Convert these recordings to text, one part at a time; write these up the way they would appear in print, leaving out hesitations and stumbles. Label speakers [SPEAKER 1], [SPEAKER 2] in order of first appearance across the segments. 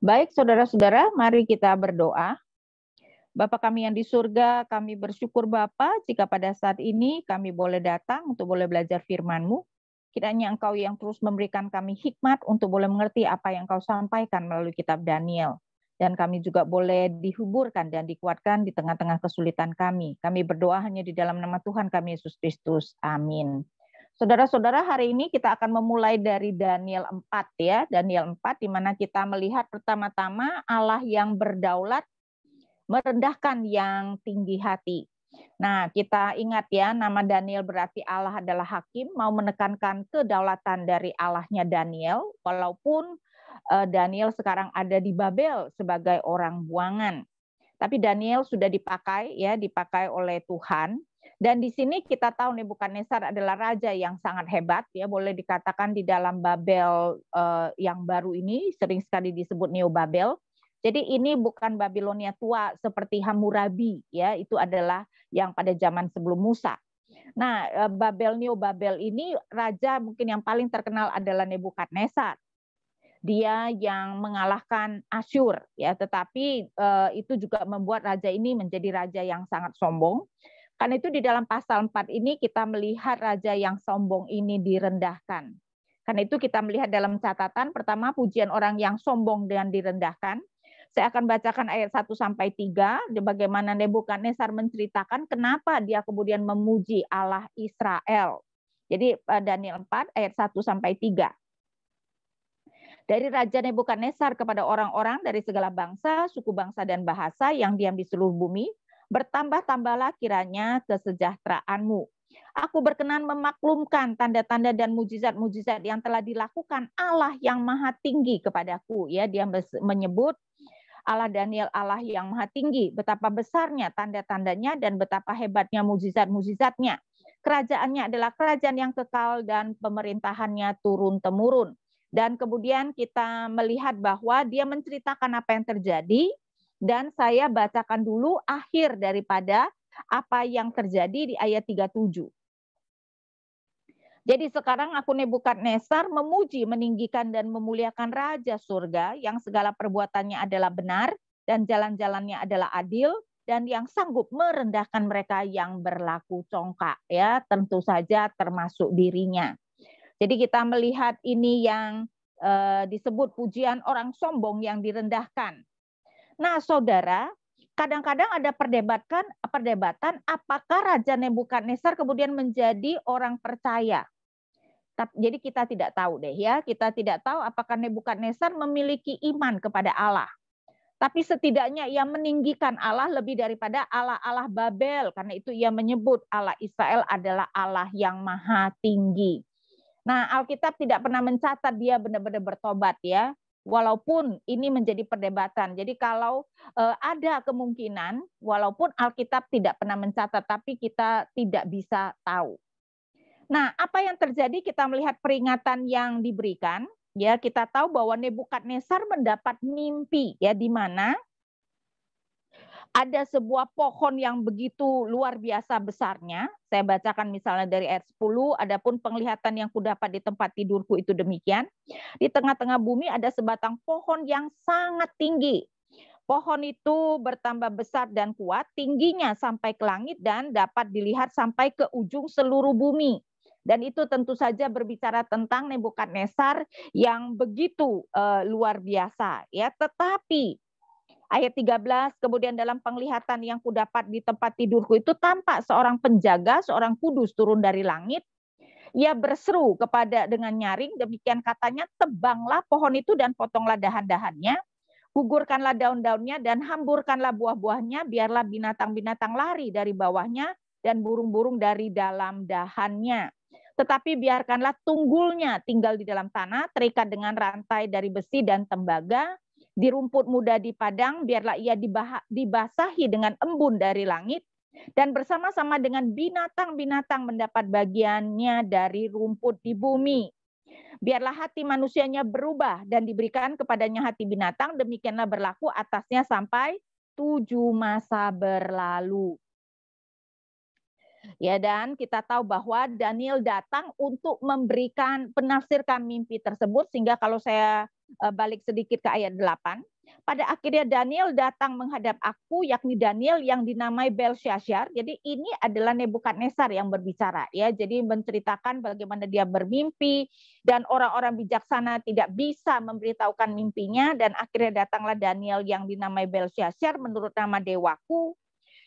[SPEAKER 1] Baik, saudara-saudara, mari kita berdoa. Bapa kami yang di surga, kami bersyukur Bapa jika pada saat ini kami boleh datang untuk boleh belajar firman-Mu. Kiranya Engkau yang terus memberikan kami hikmat untuk boleh mengerti apa yang Engkau sampaikan melalui kitab Daniel. Dan kami juga boleh dihuburkan dan dikuatkan di tengah-tengah kesulitan kami. Kami berdoa hanya di dalam nama Tuhan kami Yesus Kristus. Amin. Saudara-saudara, hari ini kita akan memulai dari Daniel 4 ya. Daniel 4 di mana kita melihat pertama-tama Allah yang berdaulat merendahkan yang tinggi hati. Nah, kita ingat ya, nama Daniel berarti Allah adalah hakim, mau menekankan kedaulatan dari Allahnya Daniel, walaupun Daniel sekarang ada di Babel sebagai orang buangan. Tapi Daniel sudah dipakai oleh Tuhan. Dan di sini kita tahu Nebukadnezar adalah raja yang sangat hebat, ya boleh dikatakan di dalam Babel yang baru ini sering sekali disebut Neo Babel. Jadi ini bukan Babilonia tua seperti Hammurabi, ya itu adalah yang pada zaman sebelum Musa. Nah, Neo Babel ini raja mungkin yang paling terkenal adalah Nebukadnezar. Dia yang mengalahkan Asyur, ya, tetapi itu juga membuat raja ini menjadi raja yang sangat sombong. Karena itu di dalam pasal 4 ini kita melihat raja yang sombong ini direndahkan. Karena itu kita melihat dalam catatan pertama pujian orang yang sombong dan direndahkan. Saya akan bacakan ayat 1 sampai 3 bagaimana Nebukadnezar menceritakan kenapa dia kemudian memuji Allah Israel. Jadi Daniel 4 ayat 1 sampai 3. Dari Raja Nebukadnezar kepada orang-orang dari segala bangsa, suku bangsa dan bahasa yang diam di seluruh bumi, bertambah-tambahlah kiranya kesejahteraanmu. Aku berkenan memaklumkan tanda-tanda dan mujizat-mujizat yang telah dilakukan Allah yang maha tinggi kepadaku. Ya, dia menyebut Allah Daniel Allah yang maha tinggi, betapa besarnya tanda-tandanya dan betapa hebatnya mujizat-mujizatnya. Kerajaannya adalah kerajaan yang kekal dan pemerintahannya turun-temurun. Dan kemudian kita melihat bahwa dia menceritakan apa yang terjadi, dan saya bacakan dulu akhir daripada apa yang terjadi di ayat 37. Jadi sekarang aku Nebukadnezar memuji, meninggikan dan memuliakan Raja Surga yang segala perbuatannya adalah benar dan jalan-jalannya adalah adil dan yang sanggup merendahkan mereka yang berlaku congkak, ya tentu saja termasuk dirinya. Jadi kita melihat ini yang disebut pujian orang sombong yang direndahkan. Nah, saudara, kadang-kadang ada perdebatan apakah Raja Nebukadnezar kemudian menjadi orang percaya. Jadi kita tidak tahu deh ya, kita tidak tahu apakah Nebukadnezar memiliki iman kepada Allah. Tapi setidaknya ia meninggikan Allah lebih daripada Allah-Allah Babel, karena itu ia menyebut Allah Israel adalah Allah yang maha tinggi. Nah, Alkitab tidak pernah mencatat dia benar-benar bertobat ya, walaupun ini menjadi perdebatan. Jadi kalau ada kemungkinan, walaupun Alkitab tidak pernah mencatat, tapi kita tidak bisa tahu. Nah, apa yang terjadi? Kita melihat peringatan yang diberikan. Ya, kita tahu bahwa Nebukadnezar mendapat mimpi ya di mana ada sebuah pohon yang begitu luar biasa besarnya. Saya bacakan misalnya dari ayat 10, adapun penglihatan yang kudapat di tempat tidurku itu demikian. Di tengah-tengah bumi ada sebatang pohon yang sangat tinggi. Pohon itu bertambah besar dan kuat, tingginya sampai ke langit dan dapat dilihat sampai ke ujung seluruh bumi. Dan itu tentu saja berbicara tentang Nebukadnezar yang begitu luar biasa. Ya, tetapi ayat 13, kemudian dalam penglihatan yang kudapat di tempat tidurku itu tampak seorang penjaga, seorang kudus turun dari langit. Ia berseru dengan nyaring, demikian katanya, tebanglah pohon itu dan potonglah dahan-dahannya, gugurkanlah daun-daunnya dan hamburkanlah buah-buahnya, biarlah binatang-binatang lari dari bawahnya dan burung-burung dari dalam dahannya. Tetapi biarkanlah tunggulnya tinggal di dalam tanah, terikat dengan rantai dari besi dan tembaga, di rumput muda di padang, biarlah ia dibasahi dengan embun dari langit, dan bersama-sama dengan binatang-binatang mendapat bagiannya dari rumput di bumi. Biarlah hati manusianya berubah dan diberikan kepadanya hati binatang, demikianlah berlaku atasnya sampai 7 masa berlalu. Ya, dan kita tahu bahwa Daniel datang untuk menafsirkan mimpi tersebut, sehingga kalau saya balik sedikit ke ayat 8, Pada akhirnya Daniel datang menghadap aku, yakni Daniel yang dinamai Belsyazar. Jadi ini adalah Nebukadnezar yang berbicara, ya. Jadi menceritakan bagaimana dia bermimpi dan orang-orang bijaksana tidak bisa memberitahukan mimpinya, dan akhirnya datanglah Daniel yang dinamai Belsyazar menurut nama dewaku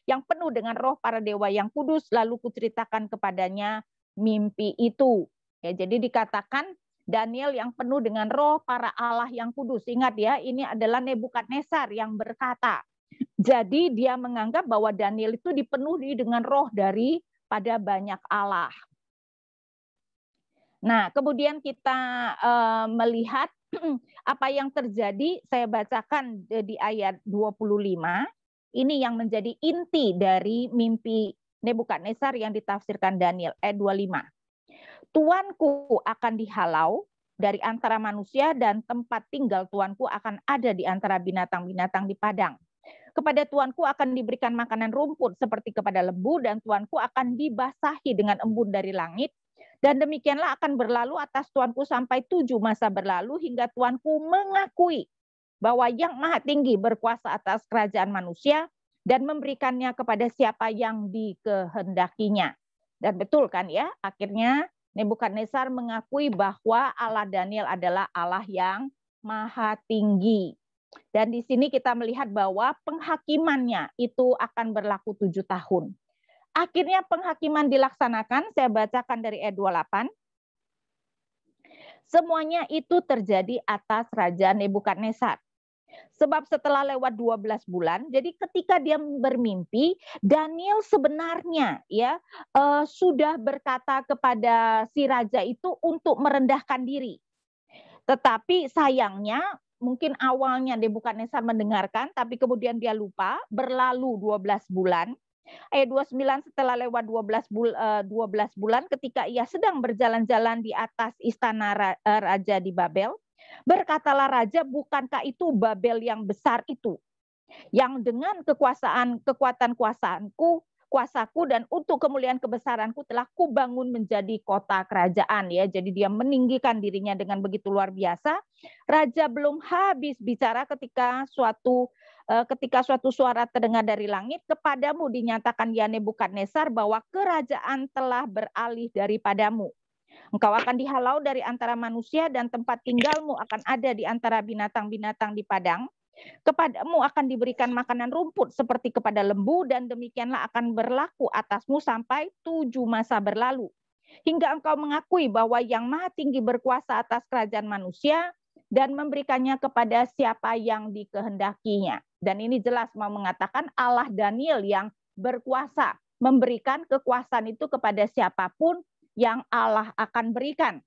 [SPEAKER 1] yang penuh dengan roh para dewa yang kudus, lalu kuceritakan kepadanya mimpi itu. Ya, jadi dikatakan Daniel yang penuh dengan roh para Allah yang kudus. Ingat ya, ini adalah Nebukadnezar yang berkata. Jadi dia menganggap bahwa Daniel itu dipenuhi dengan roh daripada banyak Allah. Nah, kemudian kita melihat apa yang terjadi. Saya bacakan di ayat 25. Ini yang menjadi inti dari mimpi Nebukadnezar yang ditafsirkan Daniel, ayat 25. Tuanku akan dihalau dari antara manusia dan tempat tinggal tuanku akan ada di antara binatang-binatang di padang. Kepada tuanku akan diberikan makanan rumput seperti kepada lembu, dan tuanku akan dibasahi dengan embun dari langit. Dan demikianlah akan berlalu atas tuanku sampai 7 masa berlalu, hingga tuanku mengakui bahwa yang maha tinggi berkuasa atas kerajaan manusia dan memberikannya kepada siapa yang dikehendakinya. Dan betul kan ya, akhirnya Nebukadnezar mengakui bahwa Allah Daniel adalah Allah yang maha tinggi. Dan di sini kita melihat bahwa penghakimannya itu akan berlaku 7 tahun. Akhirnya penghakiman dilaksanakan, saya bacakan dari ayat 28. Semuanya itu terjadi atas Raja Nebukadnezar. Sebab setelah lewat 12 bulan, jadi ketika dia bermimpi, Daniel sebenarnya ya sudah berkata kepada si raja itu untuk merendahkan diri. Tetapi sayangnya mungkin awalnya Nebukadnezar mendengarkan, tapi kemudian dia lupa. Berlalu 12 bulan. Ayat 29, setelah lewat 12 bulan ketika ia sedang berjalan-jalan di atas istana raja di Babel, berkatalah raja, bukankah itu Babel yang besar itu, yang dengan kekuatan kuasaku dan untuk kemuliaan kebesaranku telah kubangun menjadi kota kerajaan. Ya, jadi dia meninggikan dirinya dengan begitu luar biasa. Raja belum habis bicara ketika suatu suara terdengar dari langit, kepadamu dinyatakan ya Nebukadnezar bahwa kerajaan telah beralih daripadamu. Engkau akan dihalau dari antara manusia dan tempat tinggalmu akan ada di antara binatang-binatang di padang. Kepadamu akan diberikan makanan rumput seperti kepada lembu, dan demikianlah akan berlaku atasmu sampai 7 masa berlalu. Hingga engkau mengakui bahwa yang maha tinggi berkuasa atas kerajaan manusia dan memberikannya kepada siapa yang dikehendakinya. Dan ini jelas mau mengatakan Allah Daniel yang berkuasa, memberikan kekuasaan itu kepada siapapun yang Allah akan berikan.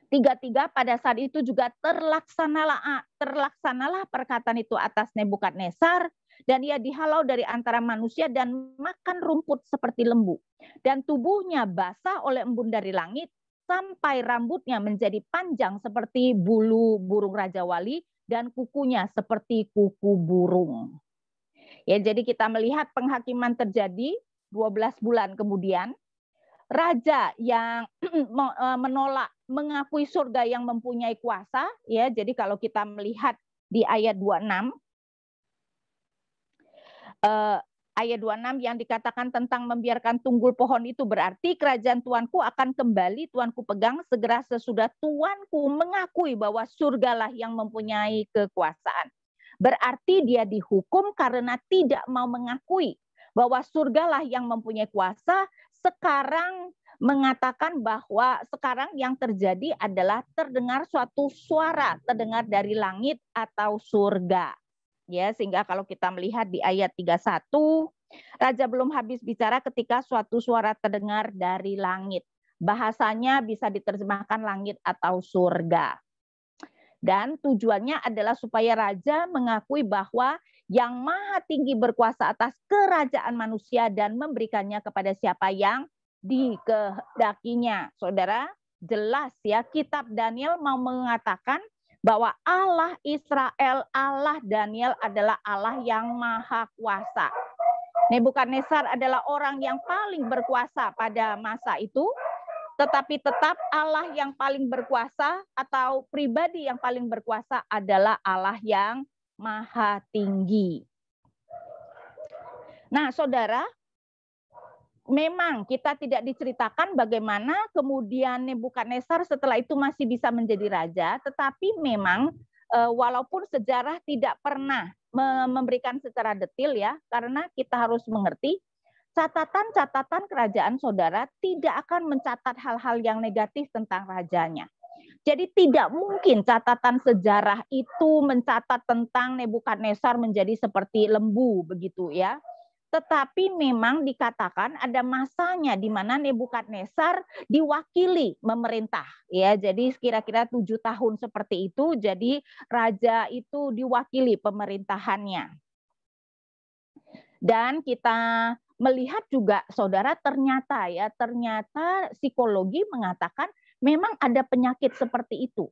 [SPEAKER 1] Tiga-tiga pada saat itu juga terlaksanalah perkataan itu atas Nebukadnezar, dan ia dihalau dari antara manusia dan makan rumput seperti lembu. Dan tubuhnya basah oleh embun dari langit, sampai rambutnya menjadi panjang seperti bulu burung Raja Wali, dan kukunya seperti kuku burung. Ya, jadi kita melihat penghakiman terjadi 12 bulan kemudian. Raja yang menolak mengakui surga yang mempunyai kuasa, ya. Jadi kalau kita melihat di ayat 26, ayat 26 yang dikatakan tentang membiarkan tunggul pohon itu berarti kerajaan tuanku akan kembali, tuanku pegang segera sesudah tuanku mengakui bahwa surgalah yang mempunyai kekuasaan. Berarti dia dihukum karena tidak mau mengakui bahwa surgalah yang mempunyai kuasa. Sekarang mengatakan bahwa sekarang yang terjadi adalah terdengar suatu suara, terdengar dari langit atau surga. Ya, sehingga kalau kita melihat di ayat 31, raja belum habis bicara ketika suatu suara terdengar dari langit. Bahasanya bisa diterjemahkan langit atau surga. Dan tujuannya adalah supaya raja mengakui bahwa yang maha tinggi berkuasa atas kerajaan manusia dan memberikannya kepada siapa yang dikehendakinya. Saudara, jelas ya, kitab Daniel mau mengatakan bahwa Allah Israel, Allah Daniel adalah Allah yang maha kuasa. Nebukadnezar adalah orang yang paling berkuasa pada masa itu, tetapi tetap Allah yang paling berkuasa atau pribadi yang paling berkuasa adalah Allah yang Maha Tinggi. Nah, saudara, memang kita tidak diceritakan bagaimana kemudian Nebukadnezar setelah itu masih bisa menjadi raja, tetapi memang walaupun sejarah tidak pernah memberikan secara detail ya, karena kita harus mengerti catatan-catatan kerajaan saudara tidak akan mencatat hal-hal yang negatif tentang rajanya. Jadi tidak mungkin catatan sejarah itu mencatat tentang Nebukadnezar menjadi seperti lembu begitu ya. Tetapi memang dikatakan ada masanya di mana Nebukadnezar diwakili memerintah ya. Jadi kira-kira 7 tahun seperti itu, jadi raja itu diwakili pemerintahannya. Dan kita melihat juga saudara ternyata psikologi mengatakan memang ada penyakit seperti itu.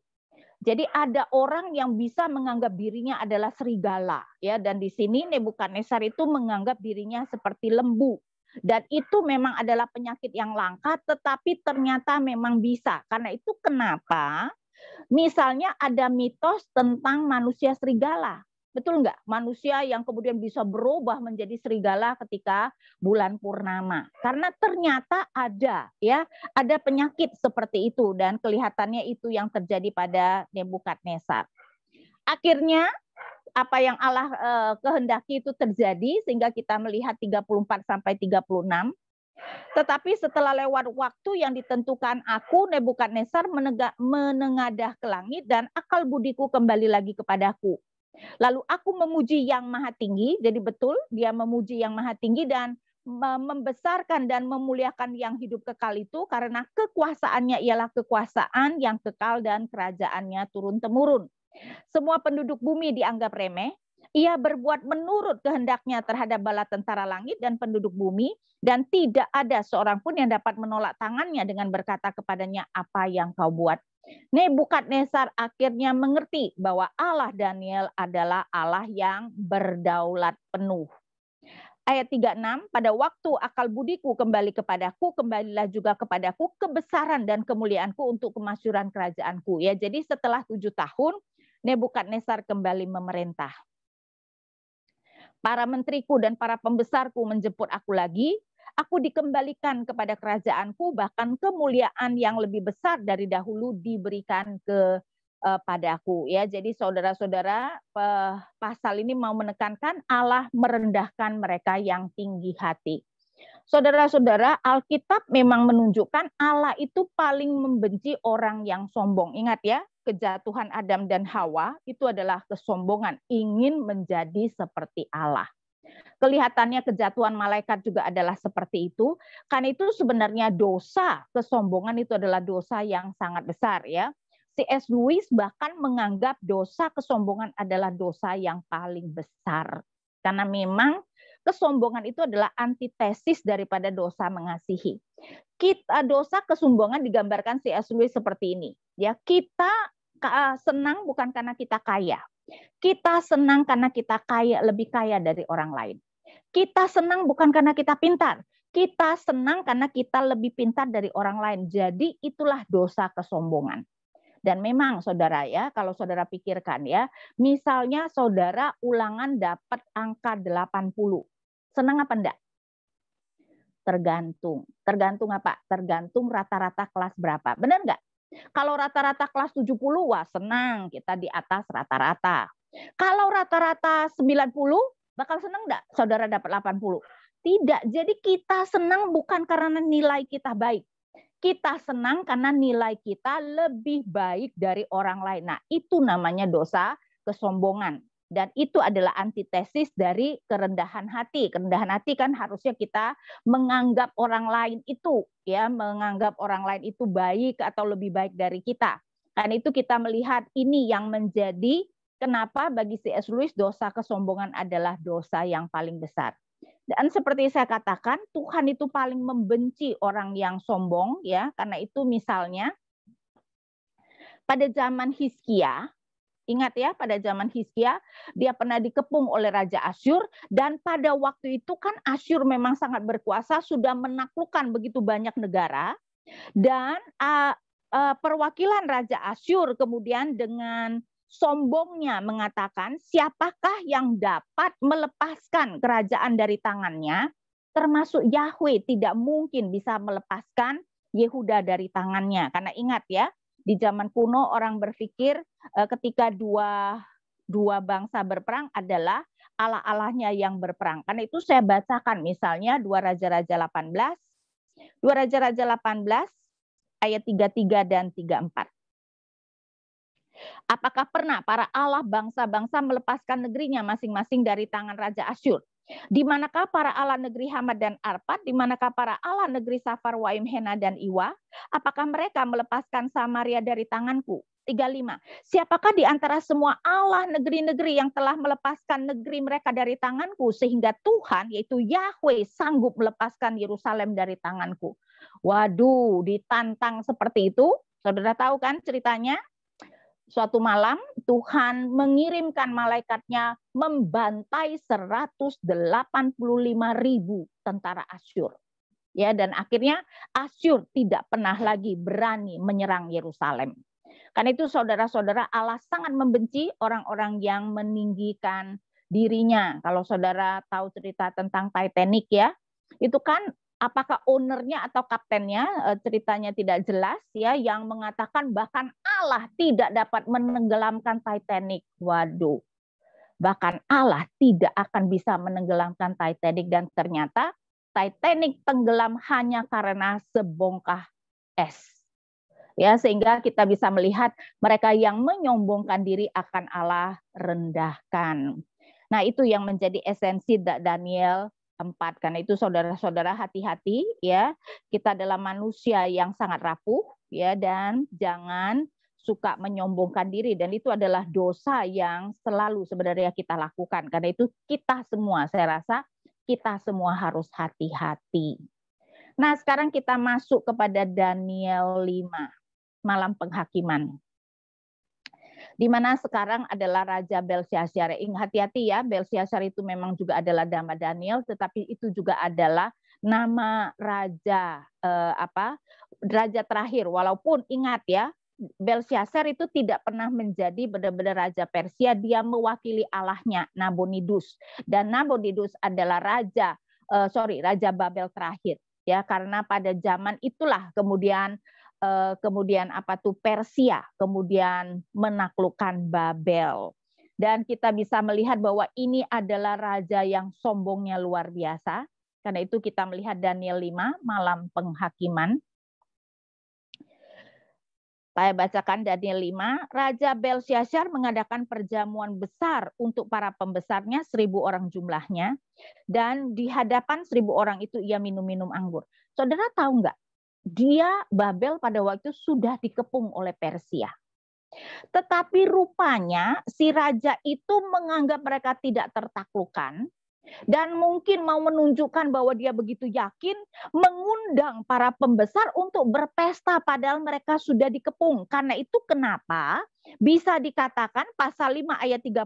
[SPEAKER 1] Jadi ada orang yang bisa menganggap dirinya adalah serigala ya, dan di sini Nebukadnezar itu menganggap dirinya seperti lembu. Dan itu memang adalah penyakit yang langka, tetapi ternyata memang bisa. Karena itu kenapa misalnya ada mitos tentang manusia serigala. Betul nggak? Manusia yang kemudian bisa berubah menjadi serigala ketika bulan purnama. Karena ternyata ada penyakit seperti itu dan kelihatannya itu yang terjadi pada Nebukadnezar. Akhirnya apa yang Allah kehendaki itu terjadi sehingga kita melihat 34 sampai 36. Tetapi setelah lewat waktu yang ditentukan, aku Nebukadnezar menengadah ke langit dan akal budiku kembali lagi kepadaku. Lalu aku memuji yang Maha Tinggi, jadi betul dia memuji yang Maha Tinggi dan membesarkan dan memuliakan yang hidup kekal itu karena kekuasaannya ialah kekuasaan yang kekal dan kerajaannya turun-temurun. Semua penduduk bumi dianggap remeh. Ia berbuat menurut kehendaknya terhadap bala tentara langit dan penduduk bumi, dan tidak ada seorang pun yang dapat menolak tangannya dengan berkata kepadanya, apa yang kau buat? Nebukadnezar akhirnya mengerti bahwa Allah Daniel adalah Allah yang berdaulat penuh. Ayat 36, pada waktu akal budiku kembali kepadaku, kembalilah juga kepadaku kebesaran dan kemuliaanku untuk kemasyhuran kerajaanku. Ya, jadi setelah 7 tahun, Nebukadnezar kembali memerintah. Para menteriku dan para pembesarku menjemput aku lagi. Aku dikembalikan kepada kerajaanku, bahkan kemuliaan yang lebih besar dari dahulu diberikan padaku. Ya, jadi saudara-saudara, pasal ini mau menekankan Allah merendahkan mereka yang tinggi hati. Saudara-saudara, Alkitab memang menunjukkan Allah itu paling membenci orang yang sombong. Ingat ya, kejatuhan Adam dan Hawa itu adalah kesombongan, ingin menjadi seperti Allah. Kelihatannya kejatuhan malaikat juga adalah seperti itu. Karena itu sebenarnya dosa kesombongan itu adalah dosa yang sangat besar ya. C.S. Lewis bahkan menganggap dosa kesombongan adalah dosa yang paling besar. Karena memang kesombongan itu adalah antitesis daripada dosa mengasihi. Dosa kesombongan digambarkan C.S. Lewis seperti ini. Ya, kita senang bukan karena kita kaya. Kita senang karena kita kaya, lebih kaya dari orang lain. Kita senang bukan karena kita pintar. Kita senang karena kita lebih pintar dari orang lain. Jadi itulah dosa kesombongan. Dan memang saudara ya, kalau saudara pikirkan ya, misalnya saudara ulangan dapat angka 80. Senang apa enggak? Tergantung. Tergantung apa? Tergantung rata-rata kelas berapa. Benar enggak? Kalau rata-rata kelas 70, wah senang, kita di atas rata-rata. Kalau rata-rata 90, bakal senang enggak saudara dapat 80? Tidak, jadi kita senang bukan karena nilai kita baik. Kita senang karena nilai kita lebih baik dari orang lain. Nah, itu namanya dosa kesombongan. Dan itu adalah antitesis dari kerendahan hati. Kerendahan hati kan harusnya kita menganggap orang lain itu, ya, menganggap orang lain itu baik atau lebih baik dari kita. Karena itu kita melihat ini yang menjadi kenapa bagi C.S. Lewis dosa kesombongan adalah dosa yang paling besar. Dan seperti saya katakan, Tuhan itu paling membenci orang yang sombong, ya. Karena itu misalnya pada zaman Hizkia, ingat ya, pada zaman Hizkia, dia pernah dikepung oleh Raja Asyur, dan pada waktu itu kan Asyur memang sangat berkuasa, sudah menaklukkan begitu banyak negara, Dan perwakilan Raja Asyur kemudian dengan sombongnya mengatakan, siapakah yang dapat melepaskan kerajaan dari tangannya? Termasuk Yahweh tidak mungkin bisa melepaskan Yehuda dari tangannya. Karena ingat ya, di zaman kuno orang berpikir ketika dua bangsa berperang adalah Allah-Allahnya yang berperang. Karena itu saya bacakan misalnya 2 Raja-Raja 18, 2 Raja-Raja 18 ayat 33 dan 34. Apakah pernah para Allah bangsa-bangsa melepaskan negerinya masing-masing dari tangan Raja Asyur? Di manakah para Allah negeri Hamad dan Arpad? Di manakah para Allah negeri Safar, Waim, Hena, dan Iwa? Apakah mereka melepaskan Samaria dari tanganku? 35. Siapakah di antara semua Allah negeri-negeri yang telah melepaskan negeri mereka dari tanganku sehingga Tuhan yaitu Yahweh sanggup melepaskan Yerusalem dari tanganku? Waduh, ditantang seperti itu. Saudara tahu kan ceritanya? Suatu malam Tuhan mengirimkan malaikatnya membantai 185.000 tentara Asyur. Ya, dan akhirnya Asyur tidak pernah lagi berani menyerang Yerusalem. Karena itu saudara-saudara, Allah sangat membenci orang-orang yang meninggikan dirinya. Kalau saudara tahu cerita tentang Titanic ya, itu kan apakah ownernya atau kaptennya ceritanya tidak jelas ya, yang mengatakan bahkan Allah tidak dapat menenggelamkan Titanic. Waduh, bahkan Allah tidak akan bisa menenggelamkan Titanic, dan ternyata Titanic tenggelam hanya karena sebongkah es. Ya, sehingga kita bisa melihat mereka yang menyombongkan diri akan Allah rendahkan. Nah, itu yang menjadi esensi Daniel 4. Karena itu saudara-saudara hati-hati ya, kita adalah manusia yang sangat rapuh ya, dan jangan suka menyombongkan diri, dan itu adalah dosa yang selalu sebenarnya kita lakukan. Karena itu kita semua, saya rasa kita semua harus hati-hati. Nah, sekarang kita masuk kepada Daniel 5. Malam penghakiman. Di mana sekarang adalah Raja Belsyazar. Hati-hati ya, Belsyazar itu memang juga adalah nama Daniel, tetapi itu juga adalah nama raja raja terakhir. Walaupun ingat ya, Belsyazar itu tidak pernah menjadi benar-benar raja Persia, dia mewakili allahnya Nabonidus, dan Nabonidus adalah raja Babel terakhir ya, karena pada zaman itulah kemudian Persia kemudian menaklukkan Babel. Dan kita bisa melihat bahwa ini adalah raja yang sombongnya luar biasa. Karena itu kita melihat Daniel 5, malam penghakiman. Saya bacakan Daniel 5, Raja Belsyazar mengadakan perjamuan besar untuk para pembesarnya, 1.000 orang jumlahnya, dan di hadapan 1.000 orang itu ia minum-minum anggur. Saudara tahu nggak? Babel pada waktu itu sudah dikepung oleh Persia. Tetapi rupanya si raja itu menganggap mereka tidak tertaklukkan, dan mungkin mau menunjukkan bahwa dia begitu yakin, mengundang para pembesar untuk berpesta padahal mereka sudah dikepung. Karena itu kenapa bisa dikatakan pasal 5 ayat 30,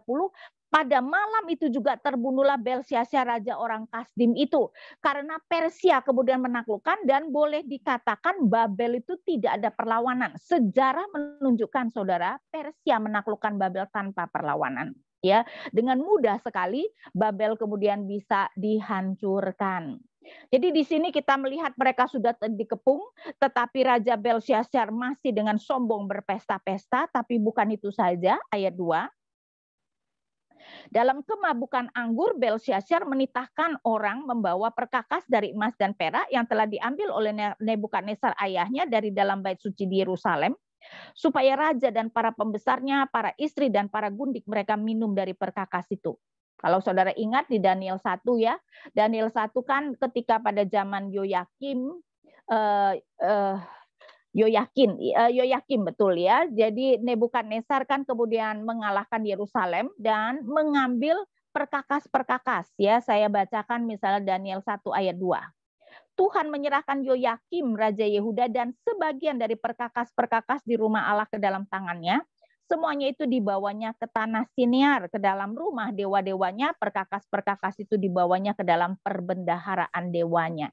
[SPEAKER 1] pada malam itu juga terbunuhlah Belsyazar raja orang Kasdim itu. Karena Persia kemudian menaklukkan, dan boleh dikatakan Babel itu tidak ada perlawanan. Sejarah menunjukkan saudara, Persia menaklukkan Babel tanpa perlawanan. Ya, dengan mudah sekali Babel kemudian bisa dihancurkan. Jadi di sini kita melihat mereka sudah dikepung, tetapi Raja Belsyazar masih dengan sombong berpesta-pesta. Tapi bukan itu saja, ayat 2. Dalam kemabukan anggur, Belsyazar menitahkan orang membawa perkakas dari emas dan perak yang telah diambil oleh Nebukadnezar ayahnya dari dalam bait suci di Yerusalem, supaya raja dan para pembesarnya, para istri dan para gundik mereka minum dari perkakas itu. Kalau saudara ingat di Daniel 1 ya, Daniel 1 kan ketika pada zaman Yoyakim betul ya. Jadi Nebukadnezar kan kemudian mengalahkan Yerusalem dan mengambil perkakas-perkakas ya. Saya bacakan misalnya Daniel 1 ayat 2. Tuhan menyerahkan Yoyakim raja Yehuda dan sebagian dari perkakas-perkakas di rumah Allah ke dalam tangannya. Semuanya itu dibawanya ke tanah Siniar, ke dalam rumah dewa-dewanya. Perkakas-perkakas itu dibawanya ke dalam perbendaharaan dewanya.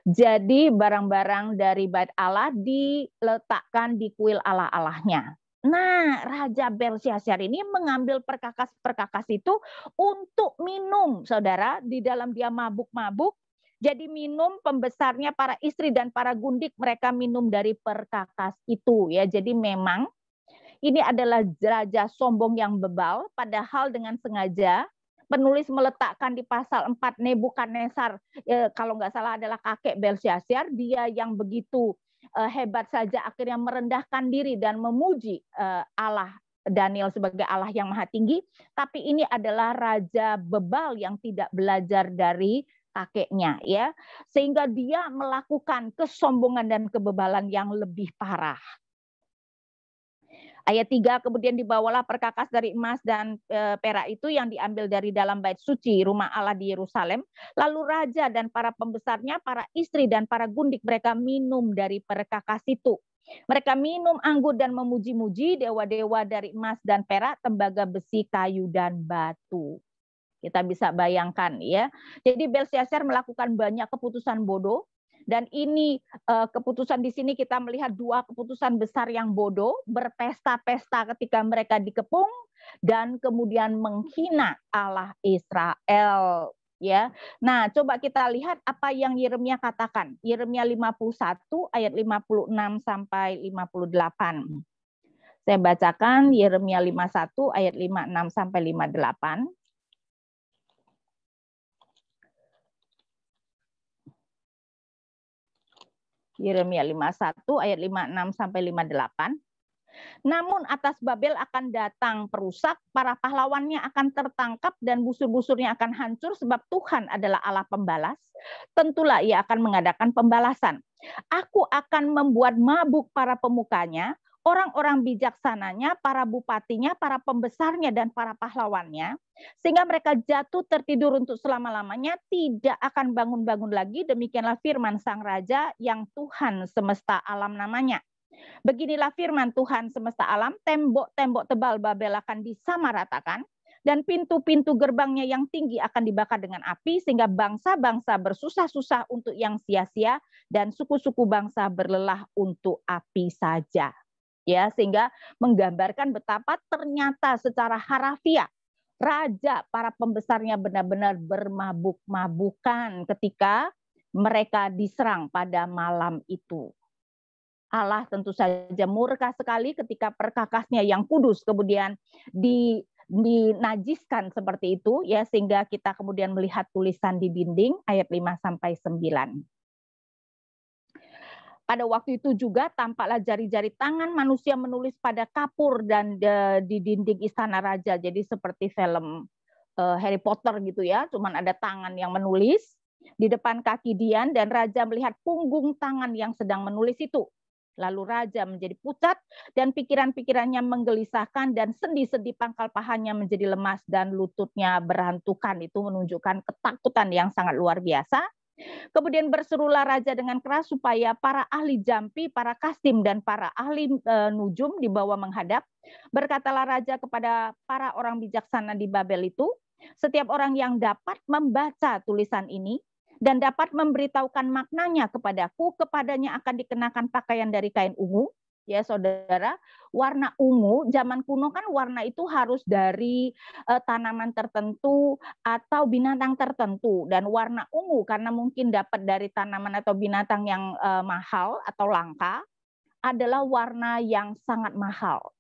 [SPEAKER 1] Jadi barang-barang dari bait Allah diletakkan di kuil Allah-allahnya. Nah, Raja Belsyazar ini mengambil perkakas-perkakas itu untuk minum, saudara. Di dalam dia mabuk-mabuk, jadi minum pembesarnya para istri dan para gundik, mereka minum dari perkakas itu. Ya, jadi memang ini adalah raja sombong yang bebal, padahal dengan sengaja penulis meletakkan di pasal 4 Nebukadnezar, kalau nggak salah adalah kakek Belsyazar, dia yang begitu hebat saja akhirnya merendahkan diri dan memuji Allah Daniel sebagai Allah yang maha tinggi, tapi ini adalah raja bebal yang tidak belajar dari kakeknya, ya, sehingga dia melakukan kesombongan dan kebebalan yang lebih parah. Ayat 3, kemudian dibawalah perkakas dari emas dan perak itu yang diambil dari dalam bait suci rumah Allah di Yerusalem. Lalu raja dan para pembesarnya, para istri dan para gundik mereka minum dari perkakas itu. Mereka minum anggur dan memuji-muji dewa-dewa dari emas dan perak, tembaga, besi, kayu, dan batu. Kita bisa bayangkan, ya. Jadi Belsyazar melakukan banyak keputusan bodoh. Dan ini keputusan di sini kita melihat dua keputusan besar yang bodoh, berpesta-pesta ketika mereka dikepung dan kemudian menghina Allah Israel, ya. Nah, coba kita lihat apa yang Yeremia katakan. Yeremia 51 ayat 56 sampai 58. Saya bacakan Yeremia 51 ayat 56 sampai 58. Yeremia 51 ayat 56 sampai 58. Namun atas Babel akan datang perusak, para pahlawannya akan tertangkap dan busur-busurnya akan hancur sebab Tuhan adalah Allah pembalas. Tentulah ia akan mengadakan pembalasan. Aku akan membuat mabuk para pemukanya, orang-orang bijaksananya, para bupatinya, para pembesarnya, dan para pahlawannya, sehingga mereka jatuh tertidur untuk selama-lamanya, tidak akan bangun-bangun lagi. Demikianlah firman Sang Raja yang Tuhan semesta alam namanya. Beginilah firman Tuhan semesta alam, tembok-tembok tebal Babel akan disamaratakan, dan pintu-pintu gerbangnya yang tinggi akan dibakar dengan api, sehingga bangsa-bangsa bersusah-susah untuk yang sia-sia, dan suku-suku bangsa berlelah untuk api saja. Ya, sehingga menggambarkan betapa ternyata secara harafiah raja, para pembesarnya benar-benar bermabuk-mabukan ketika mereka diserang pada malam itu. Allah tentu saja murka sekali ketika perkakasnya yang kudus kemudian dinajiskan seperti itu, ya, sehingga kita kemudian melihat tulisan di dinding ayat 5 sampai 9. Pada waktu itu juga tampaklah jari-jari tangan manusia menulis pada kapur dan di dinding istana raja. Jadi seperti film Harry Potter gitu, ya, cuman ada tangan yang menulis di depan kaki Dian, dan raja melihat punggung tangan yang sedang menulis itu. Lalu raja menjadi pucat dan pikiran-pikirannya menggelisahkan, dan sendi-sendi pangkal pahanya menjadi lemas dan lututnya berantukan. Itu menunjukkan ketakutan yang sangat luar biasa. Kemudian berserulah raja dengan keras supaya para ahli jampi, para kastim, dan para ahli nujum dibawa menghadap. Berkatalah raja kepada para orang bijaksana di Babel itu, setiap orang yang dapat membaca tulisan ini dan dapat memberitahukan maknanya kepadaku, kepadanya akan dikenakan pakaian dari kain ungu. Ya, saudara, warna ungu zaman kuno kan warna itu harus dari tanaman tertentu atau binatang tertentu, dan warna ungu karena mungkin dapat dari tanaman atau binatang yang mahal atau langka adalah warna yang sangat mahal.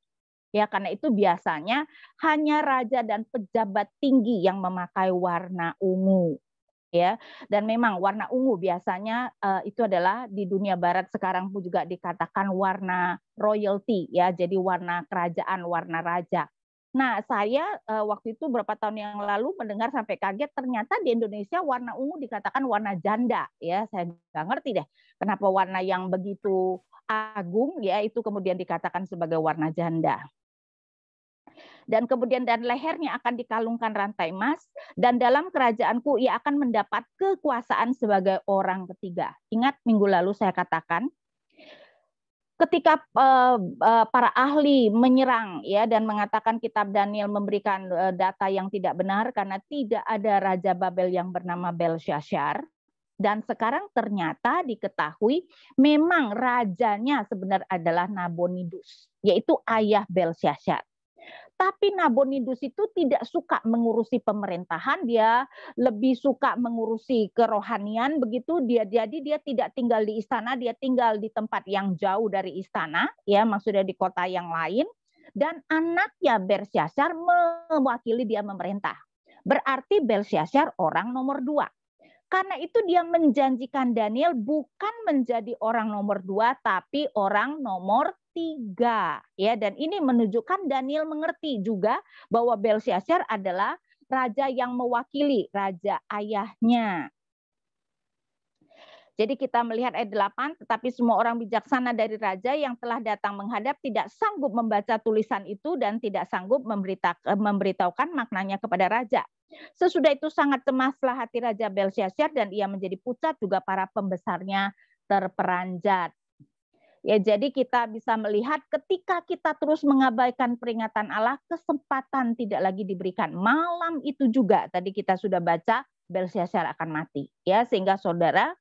[SPEAKER 1] Ya, karena itu biasanya hanya raja dan pejabat tinggi yang memakai warna ungu. Ya, dan memang warna ungu biasanya itu adalah di dunia barat sekarang pun juga dikatakan warna royalty, ya, jadi warna kerajaan, warna raja. Nah, saya waktu itu beberapa tahun yang lalu mendengar sampai kaget, ternyata di Indonesia warna ungu dikatakan warna janda, ya. Saya nggak ngerti deh kenapa warna yang begitu agung, ya, itu kemudian dikatakan sebagai warna janda. Dan kemudian dan lehernya akan dikalungkan rantai emas, dan dalam kerajaanku ia akan mendapat kekuasaan sebagai orang ketiga. Ingat minggu lalu saya katakan, ketika para ahli menyerang, ya, dan mengatakan kitab Daniel memberikan data yang tidak benar karena tidak ada raja Babel yang bernama Belsyazar, Dan sekarang ternyata diketahui memang rajanya sebenarnya adalah Nabonidus, yaitu ayah Belsyazar. Tapi Nabonidus itu tidak suka mengurusi pemerintahan, dia lebih suka mengurusi kerohanian begitu. Jadi dia tidak tinggal di istana, dia tinggal di tempat yang jauh dari istana, ya maksudnya di kota yang lain. Dan anaknya Belsyazar mewakili dia memerintah. Berarti Belsyazar orang nomor 2. Karena itu dia menjanjikan Daniel bukan menjadi orang nomor 2, tapi orang nomor 3. Ya, dan ini menunjukkan Daniel mengerti juga bahwa Belsyazar adalah raja yang mewakili raja ayahnya. Jadi kita melihat ayat 8, tetapi semua orang bijaksana dari raja yang telah datang menghadap tidak sanggup membaca tulisan itu dan tidak sanggup memberitahukan maknanya kepada raja. Sesudah itu sangat cemaslah hati Raja Belsyazar dan ia menjadi pucat, juga para pembesarnya terperanjat. Ya, jadi kita bisa melihat ketika kita terus mengabaikan peringatan Allah, kesempatan tidak lagi diberikan. Malam itu juga tadi kita sudah baca Belsyazar akan mati. Ya, sehingga saudara,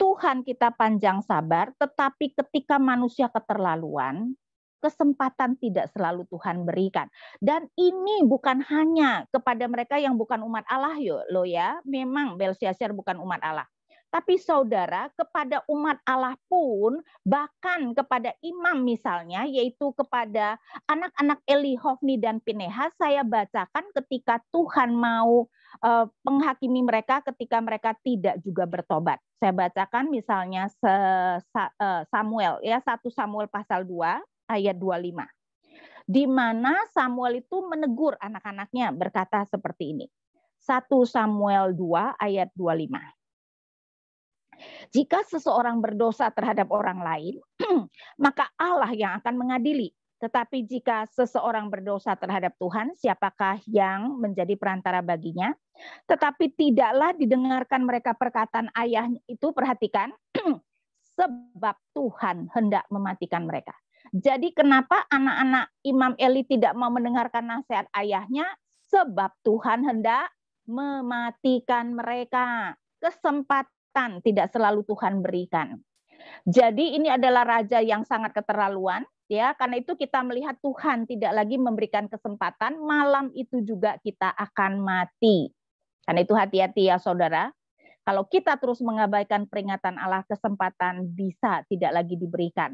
[SPEAKER 1] Tuhan kita panjang sabar, tetapi ketika manusia keterlaluan, kesempatan tidak selalu Tuhan berikan. Dan ini bukan hanya kepada mereka yang bukan umat Allah loh ya. Memang Belsyazar bukan umat Allah. Tapi saudara, kepada umat Allah pun, bahkan kepada imam misalnya, yaitu kepada anak-anak Eli, Hofni, dan Pinehas, saya bacakan ketika Tuhan mau menghakimi mereka ketika mereka tidak juga bertobat. Saya bacakan misalnya Samuel, ya 1 Samuel pasal 2, ayat 25. Di mana Samuel itu menegur anak-anaknya berkata seperti ini. 1 Samuel 2 ayat 25. Jika seseorang berdosa terhadap orang lain, maka Allah yang akan mengadili. Tetapi jika seseorang berdosa terhadap Tuhan, siapakah yang menjadi perantara baginya? Tetapi tidaklah didengarkan mereka perkataan ayahnya itu, perhatikan, sebab Tuhan hendak mematikan mereka. Jadi kenapa anak-anak Imam Eli tidak mau mendengarkan nasihat ayahnya? Sebab Tuhan hendak mematikan mereka. Kesempatan tidak selalu Tuhan berikan. Jadi ini adalah raja yang sangat keterlaluan, ya. Karena itu kita melihat Tuhan tidak lagi memberikan kesempatan, malam itu juga kita akan mati. Karena itu hati-hati ya saudara. Kalau kita terus mengabaikan peringatan Allah, kesempatan bisa tidak lagi diberikan.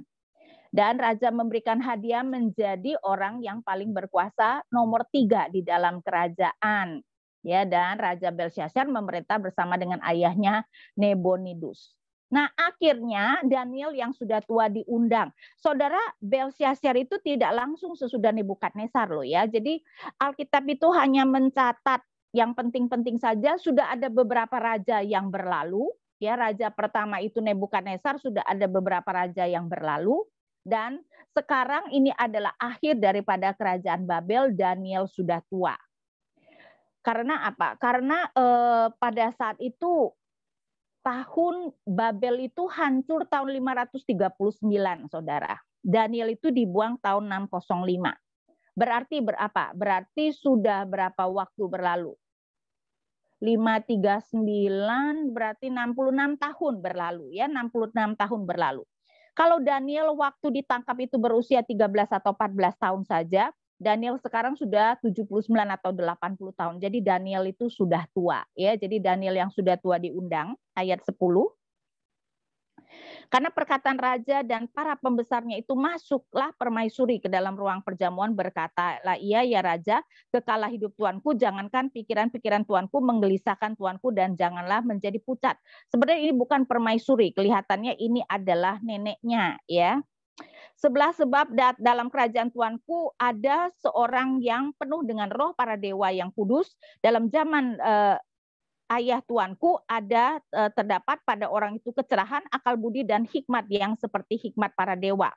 [SPEAKER 1] Dan raja memberikan hadiah menjadi orang yang paling berkuasa nomor 3 di dalam kerajaan. Ya, dan Raja Belsyazar memerintah bersama dengan ayahnya Nabonidus. Nah, akhirnya Daniel yang sudah tua diundang. Saudara, Belsyazar itu tidak langsung sesudah Nebukadnezar loh ya. Jadi Alkitab itu hanya mencatat yang penting-penting saja. Sudah ada beberapa raja yang berlalu. Ya, raja pertama itu Nebukadnezar, sudah ada beberapa raja yang berlalu. Dan sekarang ini adalah akhir daripada kerajaan Babel, Daniel sudah tua. Karena apa? Karena pada saat itu tahun Babel itu hancur tahun 539, saudara. Daniel itu dibuang tahun 605. Berarti berapa? Berarti sudah berapa waktu berlalu? 539 berarti 66 tahun berlalu ya, 66 tahun berlalu. Kalau Daniel waktu ditangkap itu berusia 13 atau 14 tahun saja, Daniel sekarang sudah 79 atau 80 tahun. Jadi Daniel itu sudah tua ya. Jadi Daniel yang sudah tua diundang, ayat 10. Karena perkataan raja dan para pembesarnya itu, masuklah permaisuri ke dalam ruang perjamuan, berkata, "Lah iya ya raja, kekalah hidup tuanku, jangankan pikiran-pikiran tuanku menggelisahkan tuanku, dan janganlah menjadi pucat." Sebenarnya ini bukan permaisuri, kelihatannya ini adalah neneknya ya. Sebab dalam kerajaan tuanku ada seorang yang penuh dengan roh para dewa yang kudus. Dalam zaman ayah tuanku ada terdapat pada orang itu kecerahan, akal budi, dan hikmat yang seperti hikmat para dewa.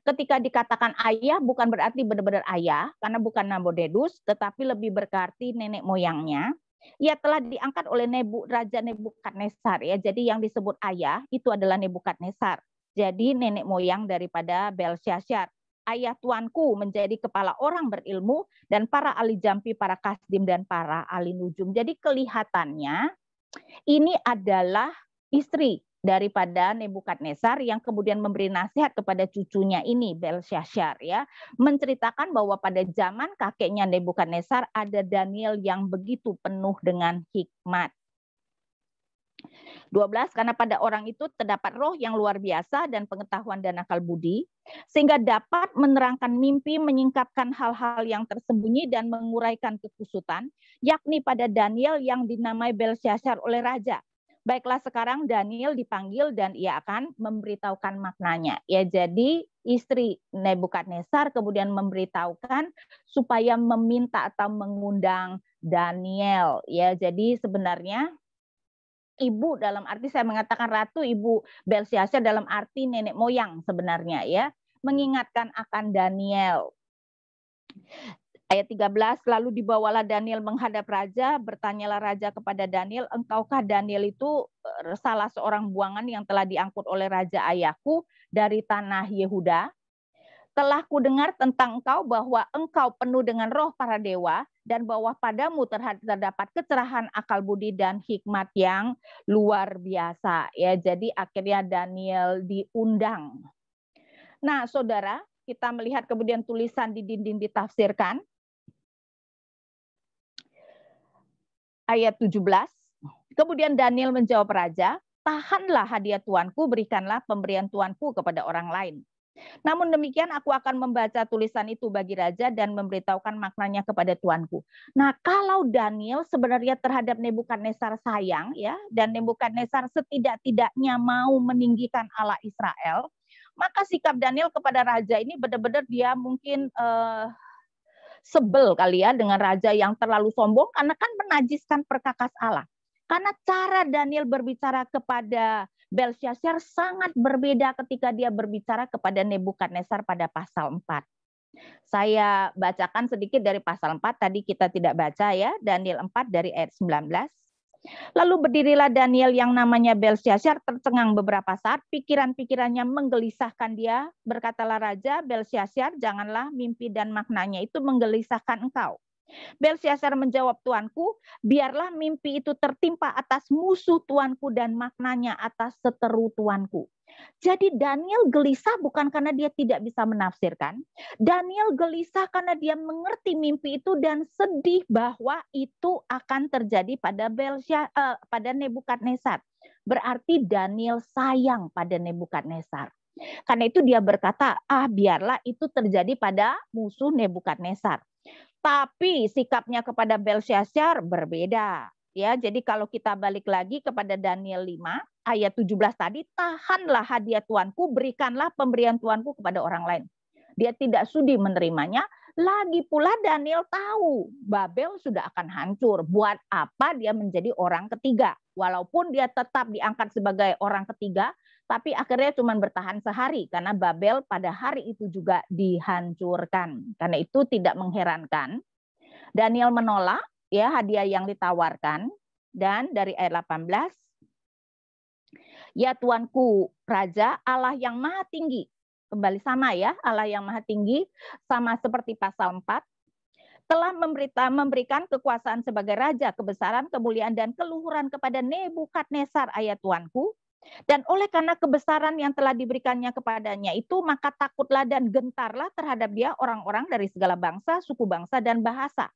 [SPEAKER 1] Ketika dikatakan ayah bukan berarti benar-benar ayah, karena bukan Nabonidus, tetapi lebih berarti nenek moyangnya. Ia telah diangkat oleh Raja Nebukadnezar ya. Jadi yang disebut ayah itu adalah Nebukadnezar. Jadi nenek moyang daripada Belsyazar. Ayah tuanku menjadi kepala orang berilmu, dan para ahli jampi, para kasdim, dan para ahli nujum. Jadi kelihatannya ini adalah istri daripada Nebukadnezar yang kemudian memberi nasihat kepada cucunya ini, Belsyazar, ya, menceritakan bahwa pada zaman kakeknya Nebukadnezar ada Daniel yang begitu penuh dengan hikmat. 12, karena pada orang itu terdapat roh yang luar biasa dan pengetahuan dan akal budi, sehingga dapat menerangkan mimpi, menyingkapkan hal-hal yang tersembunyi dan menguraikan kekusutan, yakni pada Daniel yang dinamai Belsyazar oleh raja. Baiklah, sekarang Daniel dipanggil dan ia akan memberitahukan maknanya. Ya, jadi istri Nebukadnezar kemudian memberitahukan supaya meminta atau mengundang Daniel. Ya, jadi sebenarnya ibu dalam arti saya mengatakan ratu, ibu Belsyazar dalam arti nenek moyang sebenarnya, ya, mengingatkan akan Daniel. Ayat 13, lalu dibawalah Daniel menghadap raja, bertanyalah raja kepada Daniel, engkaukah Daniel itu salah seorang buangan yang telah diangkut oleh raja ayahku dari tanah Yehuda? Telah kudengar tentang engkau bahwa engkau penuh dengan roh para dewa dan bahwa padamu terdapat kecerahan akal budi dan hikmat yang luar biasa. Ya, jadi akhirnya Daniel diundang. Nah, saudara, kita melihat kemudian tulisan di dinding ditafsirkan. Ayat 17. Kemudian Daniel menjawab raja, tahanlah hadiah tuanku, berikanlah pemberian tuanku kepada orang lain. Namun demikian aku akan membaca tulisan itu bagi raja dan memberitahukan maknanya kepada tuanku. Nah, kalau Daniel sebenarnya terhadap Nebukadnezar sayang, ya, dan Nebukadnezar setidak-tidaknya mau meninggikan Allah Israel, maka sikap Daniel kepada raja ini benar-benar dia mungkin sebel kali ya dengan raja yang terlalu sombong karena kan menajiskan perkakas Allah. Karena cara Daniel berbicara kepada Belsyazar sangat berbeda ketika dia berbicara kepada Nebukadnezar pada pasal 4. Saya bacakan sedikit dari pasal 4, tadi kita tidak baca ya, Daniel 4 dari ayat 19. Lalu berdirilah Daniel yang namanya Belsyazar tercengang beberapa saat, pikiran-pikirannya menggelisahkan dia. Berkatalah raja, Belsyazar, janganlah mimpi dan maknanya itu menggelisahkan engkau. Belsyazar menjawab, tuanku, biarlah mimpi itu tertimpa atas musuh tuanku dan maknanya atas seteru tuanku. Jadi Daniel gelisah bukan karena dia tidak bisa menafsirkan. Daniel gelisah karena dia mengerti mimpi itu dan sedih bahwa itu akan terjadi pada Nebukadnezar. Berarti Daniel sayang pada Nebukadnezar. Karena itu dia berkata, biarlah itu terjadi pada musuh Nebukadnezar. Tapi sikapnya kepada Belsyazar berbeda. Ya, jadi kalau kita balik lagi kepada Daniel 5 ayat 17 tadi, tahanlah hadiah tuanku, berikanlah pemberian tuanku kepada orang lain. Dia tidak sudi menerimanya. Lagi pula Daniel tahu Babel sudah akan hancur. Buat apa dia menjadi orang ketiga? Walaupun dia tetap diangkat sebagai orang ketiga, tapi akhirnya cuma bertahan sehari karena Babel pada hari itu juga dihancurkan. Karena itu tidak mengherankan Daniel menolak ya hadiah yang ditawarkan, dan dari ayat 18, ya tuanku raja, Allah yang maha tinggi, kembali sama ya, Allah yang maha tinggi, sama seperti pasal 4, telah memberikan kekuasaan sebagai raja, kebesaran, kemuliaan, dan keluhuran kepada Nebukadnezar ayat tuanku. Dan oleh karena kebesaran yang telah diberikannya kepadanya itu, maka takutlah dan gentarlah terhadap dia orang-orang dari segala bangsa, suku bangsa, dan bahasa.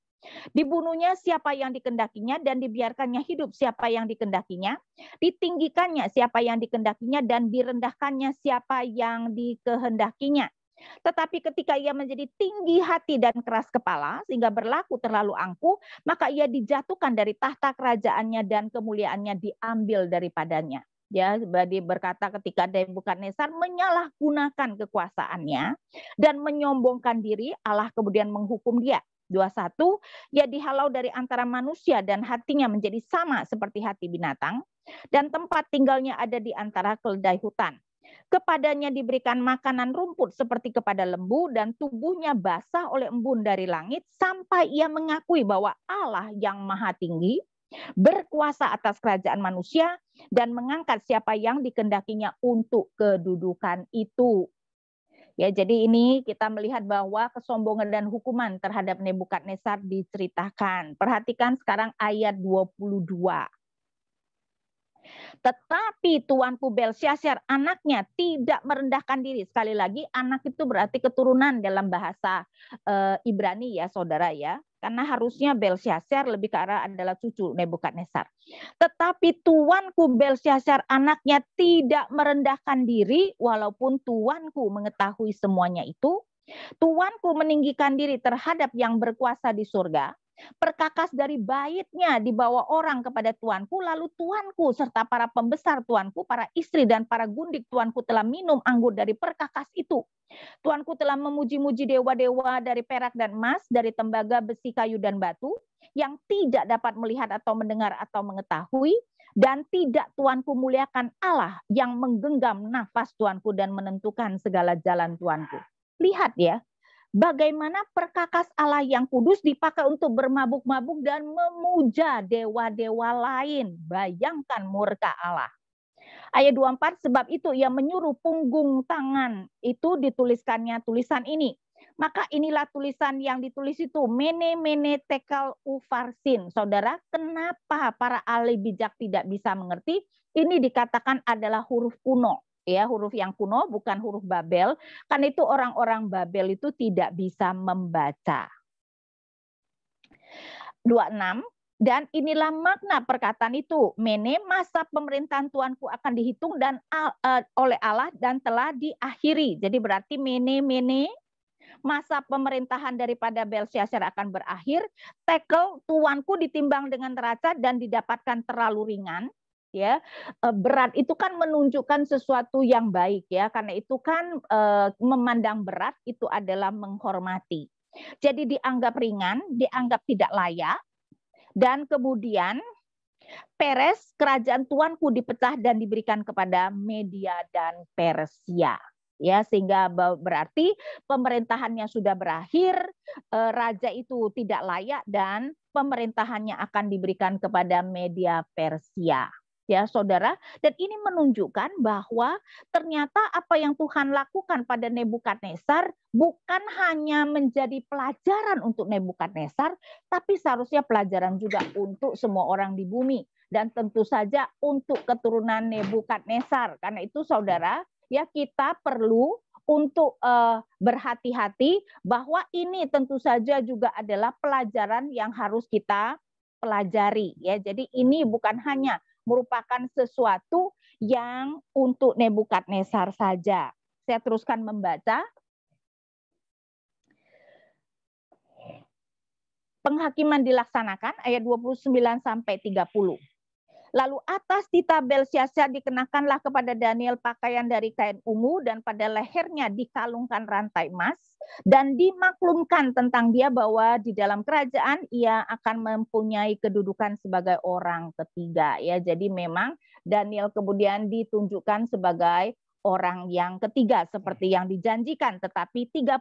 [SPEAKER 1] Dibunuhnya siapa yang dikendakinya dan dibiarkannya hidup siapa yang dikendakinya. Ditinggikannya siapa yang dikendakinya dan direndahkannya siapa yang dikehendakinya. Tetapi ketika ia menjadi tinggi hati dan keras kepala sehingga berlaku terlalu angkuh, maka ia dijatuhkan dari tahta kerajaannya dan kemuliaannya diambil daripadanya. Ya, Badi berkata ketika Nebukadnezar menyalahgunakan kekuasaannya dan menyombongkan diri, Allah kemudian menghukum dia. 21, ia dihalau dari antara manusia dan hatinya menjadi sama seperti hati binatang, dan tempat tinggalnya ada di antara keledai hutan. Kepadanya diberikan makanan rumput seperti kepada lembu, dan tubuhnya basah oleh embun dari langit, sampai ia mengakui bahwa Allah yang maha tinggi berkuasa atas kerajaan manusia dan mengangkat siapa yang dikehendakinya untuk kedudukan itu. Ya, jadi ini kita melihat bahwa kesombongan dan hukuman terhadap Nebukadnezar diceritakan. Perhatikan sekarang ayat 22. Tetapi tuanku Belsyazar anaknya tidak merendahkan diri. Sekali lagi anak itu berarti keturunan dalam bahasa Ibrani ya saudara ya. Karena harusnya Belsyazar lebih ke arah adalah cucu Nebukadnezar. Tetapi tuanku Belsyazar anaknya tidak merendahkan diri walaupun tuanku mengetahui semuanya itu. Tuanku meninggikan diri terhadap yang berkuasa di surga. Perkakas dari baitnya dibawa orang kepada tuanku, lalu tuanku serta para pembesar tuanku, para istri dan para gundik tuanku telah minum anggur dari perkakas itu. Tuanku telah memuji-muji dewa-dewa dari perak dan emas, dari tembaga, besi, kayu, dan batu, yang tidak dapat melihat atau mendengar atau mengetahui, dan tidak tuanku muliakan Allah yang menggenggam nafas tuanku dan menentukan segala jalan tuanku. Lihat ya, bagaimana perkakas Allah yang kudus dipakai untuk bermabuk-mabuk dan memuja dewa-dewa lain. Bayangkan murka Allah. Ayat 24, sebab itu ia menyuruh punggung tangan itu dituliskannya tulisan ini. Maka inilah tulisan yang ditulis itu, mene mene tekel ufarsin. Saudara, kenapa para ahli bijak tidak bisa mengerti? Ini dikatakan adalah huruf kuno. Ya, huruf yang kuno bukan huruf Babel, karena itu orang-orang Babel itu tidak bisa membaca. 26, dan inilah makna perkataan itu, mene masa pemerintahan Tuanku akan dihitung dan oleh Allah dan telah diakhiri. Jadi berarti mene masa pemerintahan daripada Belsyazar akan berakhir, tekel Tuanku ditimbang dengan neraca dan didapatkan terlalu ringan. Ya, berat itu kan menunjukkan sesuatu yang baik ya, karena itu kan memandang berat itu adalah menghormati. Jadi dianggap ringan, dianggap tidak layak, dan kemudian Peres kerajaan Tuanku dipecah dan diberikan kepada Media dan Persia. Ya, sehingga berarti pemerintahannya sudah berakhir, raja itu tidak layak dan pemerintahannya akan diberikan kepada Media Persia. Ya, saudara, dan ini menunjukkan bahwa ternyata apa yang Tuhan lakukan pada Nebukadnezar bukan hanya menjadi pelajaran untuk Nebukadnezar, tapi seharusnya pelajaran juga untuk semua orang di bumi, dan tentu saja untuk keturunan Nebukadnezar. Karena itu saudara, ya kita perlu untuk berhati-hati bahwa ini tentu saja juga adalah pelajaran yang harus kita pelajari ya. Jadi ini bukan hanya merupakan sesuatu yang untuk Nebukadnezar saja. Saya teruskan membaca. Penghakiman dilaksanakan ayat 29 sampai 30. Lalu atas tita Belsyazar dikenakanlah kepada Daniel pakaian dari kain ungu dan pada lehernya dikalungkan rantai emas dan dimaklumkan tentang dia bahwa di dalam kerajaan ia akan mempunyai kedudukan sebagai orang ketiga ya. Jadi memang Daniel kemudian ditunjukkan sebagai orang yang ketiga seperti yang dijanjikan, tetapi 30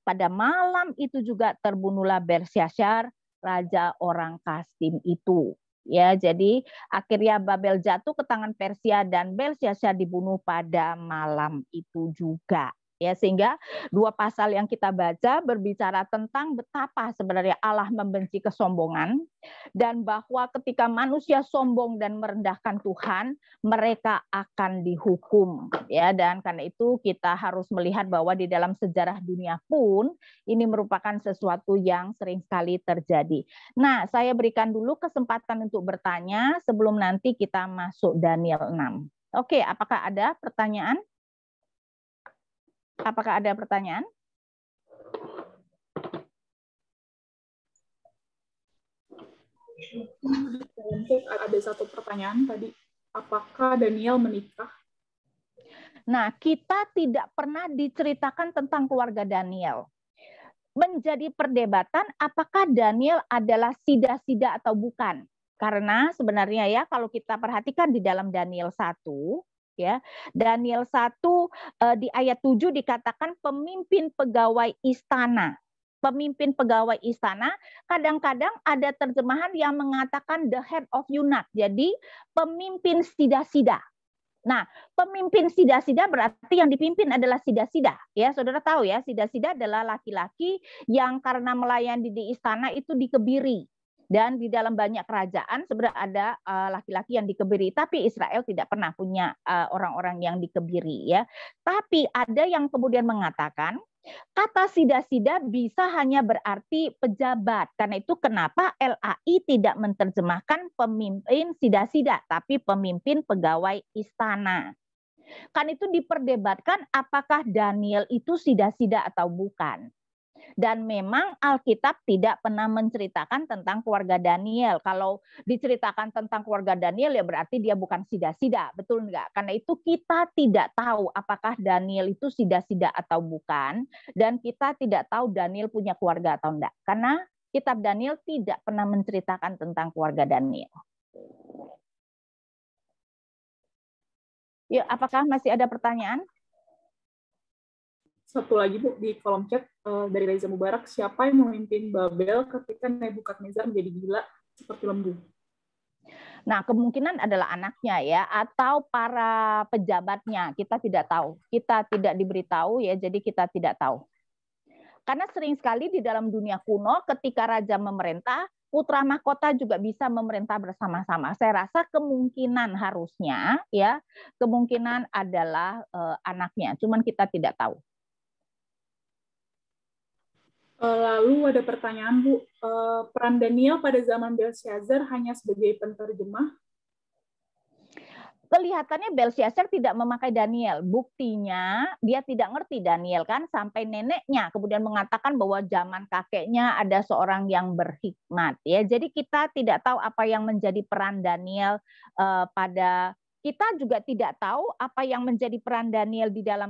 [SPEAKER 1] pada malam itu juga terbunuhlah Belsyazar raja orang Kasdim itu. Ya, jadi akhirnya Babel jatuh ke tangan Persia dan Belsyazar dibunuh pada malam itu juga. Ya, sehingga dua pasal yang kita baca berbicara tentang betapa sebenarnya Allah membenci kesombongan dan bahwa ketika manusia sombong dan merendahkan Tuhan, mereka akan dihukum. Ya, dan karena itu kita harus melihat bahwa di dalam sejarah dunia pun ini merupakan sesuatu yang sering sekali terjadi. Nah, saya berikan dulu kesempatan untuk bertanya sebelum nanti kita masuk Daniel 6. Oke, apakah ada pertanyaan? Apakah ada pertanyaan?
[SPEAKER 2] Ada satu pertanyaan tadi. Apakah Daniel menikah?
[SPEAKER 1] Nah, kita tidak pernah diceritakan tentang keluarga Daniel. Menjadi perdebatan apakah Daniel adalah sida-sida atau bukan. Karena sebenarnya ya kalau kita perhatikan di dalam Daniel 1, ya. Daniel 1 di ayat 7 dikatakan pemimpin pegawai istana. Pemimpin pegawai istana, kadang-kadang ada terjemahan yang mengatakan the head of eunuch. Jadi pemimpin sida-sida. Nah, pemimpin sida-sida berarti yang dipimpin adalah sida-sida. Ya, saudara tahu ya, sida-sida adalah laki-laki yang karena melayani di istana itu dikebiri. Dan di dalam banyak kerajaan sebenarnya ada laki-laki yang dikebiri, tapi Israel tidak pernah punya orang-orang yang dikebiri ya. Tapi ada yang kemudian mengatakan kata sida-sida bisa hanya berarti pejabat. Karena itu kenapa LAI tidak menerjemahkan pemimpin sida-sida, tapi pemimpin pegawai istana. Kan itu diperdebatkan apakah Daniel itu sida-sida atau bukan. Dan memang Alkitab tidak pernah menceritakan tentang keluarga Daniel. Kalau diceritakan tentang keluarga Daniel ya berarti dia bukan sida-sida, betul enggak? Karena itu kita tidak tahu apakah Daniel itu sida-sida atau bukan. Dan kita tidak tahu Daniel punya keluarga atau enggak. Karena kitab Daniel tidak pernah menceritakan tentang keluarga Daniel. Ya, apakah masih ada pertanyaan?
[SPEAKER 2] Satu lagi Bu, di kolom chat dari Reza Mubarak, siapa yang memimpin Babel ketika Nebukadnezar menjadi gila seperti lembu?
[SPEAKER 1] Nah, kemungkinan adalah anaknya ya, atau para pejabatnya. Kita tidak tahu. Kita tidak diberitahu ya, jadi kita tidak tahu. Karena sering sekali di dalam dunia kuno, ketika raja memerintah, putra mahkota juga bisa memerintah bersama-sama. Saya rasa kemungkinan harusnya ya, kemungkinan adalah anaknya. Cuman kita tidak tahu.
[SPEAKER 2] Lalu ada pertanyaan Bu, peran Daniel pada zaman Belshazzar hanya sebagai penterjemah?
[SPEAKER 1] Kelihatannya Belshazzar tidak memakai Daniel. Buktinya dia tidak ngerti Daniel kan, sampai neneknya kemudian mengatakan bahwa zaman kakeknya ada seorang yang berhikmat ya. Jadi kita tidak tahu apa yang menjadi peran Daniel pada, kita juga tidak tahu apa yang menjadi peran Daniel di dalam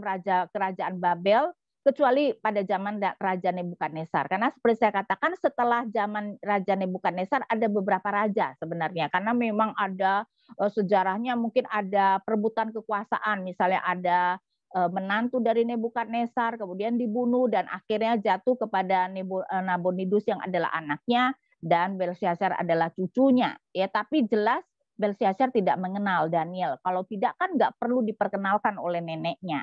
[SPEAKER 1] kerajaan Babel kecuali pada zaman Raja Nebukadnezar. Karena seperti saya katakan setelah zaman Raja Nebukadnezar ada beberapa raja sebenarnya, karena memang ada sejarahnya, mungkin ada perebutan kekuasaan, misalnya ada menantu dari Nebukadnezar kemudian dibunuh dan akhirnya jatuh kepada Nabonidus yang adalah anaknya dan Belshazzar adalah cucunya ya. Tapi jelas Belshazzar tidak mengenal Daniel. Kalau tidak kan nggak perlu diperkenalkan oleh neneknya.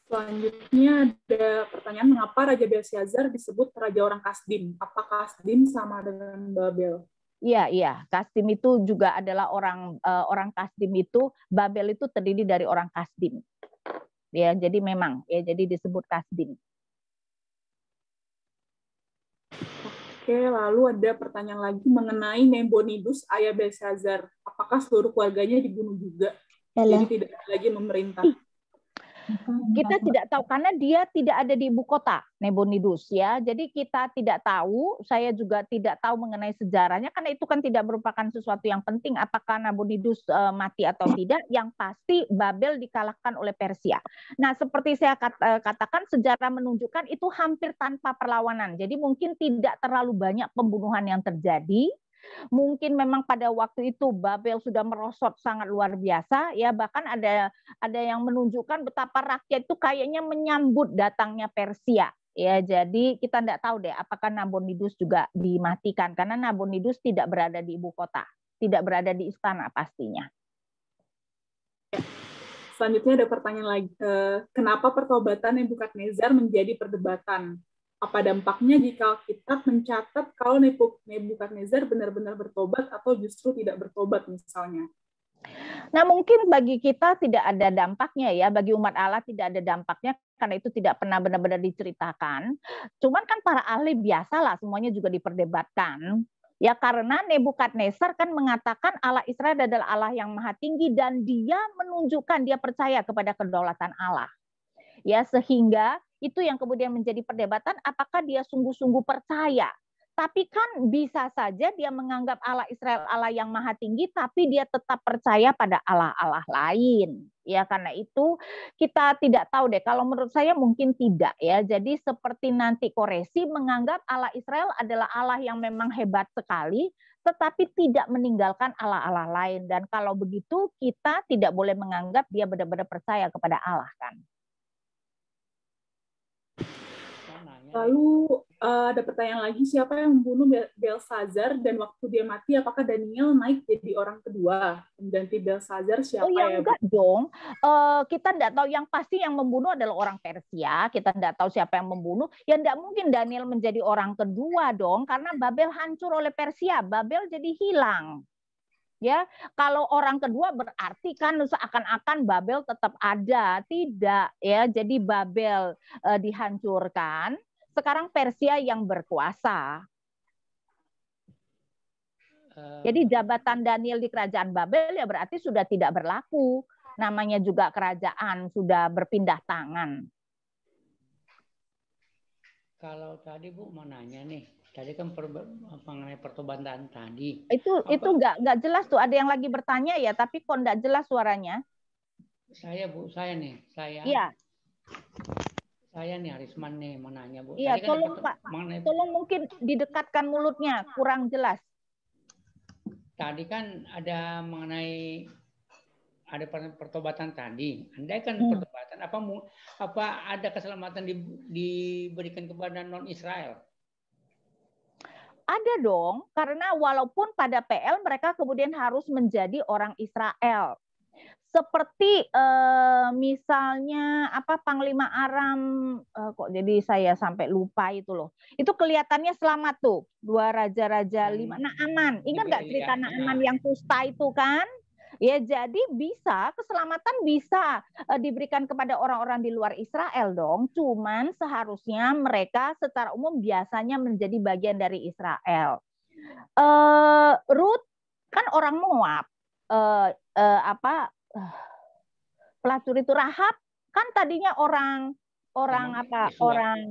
[SPEAKER 2] Selanjutnya ada pertanyaan, mengapa Raja Belshazzar disebut Raja orang Kasdim? Apakah Kasdim sama dengan Babel?
[SPEAKER 1] Iya. Kasdim itu juga adalah orang Kasdim itu, Babel itu terdiri dari orang Kasdim. Ya, jadi memang ya jadi disebut Kasdim.
[SPEAKER 2] Oke, lalu ada pertanyaan lagi mengenai Nabonidus ayah Belshazzar. Apakah seluruh keluarganya dibunuh juga? Jadi tidak lagi memerintah.
[SPEAKER 1] Kita tidak tahu karena dia tidak ada di ibu kota Nabonidus ya. Jadi kita tidak tahu, saya juga tidak tahu mengenai sejarahnya karena itu kan tidak merupakan sesuatu yang penting apakah Nabonidus mati atau tidak. Yang pasti Babel dikalahkan oleh Persia. Nah, seperti saya katakan sejarah menunjukkan itu hampir tanpa perlawanan. Jadi mungkin tidak terlalu banyak pembunuhan yang terjadi. Mungkin memang pada waktu itu Babel sudah merosot sangat luar biasa ya, bahkan ada yang menunjukkan betapa rakyat itu kayaknya menyambut datangnya Persia ya. Jadi kita tidak tahu deh apakah Nabonidus juga dimatikan karena Nabonidus tidak berada di ibu kota, tidak berada di istana pastinya.
[SPEAKER 2] Selanjutnya ada pertanyaan lagi, kenapa pertobatan Nebukadnezar menjadi perdebatan? Apa dampaknya jika kita mencatat kalau Nebukadnezar benar-benar bertobat atau justru tidak bertobat misalnya?
[SPEAKER 1] Nah, mungkin bagi kita tidak ada dampaknya ya, bagi umat Allah tidak ada dampaknya karena itu tidak pernah benar-benar diceritakan. Cuman kan para ahli biasalah semuanya juga diperdebatkan. Ya karena Nebukadnezar kan mengatakan Allah Israel adalah Allah yang maha tinggi dan dia menunjukkan dia percaya kepada kedaulatan Allah. Ya sehingga itu yang kemudian menjadi perdebatan apakah dia sungguh-sungguh percaya. Tapi kan bisa saja dia menganggap Allah Israel Allah yang maha tinggi tapi dia tetap percaya pada Allah-Allah lain. Ya karena itu kita tidak tahu deh, kalau menurut saya mungkin tidak ya. Jadi seperti nanti Koresi menganggap Allah Israel adalah Allah yang memang hebat sekali tetapi tidak meninggalkan Allah-Allah lain, dan kalau begitu kita tidak boleh menganggap dia benar-benar percaya kepada Allah kan.
[SPEAKER 2] Lalu Ada pertanyaan lagi, siapa yang membunuh Belsazar dan waktu dia mati apakah Daniel naik jadi orang kedua mengganti Belsazar
[SPEAKER 1] Oh
[SPEAKER 2] siapa
[SPEAKER 1] ya
[SPEAKER 2] ya Bu?
[SPEAKER 1] enggak dong. Kita enggak tahu, yang pasti yang membunuh adalah orang Persia. Kita enggak tahu siapa yang membunuh. Ya enggak mungkin Daniel menjadi orang kedua dong, karena Babel hancur oleh Persia. Babel jadi hilang. Ya, kalau orang kedua berarti kan seakan-akan Babel tetap ada. Tidak ya. Jadi Babel dihancurkan. Sekarang Persia yang berkuasa. Jadi jabatan Daniel di kerajaan Babel ya berarti sudah tidak berlaku. Namanya juga kerajaan sudah berpindah tangan.
[SPEAKER 3] Kalau tadi Bu mau nanya nih, tadi kan mengenai pertobatan tadi.
[SPEAKER 1] Itu nggak jelas tuh. Ada yang lagi bertanya ya, tapi kok nggak jelas suaranya.
[SPEAKER 3] Saya Bu, saya nih,
[SPEAKER 1] Iya.
[SPEAKER 3] Saya nih Arisman nih mau nanya Bu.
[SPEAKER 1] Iya,
[SPEAKER 3] Tadi kan
[SPEAKER 1] tolong Pak, tolong mungkin didekatkan mulutnya, kurang jelas.
[SPEAKER 3] Tadi kan ada mengenai ada pertobatan tadi. Andai kan pertobatan apa ada keselamatan diberikan kepada non Israel?
[SPEAKER 1] Ada dong, karena walaupun pada PL mereka kemudian harus menjadi orang Israel. Seperti misalnya apa Panglima Aram, kok jadi saya sampai lupa itu loh. Itu kelihatannya selamat tuh, dua raja-raja 5. Naaman, ingat nggak cerita Naaman yang kusta itu kan? Ya jadi bisa, keselamatan bisa diberikan kepada orang-orang di luar Israel dong. Cuman seharusnya mereka secara umum biasanya menjadi bagian dari Israel. Ruth kan orang Moab. Pelacur itu Rahab kan tadinya orang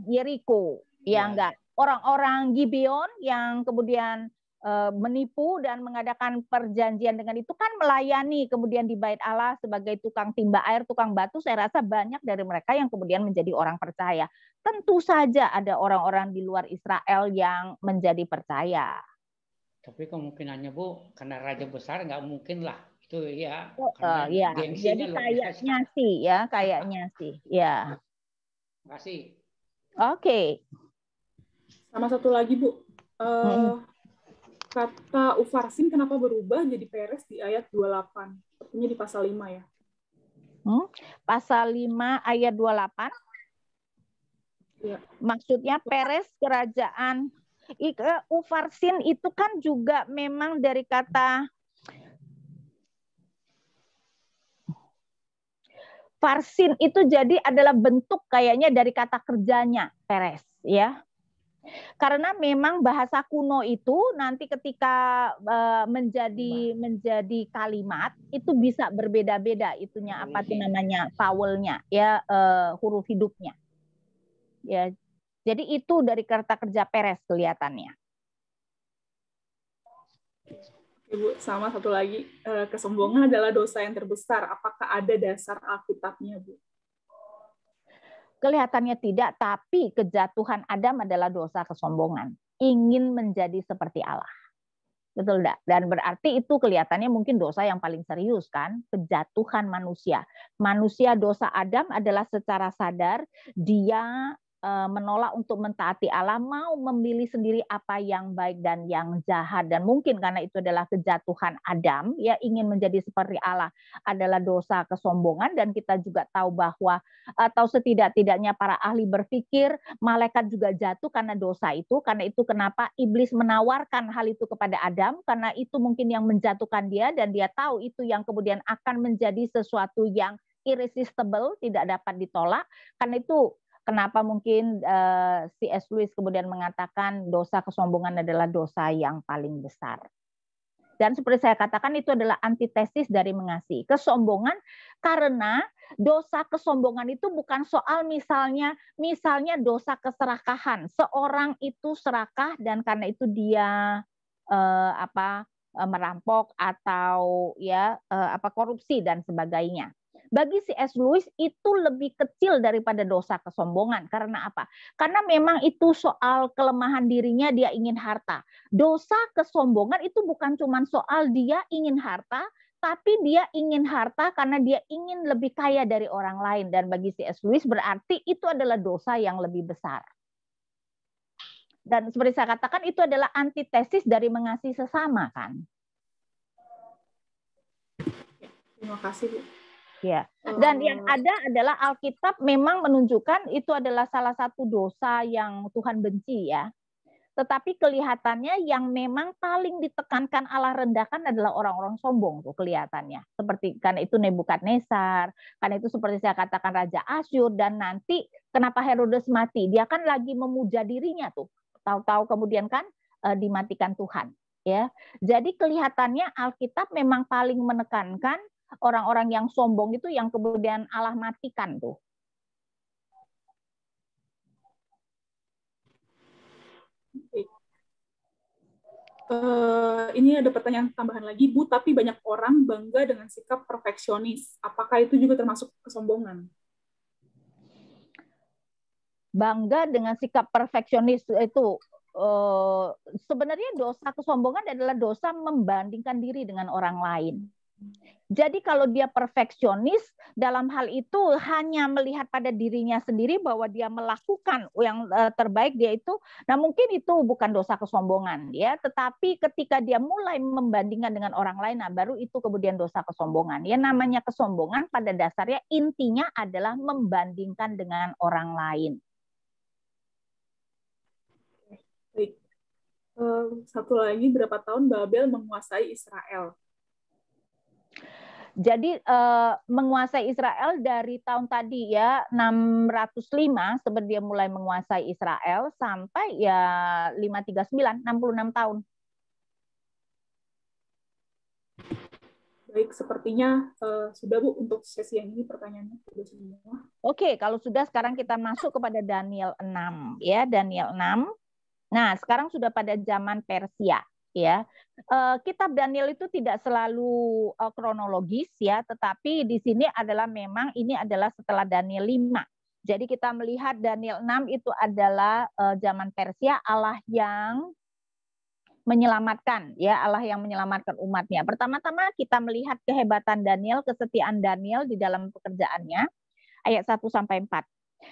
[SPEAKER 1] Yeriko, ya enggak, orang-orang Gibeon yang kemudian menipu dan mengadakan perjanjian dengan itu kan melayani kemudian di Bait Allah sebagai tukang timba air, tukang batu. Saya rasa banyak dari mereka yang kemudian menjadi orang percaya. Tentu saja ada orang-orang di luar Israel yang menjadi percaya.
[SPEAKER 3] Tapi kemungkinannya Bu, karena raja besar nggak mungkin lah. Itu ya.
[SPEAKER 1] Ya. Jadi kayaknya sih, ya.
[SPEAKER 3] Terima kasih.
[SPEAKER 1] Oke.
[SPEAKER 2] Sama satu lagi Bu, kata Ufarsin kenapa berubah jadi Peres di ayat 28? Sepertinya di pasal 5 ya.
[SPEAKER 1] Pasal 5 ayat 28. Ya. Maksudnya Peres kerajaan. Ufarsin itu kan juga memang dari kata Farsin itu jadi adalah bentuk kayaknya dari kata kerjanya Peres ya. Karena memang bahasa kuno itu nanti ketika menjadi kalimat itu bisa berbeda-beda itunya apa tuh namanya vowelnya ya, huruf hidupnya. Ya. Jadi itu dari kata kerja Peres kelihatannya.
[SPEAKER 2] Ibu, sama satu lagi, kesombongan adalah dosa yang terbesar. Apakah ada dasar Alkitabnya, Bu?
[SPEAKER 1] Kelihatannya tidak, tapi kejatuhan Adam adalah dosa kesombongan. Ingin menjadi seperti Allah. Betul enggak? Dan berarti itu kelihatannya mungkin dosa yang paling serius kan? Kejatuhan manusia. Manusia dosa Adam adalah secara sadar dia menolak untuk mentaati Allah, mau memilih sendiri apa yang baik dan yang jahat. Dan mungkin karena itu adalah kejatuhan Adam, ya ingin menjadi seperti Allah adalah dosa kesombongan. Dan kita juga tahu bahwa atau setidak-tidaknya para ahli berpikir malaikat juga jatuh karena dosa itu. Karena itu kenapa iblis menawarkan hal itu kepada Adam, karena itu mungkin yang menjatuhkan dia dan dia tahu itu yang kemudian akan menjadi sesuatu yang irresistible, tidak dapat ditolak. Karena itu kenapa mungkin C.S. Lewis kemudian mengatakan dosa kesombongan adalah dosa yang paling besar. Dan seperti saya katakan itu adalah antitesis dari mengasihi. Kesombongan karena dosa kesombongan itu bukan soal misalnya dosa keserakahan. Seorang itu serakah dan karena itu dia merampok atau korupsi dan sebagainya. Bagi C.S. Lewis itu lebih kecil daripada dosa kesombongan. Karena apa? Karena memang itu soal kelemahan dirinya, dia ingin harta. Dosa kesombongan itu bukan cuma soal dia ingin harta, tapi dia ingin harta karena dia ingin lebih kaya dari orang lain. Dan bagi C.S. Lewis berarti itu adalah dosa yang lebih besar. Dan seperti saya katakan itu adalah antitesis dari mengasihi sesama kan.
[SPEAKER 2] Terima kasih, Bu.
[SPEAKER 1] Ya. Dan yang ada adalah Alkitab memang menunjukkan itu adalah salah satu dosa yang Tuhan benci ya. Tetapi kelihatannya yang memang paling ditekankan Allah rendahkan adalah orang-orang sombong tuh kelihatannya. Seperti karena itu Nebukadnezar, karena itu seperti saya katakan Raja Asyur, dan nanti kenapa Herodes mati? Dia kan lagi memuja dirinya tuh. Tahu-tahu kemudian kan dimatikan Tuhan. Ya, jadi kelihatannya Alkitab memang paling menekankan orang-orang yang sombong itu yang kemudian Allah matikan tuh.
[SPEAKER 2] Ini ada pertanyaan tambahan lagi, Bu, tapi banyak orang bangga dengan sikap perfeksionis. Apakah itu juga termasuk kesombongan?
[SPEAKER 1] Bangga dengan sikap perfeksionis itu sebenarnya dosa kesombongan adalah dosa membandingkan diri dengan orang lain. Jadi kalau dia perfeksionis dalam hal itu hanya melihat pada dirinya sendiri bahwa dia melakukan yang terbaik dia itu, nah mungkin itu bukan dosa kesombongan ya, tetapi ketika dia mulai membandingkan dengan orang lain, nah baru itu kemudian dosa kesombongan. Ya namanya kesombongan pada dasarnya intinya adalah membandingkan dengan orang lain.
[SPEAKER 2] Baik. Satu lagi, berapa tahun Babel menguasai Israel?
[SPEAKER 1] Jadi menguasai Israel dari tahun tadi ya 605 sebelum dia mulai menguasai Israel sampai ya 539, 66 tahun.
[SPEAKER 2] Baik, sepertinya sudah Bu untuk sesi yang ini pertanyaannya sudah semua.
[SPEAKER 1] Oke, kalau sudah sekarang kita masuk kepada Daniel 6 ya, Daniel 6. Nah, sekarang sudah pada zaman Persia. Ya, kitab Daniel itu tidak selalu kronologis ya, tetapi di sini adalah memang ini adalah setelah Daniel 5. Jadi kita melihat Daniel 6 itu adalah zaman Persia, Allah yang menyelamatkan ya, Allah yang menyelamatkan umatnya. Pertama-tama kita melihat kehebatan Daniel, kesetiaan Daniel di dalam pekerjaannya, ayat 1 sampai 4.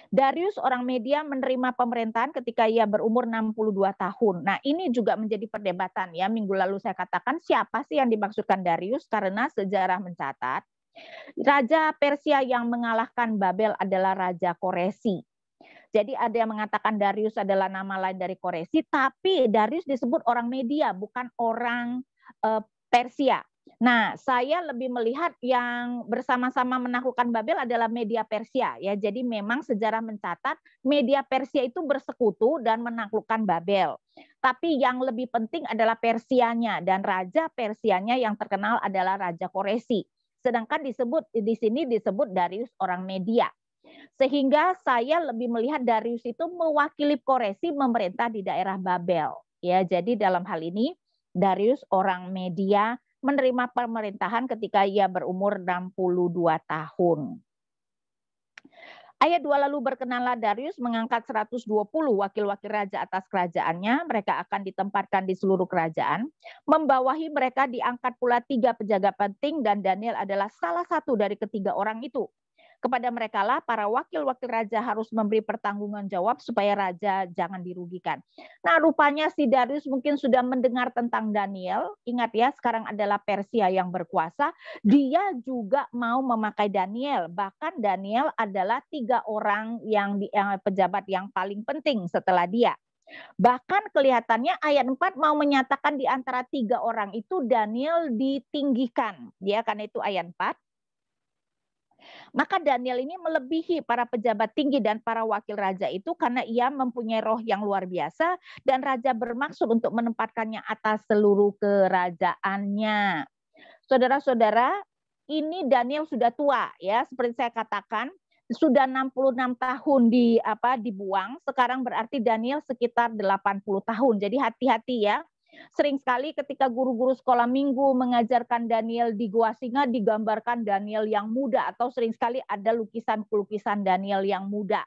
[SPEAKER 1] Darius orang Media menerima pemerintahan ketika ia berumur 62 tahun. Nah, ini juga menjadi perdebatan ya. Minggu lalu saya katakan siapa sih yang dimaksudkan Darius, karena sejarah mencatat Raja Persia yang mengalahkan Babel adalah Raja Koresi. Jadi ada yang mengatakan Darius adalah nama lain dari Koresi, tapi Darius disebut orang Media, bukan orang Persia. Nah, saya lebih melihat yang bersama-sama menaklukkan Babel adalah Media Persia ya. Jadi memang sejarah mencatat Media Persia itu bersekutu dan menaklukkan Babel. Tapi yang lebih penting adalah Persianya, dan raja Persianya yang terkenal adalah Raja Koresi. Sedangkan disebut di sini disebut Darius orang Media. Sehingga saya lebih melihat Darius itu mewakili Koresi memerintah di daerah Babel. Ya, jadi dalam hal ini Darius orang Media menerima pemerintahan ketika ia berumur 62 tahun. Ayat 2, lalu berkenanlah Darius mengangkat 120 wakil-wakil raja atas kerajaannya. Mereka akan ditempatkan di seluruh kerajaan. Membawahi mereka diangkat pula 3 penjaga penting, dan Daniel adalah salah satu dari ketiga orang itu. Kepada mereka lah para wakil-wakil raja harus memberi pertanggungan jawab supaya raja jangan dirugikan. Nah, rupanya si Darius mungkin sudah mendengar tentang Daniel. Ingat ya, sekarang adalah Persia yang berkuasa. Dia juga mau memakai Daniel. Bahkan Daniel adalah 3 orang yang pejabat yang paling penting setelah dia. Bahkan kelihatannya ayat 4 mau menyatakan di antara 3 orang itu Daniel ditinggikan. Ya, karena itu ayat 4. Maka Daniel ini melebihi para pejabat tinggi dan para wakil raja itu karena ia mempunyai roh yang luar biasa, dan raja bermaksud untuk menempatkannya atas seluruh kerajaannya. Saudara-saudara, ini Daniel sudah tua ya, seperti saya katakan, sudah 66 tahun dibuang, sekarang berarti Daniel sekitar 80 tahun. Jadi hati-hati ya. Sering sekali ketika guru-guru sekolah minggu mengajarkan Daniel di Gua Singa digambarkan Daniel yang muda, atau sering sekali ada lukisan-lukisan Daniel yang muda.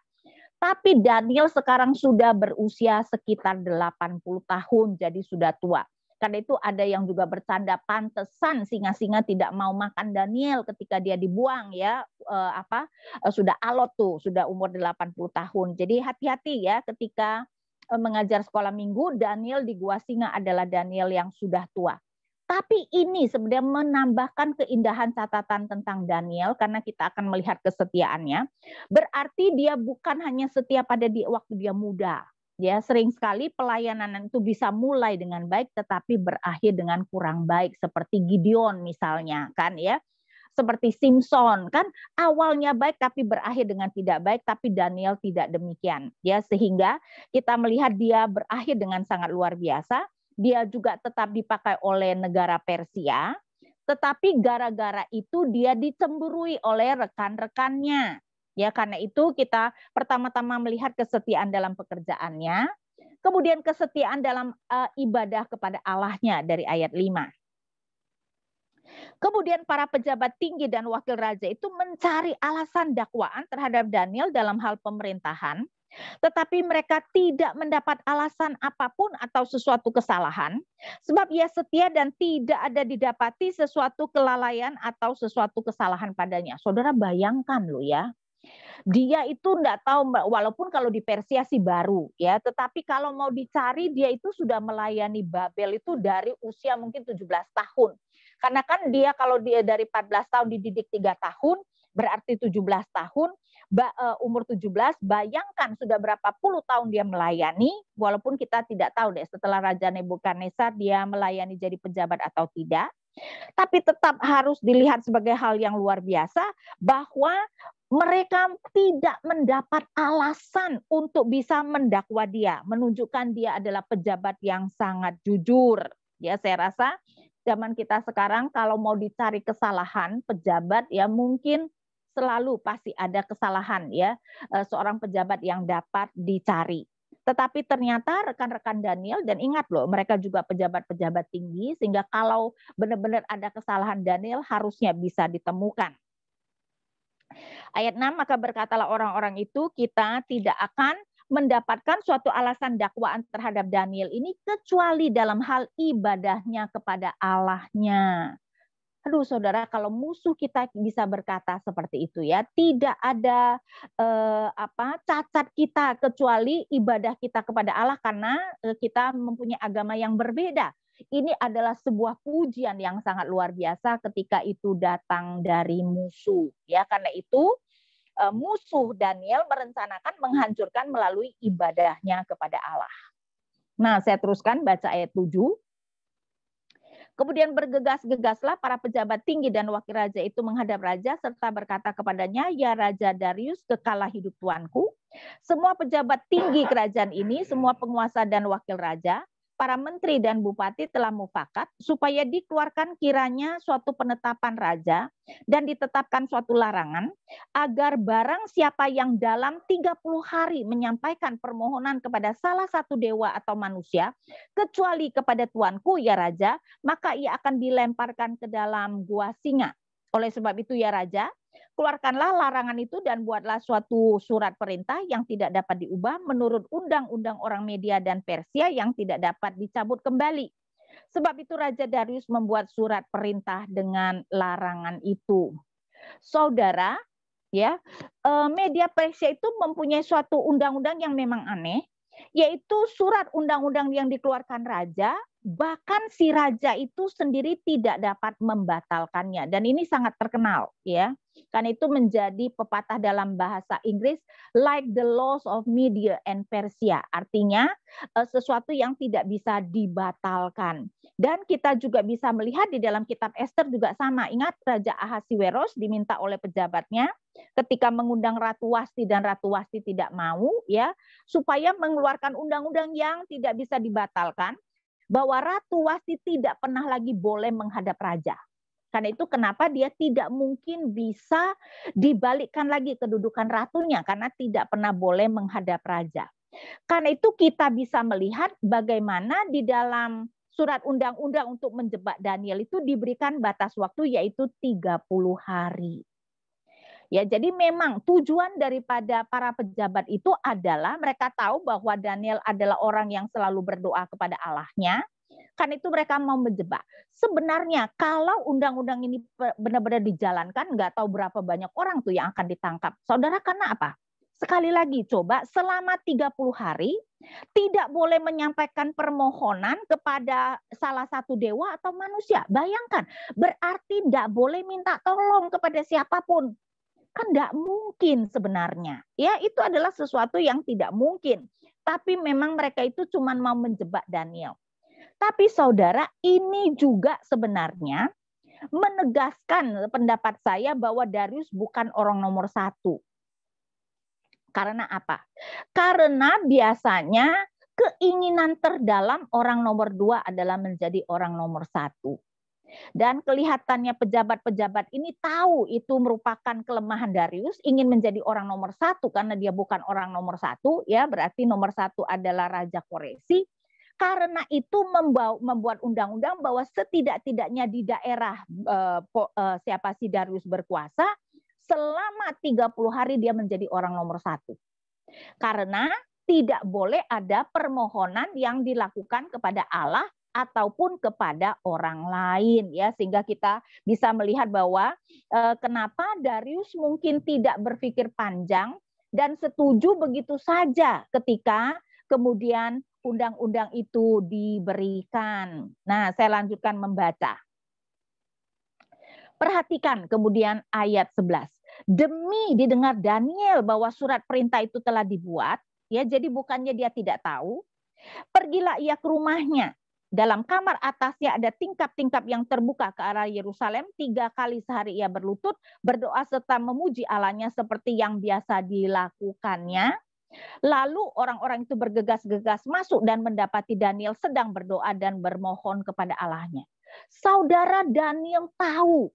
[SPEAKER 1] Tapi Daniel sekarang sudah berusia sekitar 80 tahun, jadi sudah tua. Karena itu ada yang juga bercanda pantesan singa-singa tidak mau makan Daniel ketika dia dibuang ya, sudah alot tuh, sudah umur 80 tahun. Jadi hati-hati ya ketika mengajar sekolah minggu, Daniel di Gua Singa adalah Daniel yang sudah tua. Tapi ini sebenarnya menambahkan keindahan catatan tentang Daniel karena kita akan melihat kesetiaannya. Berarti dia bukan hanya setia pada waktu dia muda. Ya, sering sekali pelayanan itu bisa mulai dengan baik tetapi berakhir dengan kurang baik seperti Gideon misalnya, kan ya. Seperti Simpson, kan awalnya baik tapi berakhir dengan tidak baik, tapi Daniel tidak demikian. Ya, sehingga kita melihat dia berakhir dengan sangat luar biasa. Dia juga tetap dipakai oleh negara Persia, tetapi gara-gara itu dia dicemburui oleh rekan-rekannya. Ya, karena itu kita pertama-tama melihat kesetiaan dalam pekerjaannya, kemudian kesetiaan dalam ibadah kepada Allahnya dari ayat 5. Kemudian para pejabat tinggi dan wakil raja itu mencari alasan dakwaan terhadap Daniel dalam hal pemerintahan, tetapi mereka tidak mendapat alasan apapun atau sesuatu kesalahan, sebab ia setia dan tidak ada didapati sesuatu kelalaian atau sesuatu kesalahan padanya. Saudara bayangkan loh ya, dia itu enggak tahu, walaupun kalau di Persia sih baru ya, tetapi kalau mau dicari dia itu sudah melayani Babel itu dari usia mungkin 17 tahun. Karena kan dia kalau dia dari 14 tahun dididik 3 tahun, berarti 17 tahun, umur 17, bayangkan sudah berapa puluh tahun dia melayani, walaupun kita tidak tahu deh setelah Raja Nebukadnezar dia melayani jadi pejabat atau tidak. Tapi tetap harus dilihat sebagai hal yang luar biasa bahwa mereka tidak mendapat alasan untuk bisa mendakwa dia, menunjukkan dia adalah pejabat yang sangat jujur. Ya, saya rasa zaman kita sekarang kalau mau dicari kesalahan pejabat ya mungkin selalu pasti ada kesalahan ya seorang pejabat yang dapat dicari. Tetapi ternyata rekan-rekan Daniel, dan ingat loh mereka juga pejabat-pejabat tinggi sehingga kalau benar-benar ada kesalahan Daniel harusnya bisa ditemukan. Ayat 6, maka berkatalah orang-orang itu, kita tidak akan mendapatkan suatu alasan dakwaan terhadap Daniel ini kecuali dalam hal ibadahnya kepada Allahnya. Aduh saudara, kalau musuh kita bisa berkata seperti itu ya, tidak ada cacat kita kecuali ibadah kita kepada Allah karena kita mempunyai agama yang berbeda. Ini adalah sebuah pujian yang sangat luar biasa ketika itu datang dari musuh. Ya, karena itu musuh Daniel merencanakan menghancurkan melalui ibadahnya kepada Allah. Nah, saya teruskan baca ayat 7. Kemudian bergegas-gegaslah para pejabat tinggi dan wakil raja itu menghadap raja serta berkata kepadanya, ya Raja Darius, kekalah hidup tuanku. Semua pejabat tinggi kerajaan ini, semua penguasa dan wakil raja, para menteri dan bupati telah mufakat supaya dikeluarkan kiranya suatu penetapan raja dan ditetapkan suatu larangan agar barang siapa yang dalam 30 hari menyampaikan permohonan kepada salah satu dewa atau manusia kecuali kepada tuanku ya raja, maka ia akan dilemparkan ke dalam gua singa. Oleh sebab itu ya raja, keluarkanlah larangan itu dan buatlah suatu surat perintah yang tidak dapat diubah menurut undang-undang orang Media dan Persia yang tidak dapat dicabut kembali. Sebab itu Raja Darius membuat surat perintah dengan larangan itu. Saudara, ya, Media Persia itu mempunyai suatu undang-undang yang memang aneh, yaitu surat undang-undang yang dikeluarkan raja, bahkan si raja itu sendiri tidak dapat membatalkannya. Dan ini sangat terkenal, ya. Karena itu menjadi pepatah dalam bahasa Inggris, like the laws of Media and Persia. Artinya sesuatu yang tidak bisa dibatalkan. Dan kita juga bisa melihat di dalam kitab Ester juga sama. Ingat Raja Ahasiweros diminta oleh pejabatnya ketika mengundang Ratu Wasti dan Ratu Wasti tidak mau, ya, supaya mengeluarkan undang-undang yang tidak bisa dibatalkan, bahwa Ratu Wasti tidak pernah lagi boleh menghadap raja. Karena itu kenapa dia tidak mungkin bisa dibalikkan lagi kedudukan ratunya karena tidak pernah boleh menghadap raja. Karena itu kita bisa melihat bagaimana di dalam surat undang-undang untuk menjebak Daniel itu diberikan batas waktu yaitu 30 hari. Ya, jadi memang tujuan daripada para pejabat itu adalah mereka tahu bahwa Daniel adalah orang yang selalu berdoa kepada Allahnya. Kan itu mereka mau menjebak. Sebenarnya kalau undang-undang ini benar-benar dijalankan, nggak tahu berapa banyak orang tuh yang akan ditangkap. Saudara, karena apa? Sekali lagi coba selama 30 hari Tidak boleh menyampaikan permohonan kepada salah satu dewa atau manusia. Bayangkan, berarti tidak boleh minta tolong kepada siapapun. Kan tidak mungkin sebenarnya. Ya, itu adalah sesuatu yang tidak mungkin. Tapi memang mereka itu cuma mau menjebak Daniel. Tapi saudara, ini juga sebenarnya menegaskan pendapat saya bahwa Darius bukan orang nomor satu. Karena apa? Karena biasanya keinginan terdalam orang nomor dua adalah menjadi orang nomor satu. Dan kelihatannya pejabat-pejabat ini tahu itu merupakan kelemahan Darius, ingin menjadi orang nomor satu karena dia bukan orang nomor satu, ya berarti nomor satu adalah Raja Koresi. Karena itu membuat undang-undang bahwa setidak-tidaknya di daerah siapa si Darius berkuasa, selama 30 hari dia menjadi orang nomor satu. Karena tidak boleh ada permohonan yang dilakukan kepada Allah ataupun kepada orang lain, ya, sehingga kita bisa melihat bahwa kenapa Darius mungkin tidak berpikir panjang dan setuju begitu saja ketika kemudian undang-undang itu diberikan. Nah, saya lanjutkan membaca. Perhatikan kemudian ayat 11. Demi didengar Daniel bahwa surat perintah itu telah dibuat, ya, jadi bukannya dia tidak tahu. Pergilah ia ke rumahnya. Dalam kamar atasnya ada tingkap-tingkap yang terbuka ke arah Yerusalem. 3 kali sehari ia berlutut, berdoa serta memuji Allahnya seperti yang biasa dilakukannya. Lalu orang-orang itu bergegas-gegas masuk dan mendapati Daniel sedang berdoa dan bermohon kepada Allahnya. Saudara, Daniel tahu.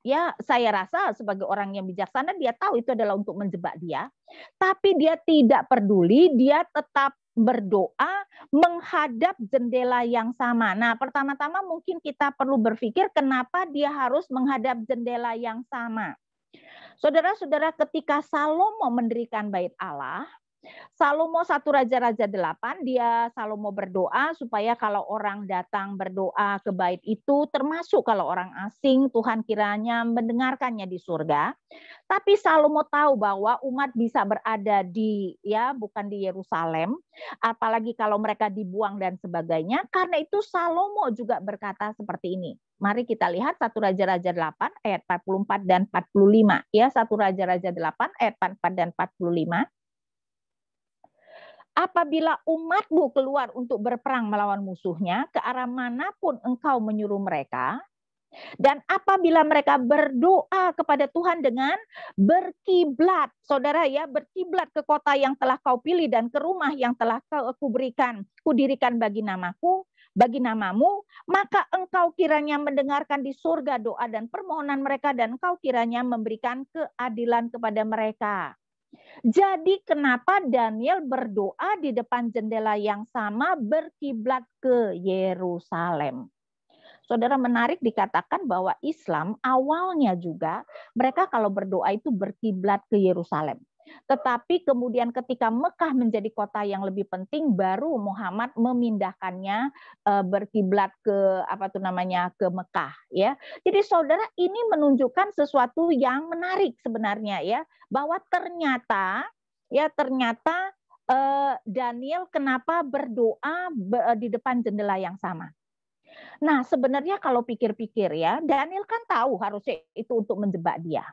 [SPEAKER 1] Ya, saya rasa sebagai orang yang bijaksana dia tahu itu adalah untuk menjebak dia. Tapi dia tidak peduli, dia tetap berdoa menghadap jendela yang sama. Nah, pertama-tama mungkin kita perlu berpikir kenapa dia harus menghadap jendela yang sama. Saudara-saudara, ketika Salomo mendirikan bait Allah, Salomo 1 Raja-Raja 8, Salomo berdoa supaya kalau orang datang berdoa ke bait itu, termasuk kalau orang asing, Tuhan kiranya mendengarkannya di surga. Tapi Salomo tahu bahwa umat bisa berada bukan di Yerusalem, apalagi kalau mereka dibuang dan sebagainya. Karena itu Salomo juga berkata seperti ini. Mari kita lihat 1 Raja-Raja 8 ayat 44 dan 45. Ya, 1 Raja-Raja 8 ayat 44 dan 45. Apabila umatmu keluar untuk berperang melawan musuhnya, ke arah manapun engkau menyuruh mereka, dan apabila mereka berdoa kepada Tuhan dengan berkiblat, saudara ya, berkiblat ke kota yang telah kau pilih dan ke rumah yang telah kudirikan bagi namamu, maka engkau kiranya mendengarkan di surga doa dan permohonan mereka, dan engkau kiranya memberikan keadilan kepada mereka. Jadi kenapa Daniel berdoa di depan jendela yang sama berkiblat ke Yerusalem? Saudara, menarik dikatakan bahwa Islam awalnya juga mereka kalau berdoa itu berkiblat ke Yerusalem. Tetapi kemudian ketika Mekah menjadi kota yang lebih penting, baru Muhammad memindahkannya berkiblat ke ke Mekah, ya. Jadi saudara, ini menunjukkan sesuatu yang menarik sebenarnya, ya, bahwa ternyata Daniel kenapa berdoa di depan jendela yang sama. Nah, sebenarnya kalau pikir-pikir ya, Daniel kan tahu harusnya itu untuk menjebak dia.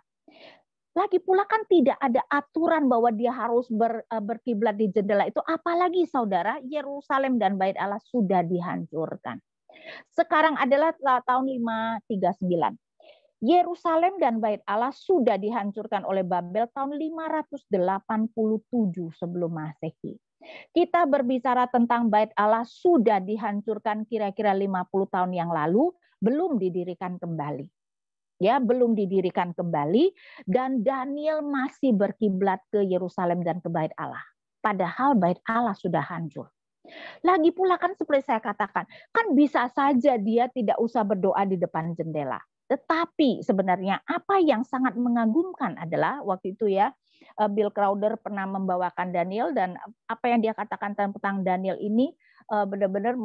[SPEAKER 1] Lagi pula kan tidak ada aturan bahwa dia harus berkiblat di jendela itu. Apalagi saudara, Yerusalem dan Bait Allah sudah dihancurkan. Sekarang adalah tahun 539. Yerusalem dan Bait Allah sudah dihancurkan oleh Babel tahun 587 sebelum Masehi. Kita berbicara tentang Bait Allah sudah dihancurkan kira-kira 50 tahun yang lalu, belum didirikan kembali. Ya, belum didirikan kembali, dan Daniel masih berkiblat ke Yerusalem dan ke Bait Allah. Padahal Bait Allah sudah hancur. Lagi pula kan seperti saya katakan, kan bisa saja dia tidak usah berdoa di depan jendela. Tetapi sebenarnya apa yang sangat mengagumkan adalah waktu itu ya, Bill Crowder pernah membawakan Daniel, dan apa yang dia katakan tentang Daniel ini benar-benar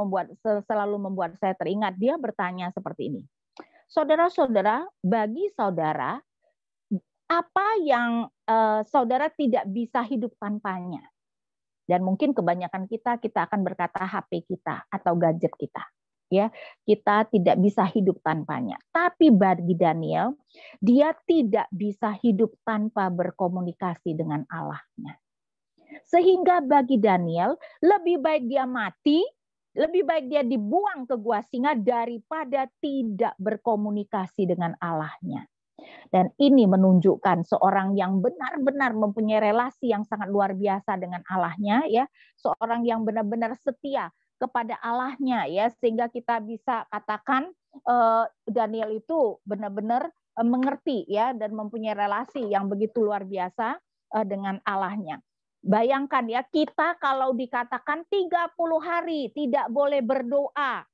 [SPEAKER 1] selalu membuat saya teringat. Dia bertanya seperti ini. Saudara-saudara, bagi saudara, apa yang saudara tidak bisa hidup tanpanya? Dan mungkin kebanyakan kita akan berkata HP kita atau gadget kita. Ya, kita tidak bisa hidup tanpanya. Tapi bagi Daniel, dia tidak bisa hidup tanpa berkomunikasi dengan Allahnya. Sehingga bagi Daniel, lebih baik dia mati, lebih baik dia dibuang ke gua singa daripada tidak berkomunikasi dengan Allahnya. Dan ini menunjukkan seorang yang benar-benar mempunyai relasi yang sangat luar biasa dengan Allahnya, ya, seorang yang benar-benar setia kepada Allahnya, ya, sehingga kita bisa katakan Daniel itu benar-benar mengerti, ya, dan mempunyai relasi yang begitu luar biasa dengan Allahnya. Bayangkan, ya, kita kalau dikatakan 30 hari tidak boleh berdoa,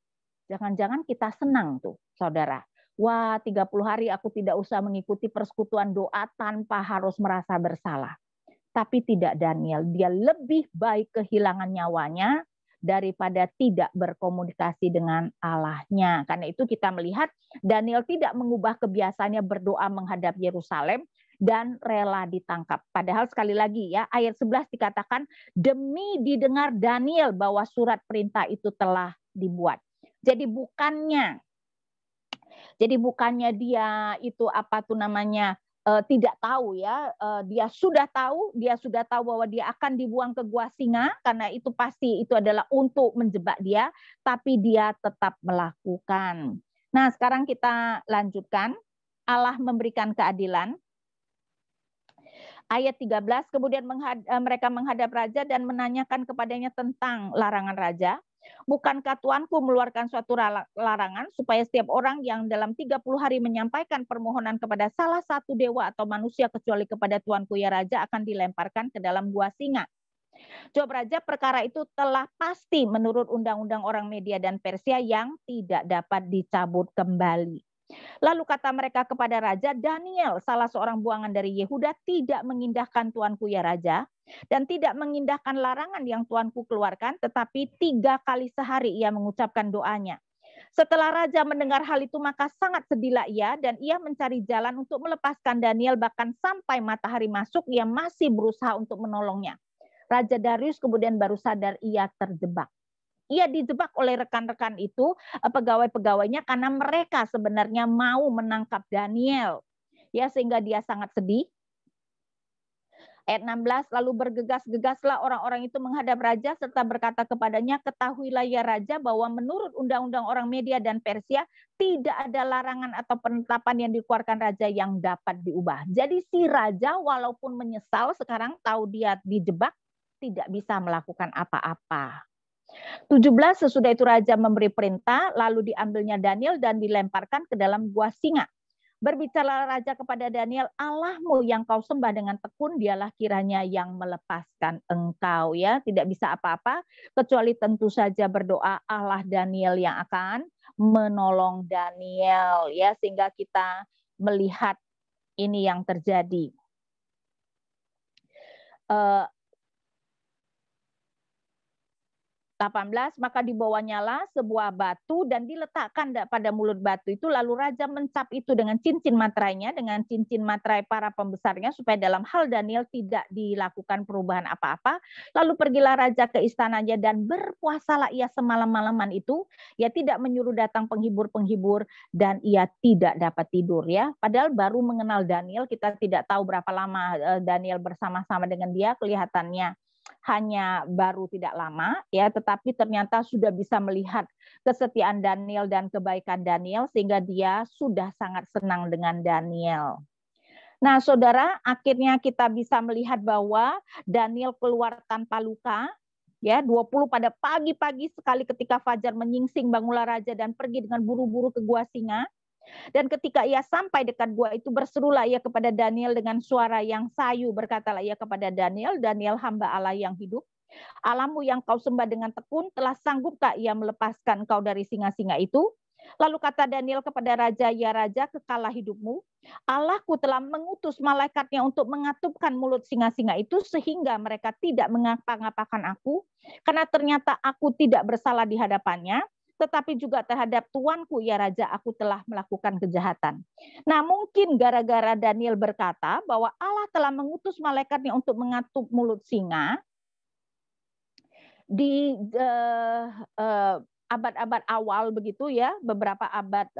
[SPEAKER 1] jangan-jangan kita senang tuh, saudara. Wah, 30 hari aku tidak usah mengikuti persekutuan doa tanpa harus merasa bersalah. Tapi tidak Daniel, dia lebih baik kehilangan nyawanya daripada tidak berkomunikasi dengan Allahnya. Karena itu kita melihat Daniel tidak mengubah kebiasaannya berdoa menghadap Yerusalem dan rela ditangkap. Padahal sekali lagi, ya, ayat 11 dikatakan demi didengar Daniel bahwa surat perintah itu telah dibuat. Jadi bukannya dia itu tidak tahu, ya, dia sudah tahu bahwa dia akan dibuang ke gua singa, karena itu pasti itu adalah untuk menjebak dia, tapi dia tetap melakukan. Nah, sekarang kita lanjutkan. Allah memberikan keadilan. Ayat 13, kemudian mereka menghadap raja dan menanyakan kepadanya tentang larangan raja. Bukankah Tuanku mengeluarkan suatu larangan supaya setiap orang yang dalam 30 hari menyampaikan permohonan kepada salah satu dewa atau manusia kecuali kepada Tuanku ya Raja akan dilemparkan ke dalam gua singa? Jawab Raja, perkara itu telah pasti menurut undang-undang orang Media dan Persia yang tidak dapat dicabut kembali. Lalu kata mereka kepada Raja, Daniel, salah seorang buangan dari Yehuda, tidak mengindahkan Tuanku ya Raja, dan tidak mengindahkan larangan yang Tuanku keluarkan, tetapi 3 kali sehari ia mengucapkan doanya. Setelah Raja mendengar hal itu, maka sangat sedihlah ia, dan ia mencari jalan untuk melepaskan Daniel, bahkan sampai matahari masuk, ia masih berusaha untuk menolongnya. Raja Darius kemudian baru sadar ia terjebak. Ia dijebak oleh rekan-rekan itu, pegawai-pegawainya, karena mereka sebenarnya mau menangkap Daniel. Ya, sehingga dia sangat sedih. Ayat 16, lalu bergegas-gegaslah orang-orang itu menghadap Raja serta berkata kepadanya, ketahuilah ya Raja bahwa menurut undang-undang orang Media dan Persia tidak ada larangan atau penetapan yang dikeluarkan Raja yang dapat diubah. Jadi si Raja walaupun menyesal sekarang tahu dia dijebak, tidak bisa melakukan apa-apa. 17, sesudah itu Raja memberi perintah, lalu diambilnya Daniel dan dilemparkan ke dalam gua singa. Berbicara Raja kepada Daniel, Allahmu yang kau sembah dengan tekun, dialah kiranya yang melepaskan engkau. Ya, tidak bisa apa-apa, kecuali tentu saja berdoa Allah Daniel yang akan menolong Daniel. Ya, sehingga kita melihat ini yang terjadi. 18, maka dibawanyalah sebuah batu dan diletakkan pada mulut batu itu, lalu Raja mencap itu dengan cincin materainya, dengan cincin materai para pembesarnya, supaya dalam hal Daniel tidak dilakukan perubahan apa-apa. Lalu pergilah Raja ke istananya dan berpuasalah ia semalam-malaman itu, ia tidak menyuruh datang penghibur-penghibur dan ia tidak dapat tidur. Ya, padahal baru mengenal Daniel, kita tidak tahu berapa lama Daniel bersama-sama dengan dia, kelihatannya hanya baru tidak lama, ya, tetapi ternyata sudah bisa melihat kesetiaan Daniel dan kebaikan Daniel, sehingga dia sudah sangat senang dengan Daniel. Nah, saudara, akhirnya kita bisa melihat bahwa Daniel keluar tanpa luka. Ya, 20 pada pagi-pagi sekali ketika fajar menyingsing, bangunlah Raja dan pergi dengan buru-buru ke gua singa. Dan ketika ia sampai dekat gua itu, berserulah ia kepada Daniel dengan suara yang sayu. Berkatalah ia kepada Daniel, Daniel hamba Allah yang hidup, Allahmu yang kau sembah dengan tekun, telah sanggupkah ia melepaskan kau dari singa-singa itu? Lalu kata Daniel kepada Raja, ya Raja, kekalah hidupmu. Allahku telah mengutus malaikatnya untuk mengatupkan mulut singa-singa itu, sehingga mereka tidak mengapa-ngapakan aku, karena ternyata aku tidak bersalah di hadapannya, tetapi juga terhadap tuanku ya Raja aku telah melakukan kejahatan. Nah, mungkin gara-gara Daniel berkata bahwa Allah telah mengutus malaikatnya untuk mengatup mulut singa, di abad-abad awal begitu ya, beberapa abad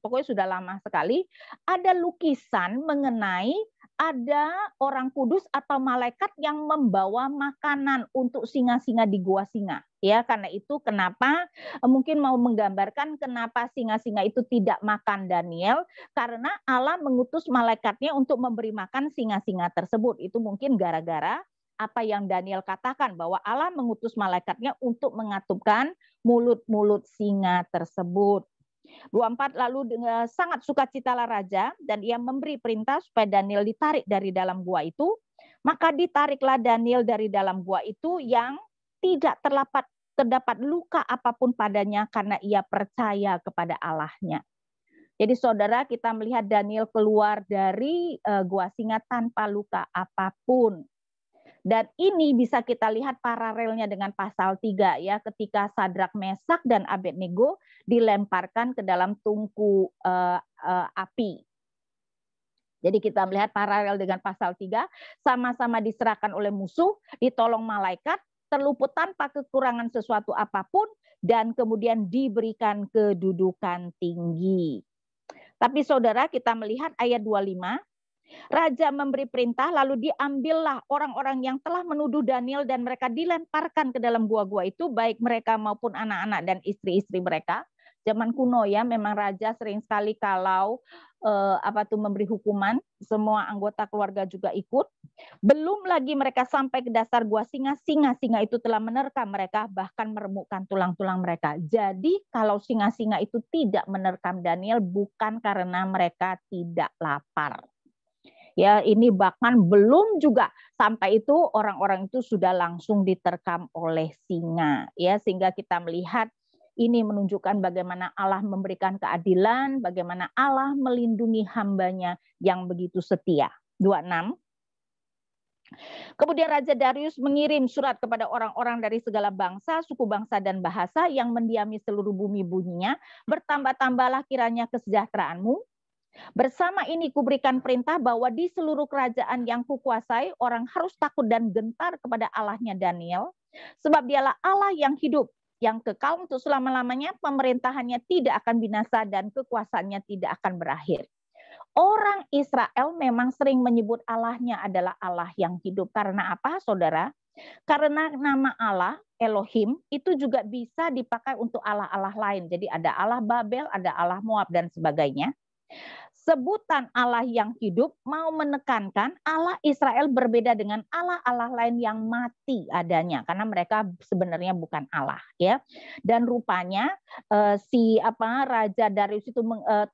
[SPEAKER 1] pokoknya sudah lama sekali, ada lukisan mengenai ada orang kudus atau malaikat yang membawa makanan untuk singa-singa di gua singa. Ya, karena itu kenapa mungkin mau menggambarkan kenapa singa-singa itu tidak makan Daniel, karena Allah mengutus malaikatnya untuk memberi makan singa-singa tersebut. Itu mungkin gara-gara apa yang Daniel katakan bahwa Allah mengutus malaikatnya untuk mengatupkan mulut-mulut singa tersebut. 24 lalu dengan sangat sukacitalah raja dan ia memberi perintah supaya Daniel ditarik dari dalam gua itu. Maka ditariklah Daniel dari dalam gua itu yang tidak terdapat luka apapun padanya karena ia percaya kepada Allahnya. Jadi saudara, kita melihat Daniel keluar dari gua singa tanpa luka apapun. Dan ini bisa kita lihat paralelnya dengan pasal 3 ya, ketika Sadrak, Mesak dan Abednego dilemparkan ke dalam tungku api. Jadi kita melihat paralel dengan pasal 3, sama-sama diserahkan oleh musuh, ditolong malaikat, terluput tanpa kekurangan sesuatu apapun, dan kemudian diberikan kedudukan tinggi. Tapi saudara, kita melihat ayat 25, Raja memberi perintah, lalu diambillah orang-orang yang telah menuduh Daniel dan mereka dilemparkan ke dalam gua-gua itu, baik mereka maupun anak-anak dan istri-istri mereka. Zaman kuno ya, memang raja sering sekali kalau memberi hukuman, semua anggota keluarga juga ikut. Belum lagi mereka sampai ke dasar gua singa, singa itu telah menerkam mereka, bahkan meremukkan tulang-tulang mereka. Jadi kalau singa-singa itu tidak menerkam Daniel bukan karena mereka tidak lapar. Ya, ini bahkan belum juga sampai itu orang-orang itu sudah langsung diterkam oleh singa. Ya, sehingga kita melihat ini menunjukkan bagaimana Allah memberikan keadilan, bagaimana Allah melindungi hambanya yang begitu setia. 26. Kemudian Raja Darius mengirim surat kepada orang-orang dari segala bangsa, suku bangsa dan bahasa yang mendiami seluruh bumi bunyinya, bertambah-tambahlah kiranya kesejahteraanmu. Bersama ini kuberikan perintah bahwa di seluruh kerajaan yang kukuasai orang harus takut dan gentar kepada Allahnya Daniel, sebab dialah Allah yang hidup, yang kekal untuk selama-lamanya, pemerintahannya tidak akan binasa dan kekuasaannya tidak akan berakhir. Orang Israel memang sering menyebut Allahnya adalah Allah yang hidup. Karena apa, saudara? Karena nama Allah, Elohim, itu juga bisa dipakai untuk Allah-Allah lain. Jadi ada Allah Babel, ada Allah Moab, dan sebagainya. Sebutan Allah yang hidup mau menekankan Allah Israel berbeda dengan Allah-Allah lain yang mati adanya, karena mereka sebenarnya bukan Allah ya. Dan rupanya Raja Darius itu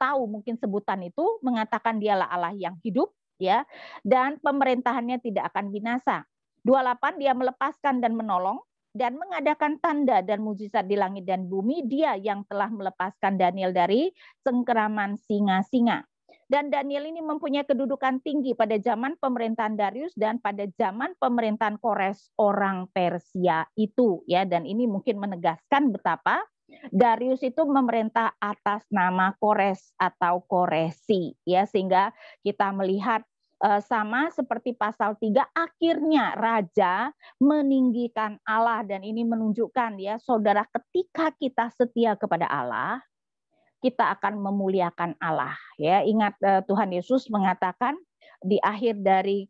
[SPEAKER 1] tahu mungkin sebutan itu, mengatakan dialah Allah yang hidup ya, dan pemerintahannya tidak akan binasa. 28, dia melepaskan dan menolong dan mengadakan tanda dan mujizat di langit dan bumi. Dia yang telah melepaskan Daniel dari cengkeraman singa-singa. Dan Daniel ini mempunyai kedudukan tinggi pada zaman pemerintahan Darius dan pada zaman pemerintahan Kores orang Persia itu ya. Dan ini mungkin menegaskan betapa Darius itu memerintah atas nama Kores atau Koresi ya, sehingga kita melihat sama seperti pasal 3, akhirnya raja meninggikan Allah. Dan ini menunjukkan ya saudara, ketika kita setia kepada Allah, kita akan memuliakan Allah ya. Ingat Tuhan Yesus mengatakan di akhir dari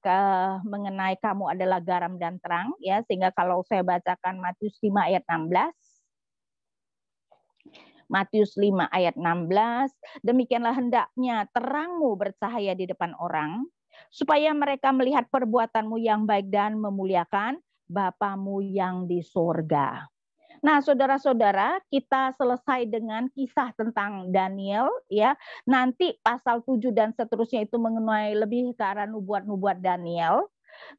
[SPEAKER 1] mengenai kamu adalah garam dan terang ya, sehingga kalau saya bacakan Matius 5 ayat 16. Matius 5 ayat 16, demikianlah hendaknya terangmu bercahaya di depan orang, supaya mereka melihat perbuatanmu yang baik dan memuliakan Bapamu yang di surga. Nah, saudara-saudara, kita selesai dengan kisah tentang Daniel ya. Nanti pasal 7 dan seterusnya itu mengenai lebih ke arah nubuat-nubuat Daniel.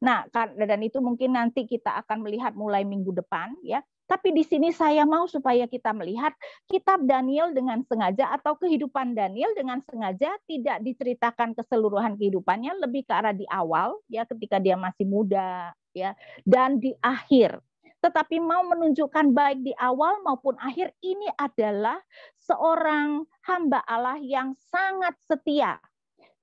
[SPEAKER 1] Nah, dan itu mungkin nanti kita akan melihat mulai minggu depan ya. Tapi di sini saya mau supaya kita melihat kitab Daniel dengan sengaja atau kehidupan Daniel dengan sengaja tidak diceritakan keseluruhan kehidupannya, lebih ke arah di awal ya, ketika dia masih muda ya, dan di akhir. Tetapi mau menunjukkan baik di awal maupun akhir, ini adalah seorang hamba Allah yang sangat setia.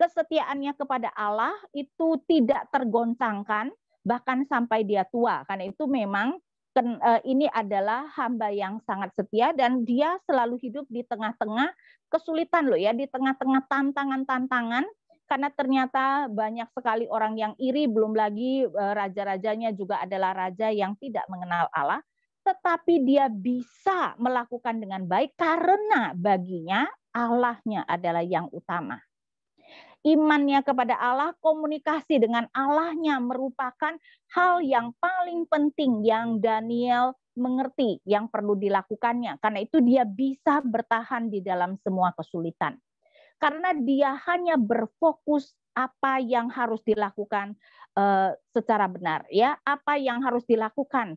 [SPEAKER 1] Kesetiaannya kepada Allah itu tidak tergoncangkan bahkan sampai dia tua. Karena itu memang ini adalah hamba yang sangat setia dan dia selalu hidup di tengah-tengah kesulitan loh ya, di tengah-tengah tantangan-tantangan, karena ternyata banyak sekali orang yang iri, belum lagi raja-rajanya juga adalah raja yang tidak mengenal Allah, tetapi dia bisa melakukan dengan baik karena baginya Allahnya adalah yang utama. Imannya kepada Allah, komunikasi dengan Allahnya merupakan hal yang paling penting yang Daniel mengerti, yang perlu dilakukannya. Karena itu dia bisa bertahan di dalam semua kesulitan. Karena dia hanya berfokus apa yang harus dilakukan secara benar, ya, apa yang harus dilakukan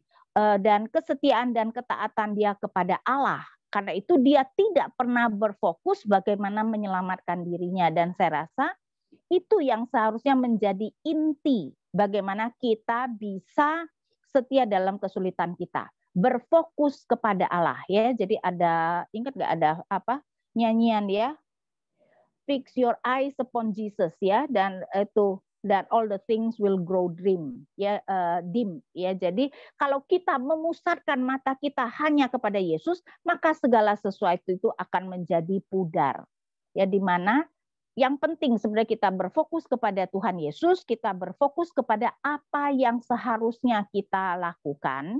[SPEAKER 1] dan kesetiaan dan ketaatan dia kepada Allah. Karena itu dia tidak pernah berfokus bagaimana menyelamatkan dirinya. Dan saya rasa itu yang seharusnya menjadi inti bagaimana kita bisa setia dalam kesulitan kita. Berfokus kepada Allah ya. Jadi ada, ingat nggak ada apa nyanyian ya? Fix your eyes upon Jesus ya, dan itu that all the things will grow dim ya, dim ya. Jadi kalau kita memusatkan mata kita hanya kepada Yesus, maka segala sesuatu itu akan menjadi pudar ya, di mana yang penting sebenarnya kita berfokus kepada Tuhan Yesus, kita berfokus kepada apa yang seharusnya kita lakukan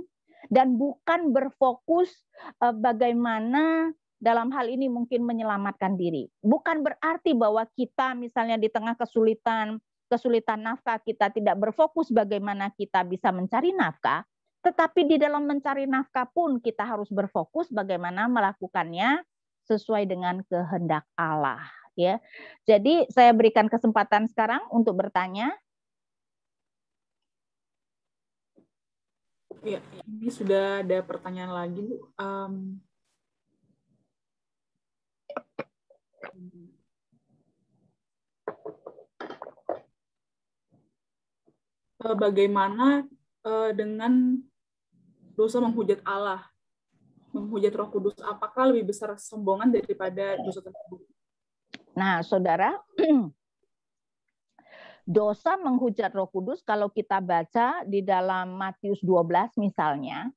[SPEAKER 1] dan bukan berfokus bagaimana dalam hal ini mungkin menyelamatkan diri. Bukan berarti bahwa kita misalnya di tengah kesulitan nafkah, kita tidak berfokus bagaimana kita bisa mencari nafkah, tetapi di dalam mencari nafkah pun kita harus berfokus bagaimana melakukannya sesuai dengan kehendak Allah. Ya, jadi saya berikan kesempatan sekarang untuk bertanya.
[SPEAKER 2] Ya, ini sudah ada pertanyaan lagi, Bu. Bagaimana dengan dosa menghujat Allah, menghujat Roh Kudus? Apakah lebih besar kesombongan daripada dosa tersebut?
[SPEAKER 1] Nah, saudara, dosa menghujat Roh Kudus kalau kita baca di dalam Matius 12 misalnya,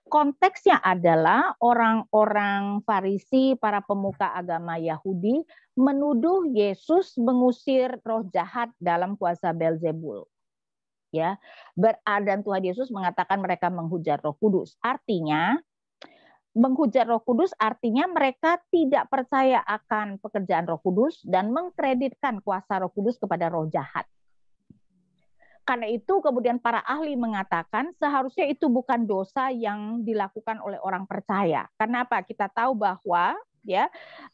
[SPEAKER 1] konteksnya adalah orang-orang Farisi, para pemuka agama Yahudi menuduh Yesus mengusir roh jahat dalam kuasa Beelzebul. Ya, dan Tuhan Yesus mengatakan mereka menghujat Roh Kudus. Artinya menghujat Roh Kudus artinya mereka tidak percaya akan pekerjaan Roh Kudus dan mengkreditkan kuasa Roh Kudus kepada roh jahat. Karena itu kemudian para ahli mengatakan seharusnya itu bukan dosa yang dilakukan oleh orang percaya. Kenapa? Kita tahu bahwa ya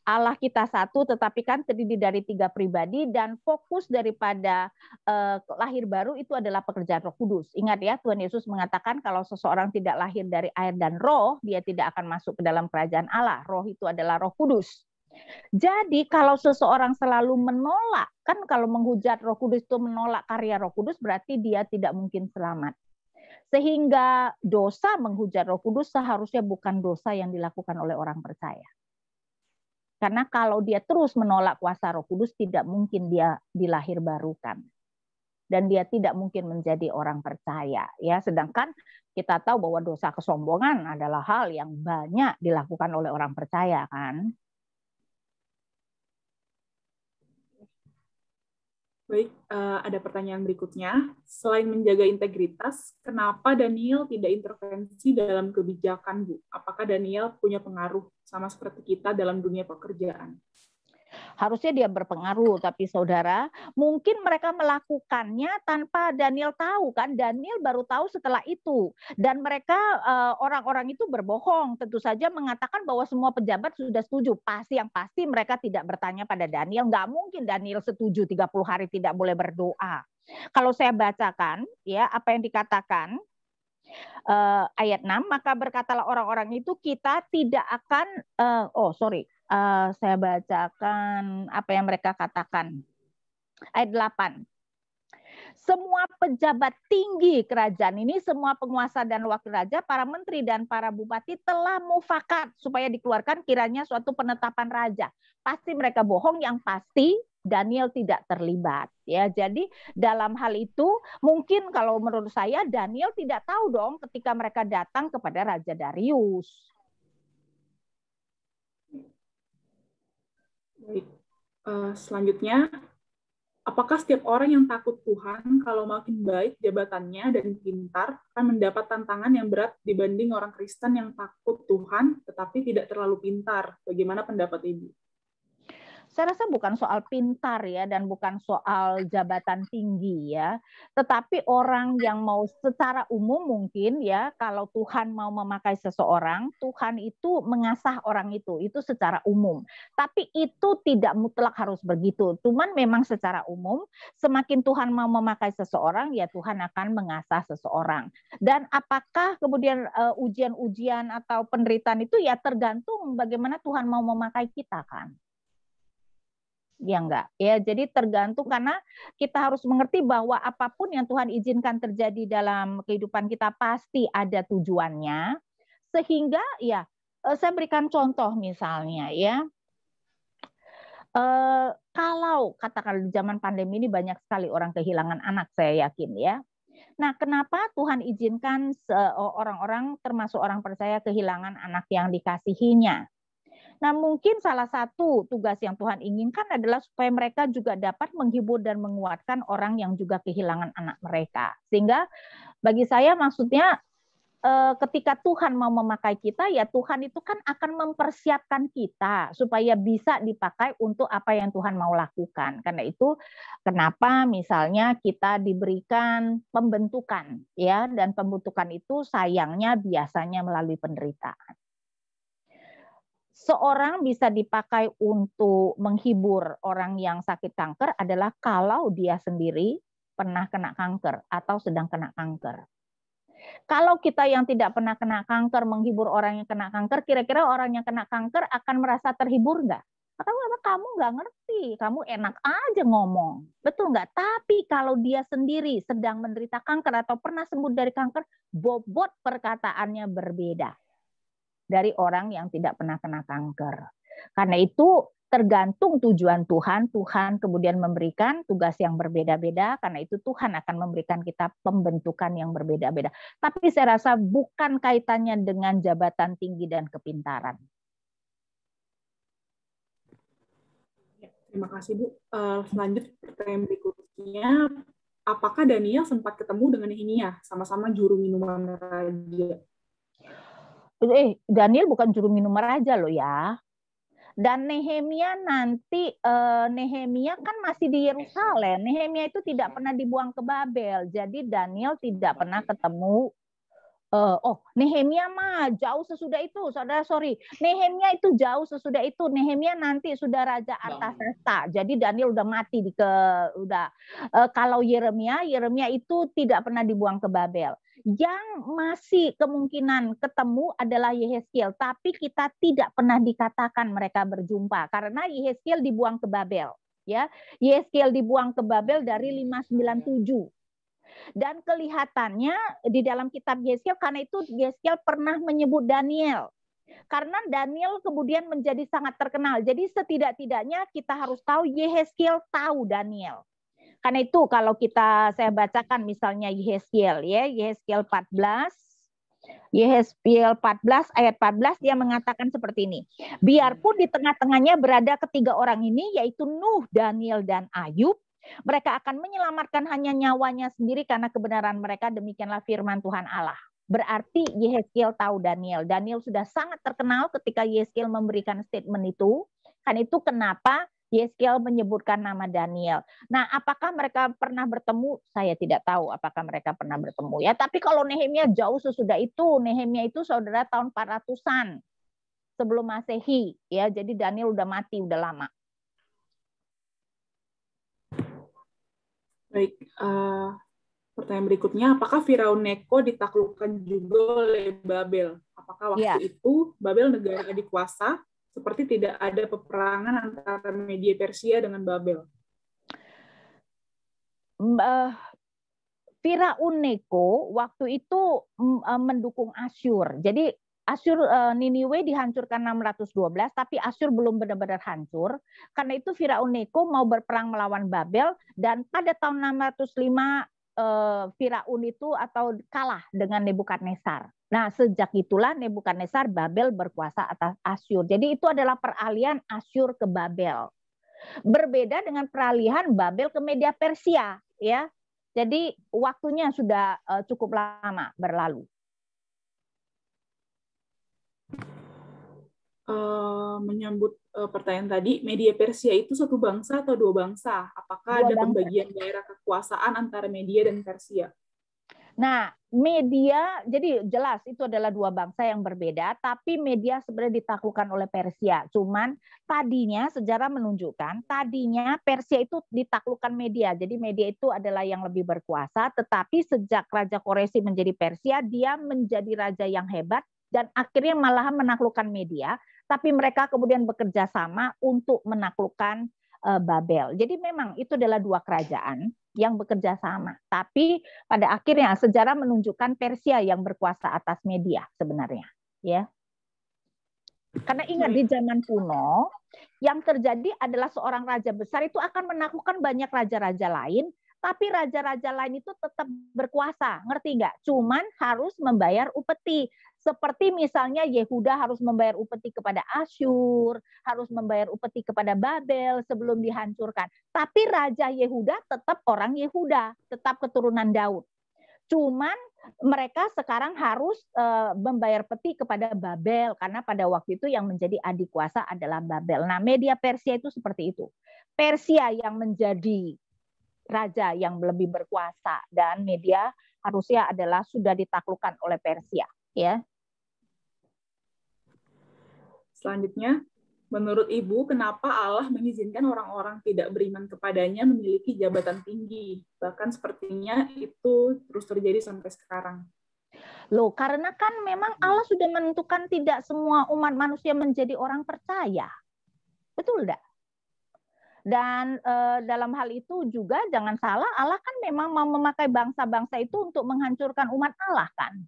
[SPEAKER 1] Allah kita satu, tetapi kan terdiri dari 3 pribadi dan fokus daripada lahir baru itu adalah pekerjaan Roh Kudus. Ingat ya, Tuhan Yesus mengatakan kalau seseorang tidak lahir dari air dan roh, dia tidak akan masuk ke dalam kerajaan Allah. Roh itu adalah Roh Kudus. Jadi kalau seseorang selalu menolak, kan kalau menghujat Roh Kudus itu menolak karya Roh Kudus, berarti dia tidak mungkin selamat. Sehingga dosa menghujat Roh Kudus seharusnya bukan dosa yang dilakukan oleh orang percaya. Karena kalau dia terus menolak kuasa Roh Kudus, tidak mungkin dia dilahir barukan. Dan dia tidak mungkin menjadi orang percaya. Ya, sedangkan kita tahu bahwa dosa kesombongan adalah hal yang banyak dilakukan oleh orang percaya kan.
[SPEAKER 2] Baik, ada pertanyaan berikutnya. Selain menjaga integritas, kenapa Daniel tidak intervensi dalam kebijakan, Bu? Apakah Daniel punya pengaruh sama seperti kita dalam dunia pekerjaan?
[SPEAKER 1] Harusnya dia berpengaruh, tapi saudara, mungkin mereka melakukannya tanpa Daniel tahu kan. Daniel baru tahu setelah itu. Dan mereka, orang-orang itu berbohong. Tentu saja mengatakan bahwa semua pejabat sudah setuju. Yang pasti mereka tidak bertanya pada Daniel. Nggak mungkin Daniel setuju 30 hari tidak boleh berdoa. Kalau saya bacakan, ya apa yang dikatakan, ayat 6, maka berkatalah orang-orang itu kita tidak akan, saya bacakan apa yang mereka katakan. Ayat 8. Semua pejabat tinggi kerajaan ini, semua penguasa dan wakil raja, para menteri dan para bupati telah mufakat supaya dikeluarkan kiranya suatu penetapan raja. Pasti mereka bohong, yang pasti Daniel tidak terlibat ya. Jadi dalam hal itu mungkin kalau menurut saya Daniel tidak tahu dong ketika mereka datang kepada Raja Darius.
[SPEAKER 2] Baik. Selanjutnya, apakah setiap orang yang takut Tuhan kalau makin baik jabatannya dan pintar akan mendapat tantangan yang berat dibanding orang Kristen yang takut Tuhan tetapi tidak terlalu pintar? Bagaimana pendapat Ibu?
[SPEAKER 1] Saya rasa bukan soal pintar ya dan bukan soal jabatan tinggi ya, tetapi orang yang mau secara umum mungkin ya kalau Tuhan mau memakai seseorang, Tuhan itu mengasah orang itu secara umum. Tapi itu tidak mutlak harus begitu. Cuman memang secara umum semakin Tuhan mau memakai seseorang ya Tuhan akan mengasah seseorang. Dan apakah kemudian ujian-ujian atau penderitaan itu ya tergantung bagaimana Tuhan mau memakai kita kan. Ya enggak ya, jadi tergantung karena kita harus mengerti bahwa apapun yang Tuhan izinkan terjadi dalam kehidupan kita pasti ada tujuannya, sehingga ya saya berikan contoh misalnya ya, kalau katakan di zaman pandemi ini banyak sekali orang kehilangan anak, saya yakin ya. Nah, kenapa Tuhan izinkan orang-orang termasuk orang percaya kehilangan anak yang dikasihinya? Nah, mungkin salah satu tugas yang Tuhan inginkan adalah supaya mereka juga dapat menghibur dan menguatkan orang yang juga kehilangan anak mereka. Sehingga bagi saya maksudnya ketika Tuhan mau memakai kita, ya Tuhan itu kan akan mempersiapkan kita supaya bisa dipakai untuk apa yang Tuhan mau lakukan. Karena itu kenapa misalnya kita diberikan pembentukan ya, dan pembentukan itu sayangnya biasanya melalui penderitaan. Seorang bisa dipakai untuk menghibur orang yang sakit kanker adalah kalau dia sendiri pernah kena kanker atau sedang kena kanker. Kalau kita yang tidak pernah kena kanker menghibur orang yang kena kanker, kira-kira orang yang kena kanker akan merasa terhibur nggak? Karena kamu nggak ngerti, kamu enak aja ngomong. Betul nggak? Tapi kalau dia sendiri sedang menderita kanker atau pernah sembuh dari kanker, bobot perkataannya berbeda dari orang yang tidak pernah kena kanker. Karena itu tergantung tujuan Tuhan, Tuhan kemudian memberikan tugas yang berbeda-beda, karena itu Tuhan akan memberikan kita pembentukan yang berbeda-beda. Tapi saya rasa bukan kaitannya dengan jabatan tinggi dan kepintaran.
[SPEAKER 2] Terima kasih, Bu. Selanjut pertanyaan berikutnya, apakah Daniel sempat ketemu dengan Nehemia, sama-sama juru minuman raja?
[SPEAKER 1] Daniel bukan juru minum raja loh ya. Dan Nehemia nanti, Nehemia kan masih di Yerusalem. Nehemia itu tidak pernah dibuang ke Babel. Jadi Daniel tidak pernah ketemu. Nehemia mah jauh sesudah itu, saudara. Nehemia itu jauh sesudah itu. Nehemia nanti sudah Raja Artasasta. Jadi Daniel udah mati kalau Yeremia itu tidak pernah dibuang ke Babel. Yang masih kemungkinan ketemu adalah Yehezkiel, tapi kita tidak pernah dikatakan mereka berjumpa karena Yehezkiel dibuang ke Babel. Ya, Yehezkiel dibuang ke Babel dari 597. Dan kelihatannya di dalam kitab Yehezkiel, karena itu Yehezkiel pernah menyebut Daniel. Karena Daniel kemudian menjadi sangat terkenal. Jadi setidak-tidaknya kita harus tahu Yehezkiel tahu Daniel. Karena itu kalau saya bacakan misalnya Yehezkiel ya, Yehezkiel 14 ayat 14 dia mengatakan seperti ini. Biarpun di tengah-tengahnya berada ketiga orang ini yaitu Nuh, Daniel dan Ayub, mereka akan menyelamatkan hanya nyawanya sendiri karena kebenaran mereka, demikianlah firman Tuhan Allah. Berarti Yehezkiel tahu Daniel. Daniel sudah sangat terkenal ketika Yehezkiel memberikan statement itu. Kan itu kenapa Yehezkiel menyebutkan nama Daniel. Nah, apakah mereka pernah bertemu? Saya tidak tahu apakah mereka pernah bertemu ya. Tapi kalau Nehemia jauh sesudah itu. Nehemia itu saudara tahun 400-an sebelum Masehi ya. Jadi Daniel udah mati, udah lama.
[SPEAKER 2] Baik, pertanyaan berikutnya, apakah Firaun Neko ditaklukkan juga oleh Babel? Apakah waktu itu Babel negara adikuasa, seperti tidak ada peperangan antara Media Persia dengan Babel?
[SPEAKER 1] Firaun Neko waktu itu mendukung Asyur. Jadi Asyur Niniwe dihancurkan 612, tapi Asyur belum benar-benar hancur. Karena itu Firaun Neko mau berperang melawan Babel, dan pada tahun 605 Firaun itu atau kalah dengan Nebukadnezar. Nah, sejak itulah Nebukadnezar Babel berkuasa atas Asyur. Jadi itu adalah peralihan Asyur ke Babel. Berbeda dengan peralihan Babel ke Media Persia, ya. Jadi waktunya sudah cukup lama berlalu.
[SPEAKER 2] Menyambut pertanyaan tadi, Media Persia itu satu bangsa atau dua bangsa? Apakah ada pembagian daerah kekuasaan antara Media dan Persia?
[SPEAKER 1] Nah, Media, jadi jelas itu adalah dua bangsa yang berbeda, tapi Media sebenarnya ditaklukkan oleh Persia. Cuman tadinya sejarah menunjukkan, tadinya Persia itu ditaklukkan Media. Jadi Media itu adalah yang lebih berkuasa, tetapi sejak Raja Koresi menjadi Persia, dia menjadi raja yang hebat, dan akhirnya malahan menaklukkan Media, tapi mereka kemudian bekerja sama untuk menaklukkan Babel. Jadi memang itu adalah dua kerajaan yang bekerja sama. Tapi pada akhirnya sejarah menunjukkan Persia yang berkuasa atas Media sebenarnya, ya. Karena ingat di zaman kuno yang terjadi adalah seorang raja besar itu akan menaklukkan banyak raja-raja lain, tapi raja-raja lain itu tetap berkuasa, ngerti nggak? Cuman harus membayar upeti. Seperti misalnya Yehuda harus membayar upeti kepada Asyur, harus membayar upeti kepada Babel sebelum dihancurkan. Tapi Raja Yehuda tetap orang Yehuda, tetap keturunan Daud. Cuman mereka sekarang harus membayar peti kepada Babel, karena pada waktu itu yang menjadi adik kuasa adalah Babel. Nah, Media Persia itu seperti itu. Persia yang menjadi raja yang lebih berkuasa, dan Media harusnya adalah sudah ditaklukkan oleh Persia. Ya.
[SPEAKER 2] Selanjutnya, menurut Ibu, kenapa Allah mengizinkan orang-orang tidak beriman kepadanya memiliki jabatan tinggi? Bahkan sepertinya itu terus terjadi sampai sekarang.
[SPEAKER 1] Loh, karena kan memang Allah sudah menentukan tidak semua umat manusia menjadi orang percaya. Betul enggak? Dan dalam hal itu juga jangan salah, Allah kan memang mau memakai bangsa-bangsa itu untuk menghancurkan umat Allah kan.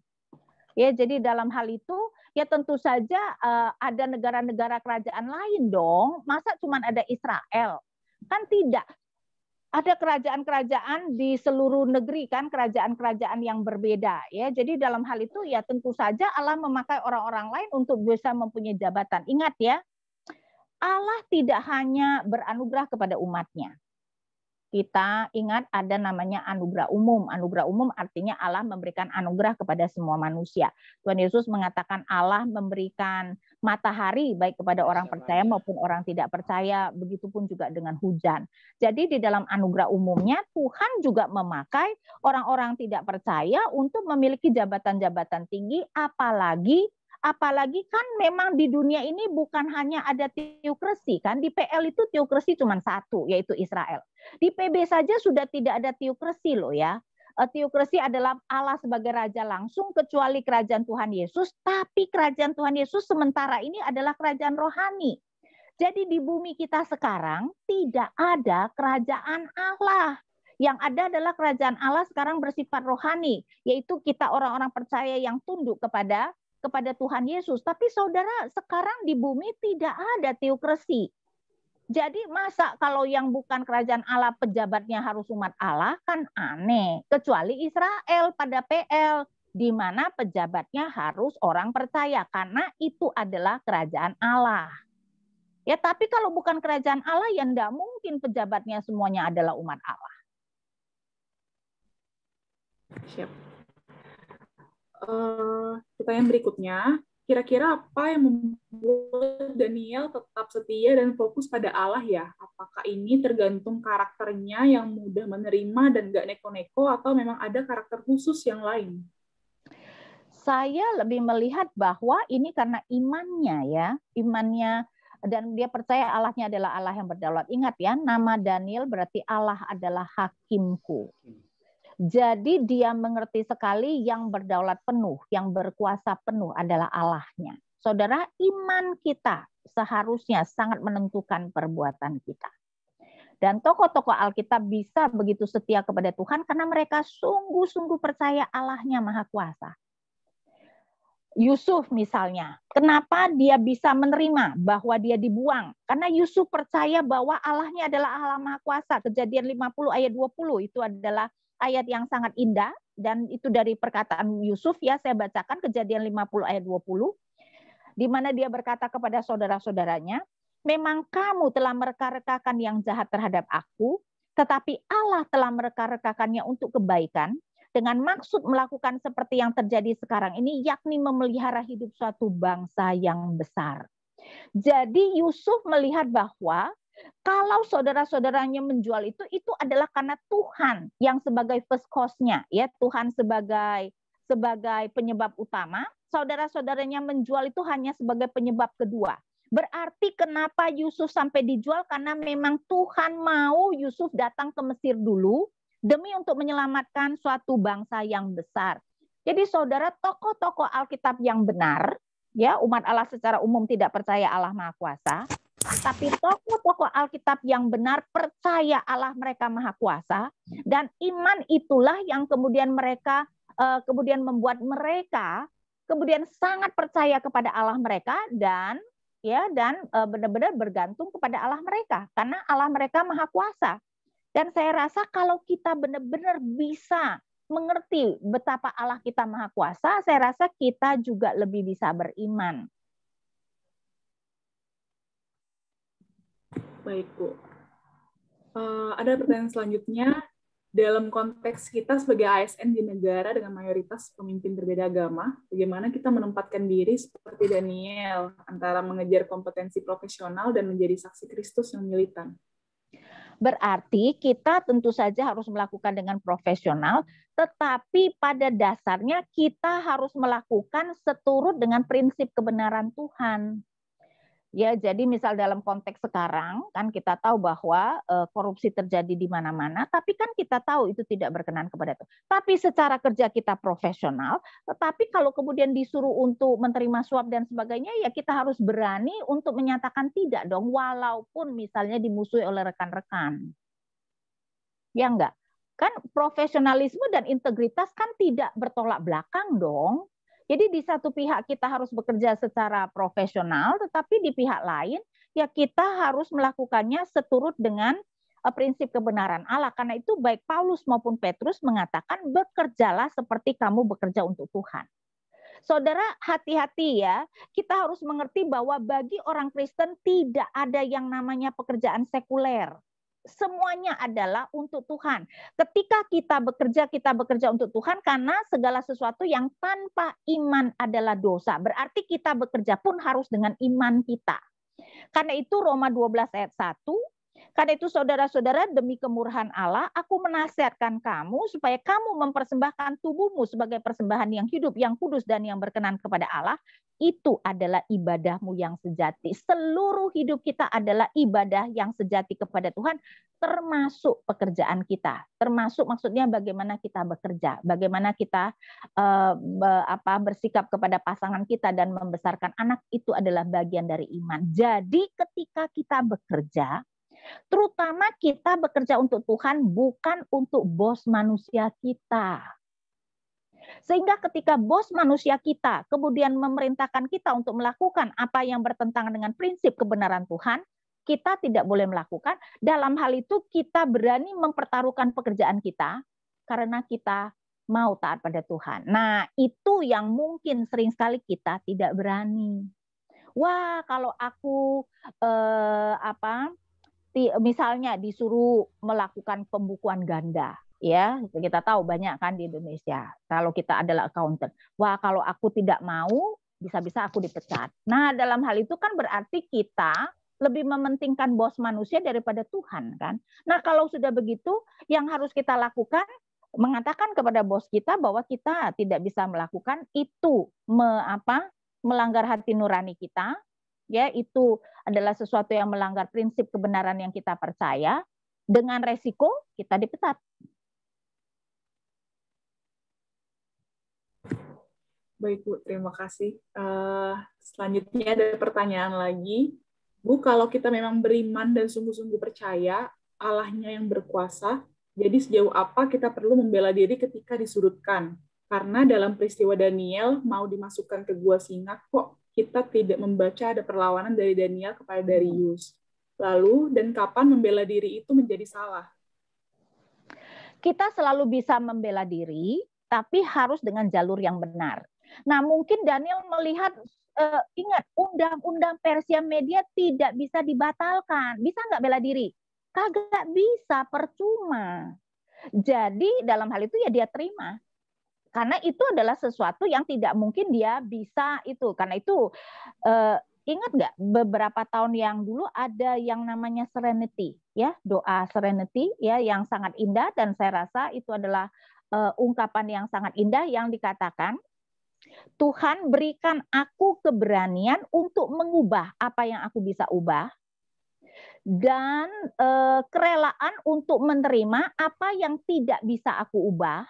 [SPEAKER 1] Ya, jadi dalam hal itu ya tentu saja ada negara-negara kerajaan lain dong. Masa cuma ada Israel? Kan tidak. Ada kerajaan-kerajaan di seluruh negeri kan, kerajaan-kerajaan yang berbeda ya. Jadi dalam hal itu ya tentu saja Allah memakai orang-orang lain untuk bisa mempunyai jabatan. Ingat ya, Allah tidak hanya beranugerah kepada umatnya. Kita ingat ada namanya anugerah umum. Anugerah umum artinya Allah memberikan anugerah kepada semua manusia. Tuhan Yesus mengatakan Allah memberikan matahari baik kepada orang percaya maupun orang tidak percaya. Begitupun juga dengan hujan. Jadi di dalam anugerah umumnya Tuhan juga memakai orang-orang tidak percaya untuk memiliki jabatan-jabatan tinggi, apalagi kan memang di dunia ini bukan hanya ada teokrasi kan, di PL itu teokrasi cuma satu, yaitu Israel. Di PB saja sudah tidak ada teokrasi loh ya. Teokrasi adalah Allah sebagai raja langsung kecuali kerajaan Tuhan Yesus, tapi kerajaan Tuhan Yesus sementara ini adalah kerajaan rohani. Jadi di bumi kita sekarang tidak ada kerajaan Allah. Yang ada adalah kerajaan Allah sekarang bersifat rohani, yaitu kita orang-orang percaya yang tunduk kepada Tuhan Yesus. Tapi saudara, sekarang di bumi tidak ada teokrasi. Jadi masa kalau yang bukan kerajaan Allah pejabatnya harus umat Allah, kan aneh. Kecuali Israel pada PL, di mana pejabatnya harus orang percaya, karena itu adalah kerajaan Allah. Ya, tapi kalau bukan kerajaan Allah, ya enggak mungkin pejabatnya semuanya adalah umat Allah.
[SPEAKER 2] Siap. Pertanyaan berikutnya, kira-kira apa yang membuat Daniel tetap setia dan fokus pada Allah ya? Apakah ini tergantung karakternya yang mudah menerima dan gak neko-neko, atau memang ada karakter khusus yang lain?
[SPEAKER 1] Saya lebih melihat bahwa ini karena imannya ya, imannya, dan dia percaya Allahnya adalah Allah yang berdaulat. Ingat ya, nama Daniel berarti Allah adalah hakimku. Jadi dia mengerti sekali yang berdaulat penuh, yang berkuasa penuh adalah Allahnya. Saudara, iman kita seharusnya sangat menentukan perbuatan kita. Dan tokoh-tokoh Alkitab bisa begitu setia kepada Tuhan karena mereka sungguh-sungguh percaya Allahnya Maha Kuasa. Yusuf misalnya, kenapa dia bisa menerima bahwa dia dibuang? Karena Yusuf percaya bahwa Allahnya adalah Allah Maha Kuasa. Kejadian 50 ayat 20 itu adalah ayat yang sangat indah, dan itu dari perkataan Yusuf ya, saya bacakan Kejadian 50 ayat 20, di mana dia berkata kepada saudara-saudaranya, memang kamu telah mereka-rekakan yang jahat terhadap aku, tetapi Allah telah mereka-rekakannya untuk kebaikan, dengan maksud melakukan seperti yang terjadi sekarang ini, yakni memelihara hidup suatu bangsa yang besar. Jadi Yusuf melihat bahwa kalau saudara-saudaranya menjual itu adalah karena Tuhan yang sebagai first cause-nya, ya, Tuhan sebagai penyebab utama, saudara-saudaranya menjual itu hanya sebagai penyebab kedua. Berarti kenapa Yusuf sampai dijual? Karena memang Tuhan mau Yusuf datang ke Mesir dulu, demi untuk menyelamatkan suatu bangsa yang besar. Jadi saudara, tokoh-tokoh Alkitab yang benar, ya, umat Allah secara umum tidak percaya Allah Maha Kuasa, tapi tokoh-tokoh Alkitab yang benar percaya Allah mereka Maha Kuasa, dan iman itulah yang kemudian mereka kemudian membuat mereka kemudian sangat percaya kepada Allah mereka, dan benar-benar bergantung kepada Allah mereka karena Allah mereka Maha Kuasa. Dan saya rasa kalau kita benar-benar bisa mengerti betapa Allah kita Maha Kuasa, saya rasa kita juga lebih bisa beriman.
[SPEAKER 2] Baik, Bu. Ada pertanyaan selanjutnya. Dalam konteks kita sebagai ASN di negara dengan mayoritas pemimpin berbeda agama, bagaimana kita menempatkan diri seperti Daniel antara mengejar kompetensi profesional dan menjadi saksi Kristus yang militan?
[SPEAKER 1] Berarti kita tentu saja harus melakukan dengan profesional, tetapi pada dasarnya kita harus melakukan seturut dengan prinsip kebenaran Tuhan. Ya, jadi misal dalam konteks sekarang kan kita tahu bahwa korupsi terjadi di mana-mana, tapi kan kita tahu itu tidak berkenan kepada Tuhan. Tapi secara kerja kita profesional, tetapi kalau kemudian disuruh untuk menerima suap dan sebagainya, ya kita harus berani untuk menyatakan tidak dong, walaupun misalnya dimusuhi oleh rekan-rekan. Ya enggak? Kan profesionalisme dan integritas kan tidak bertolak belakang dong. Jadi di satu pihak kita harus bekerja secara profesional, tetapi di pihak lain ya kita harus melakukannya seturut dengan prinsip kebenaran Allah. Karena itu baik Paulus maupun Petrus mengatakan bekerjalah seperti kamu bekerja untuk Tuhan. Saudara, hati-hati ya. Kita harus mengerti bahwa bagi orang Kristen tidak ada yang namanya pekerjaan sekuler. Semuanya adalah untuk Tuhan. Ketika kita bekerja untuk Tuhan karena segala sesuatu yang tanpa iman adalah dosa. Berarti kita bekerja pun harus dengan iman kita. Karena itu Roma 12 ayat 1, karena itu saudara-saudara, demi kemurahan Allah, aku menasihatkan kamu supaya kamu mempersembahkan tubuhmu sebagai persembahan yang hidup, yang kudus, dan yang berkenan kepada Allah. Itu adalah ibadahmu yang sejati. Seluruh hidup kita adalah ibadah yang sejati kepada Tuhan, termasuk pekerjaan kita. Termasuk maksudnya bagaimana kita bekerja, bagaimana kita bersikap kepada pasangan kita dan membesarkan anak, itu adalah bagian dari iman. Jadi ketika kita bekerja, terutama kita bekerja untuk Tuhan, bukan untuk bos manusia kita. Sehingga ketika bos manusia kita kemudian memerintahkan kita untuk melakukan apa yang bertentangan dengan prinsip kebenaran Tuhan, kita tidak boleh melakukan. Dalam hal itu kita berani mempertaruhkan pekerjaan kita karena kita mau taat pada Tuhan. Nah, itu yang mungkin sering sekali kita tidak berani. Wah, kalau aku misalnya disuruh melakukan pembukuan ganda, ya kita tahu banyak kan di Indonesia. Kalau kita adalah accountant, wah kalau aku tidak mau, bisa-bisa aku dipecat. Nah dalam hal itu kan berarti kita lebih mementingkan bos manusia daripada Tuhan kan. Nah kalau sudah begitu, yang harus kita lakukan mengatakan kepada bos kita bahwa kita tidak bisa melakukan itu, melanggar hati nurani kita. Ya, itu adalah sesuatu yang melanggar prinsip kebenaran yang kita percaya, dengan resiko kita dipecat.
[SPEAKER 2] Baik, Bu, terima kasih. Selanjutnya ada pertanyaan lagi. Bu, kalau kita memang beriman dan sungguh-sungguh percaya Allahnya yang berkuasa, jadi sejauh apa kita perlu membela diri ketika disudutkan? Karena dalam peristiwa Daniel mau dimasukkan ke gua singa, kok kita tidak membaca ada perlawanan dari Daniel kepada Darius. Lalu, dan kapan membela diri itu menjadi salah?
[SPEAKER 1] Kita selalu bisa membela diri, tapi harus dengan jalur yang benar. Nah, mungkin Daniel melihat, ingat, undang-undang Persia Media tidak bisa dibatalkan. Bisa nggak bela diri? Kagak bisa, percuma. Jadi dalam hal itu ya dia terima. Karena itu adalah sesuatu yang tidak mungkin dia bisa itu. Karena itu ingat nggak beberapa tahun yang dulu ada yang namanya Serenity, ya, doa Serenity, ya, yang sangat indah, dan saya rasa itu adalah ungkapan yang sangat indah yang dikatakan, Tuhan berikan aku keberanian untuk mengubah apa yang aku bisa ubah, dan kerelaan untuk menerima apa yang tidak bisa aku ubah,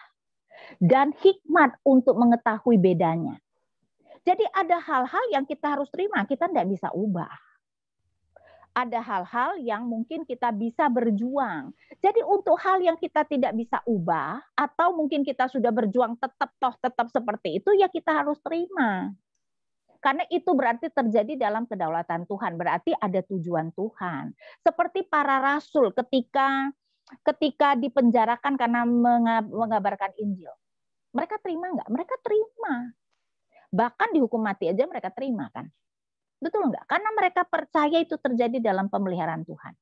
[SPEAKER 1] dan hikmat untuk mengetahui bedanya. Jadi ada hal-hal yang kita harus terima, kita tidak bisa ubah. Ada hal-hal yang mungkin kita bisa berjuang. Jadi untuk hal yang kita tidak bisa ubah, atau mungkin kita sudah berjuang tetap seperti itu, ya kita harus terima. Karena itu berarti terjadi dalam kedaulatan Tuhan, berarti ada tujuan Tuhan. Seperti para rasul ketika dipenjarakan karena mengabarkan Injil. Mereka terima nggak? Mereka terima. Bahkan dihukum mati aja mereka terima, kan? Betul nggak? Karena mereka percaya itu terjadi dalam pemeliharaan Tuhan.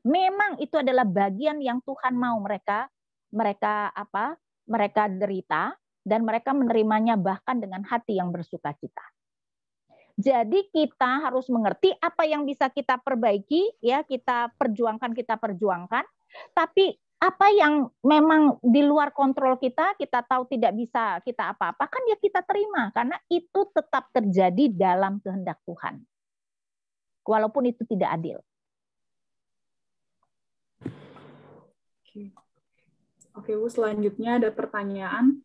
[SPEAKER 1] Memang itu adalah bagian yang Tuhan mau mereka derita, dan mereka menerimanya bahkan dengan hati yang bersukacita. Jadi kita harus mengerti apa yang bisa kita perbaiki, ya, kita perjuangkan. Tapi apa yang memang di luar kontrol kita tahu tidak bisa kita apa-apakan, ya kita terima, karena itu tetap terjadi dalam kehendak Tuhan. Walaupun itu tidak adil.
[SPEAKER 2] Oke, Bu, selanjutnya ada pertanyaan.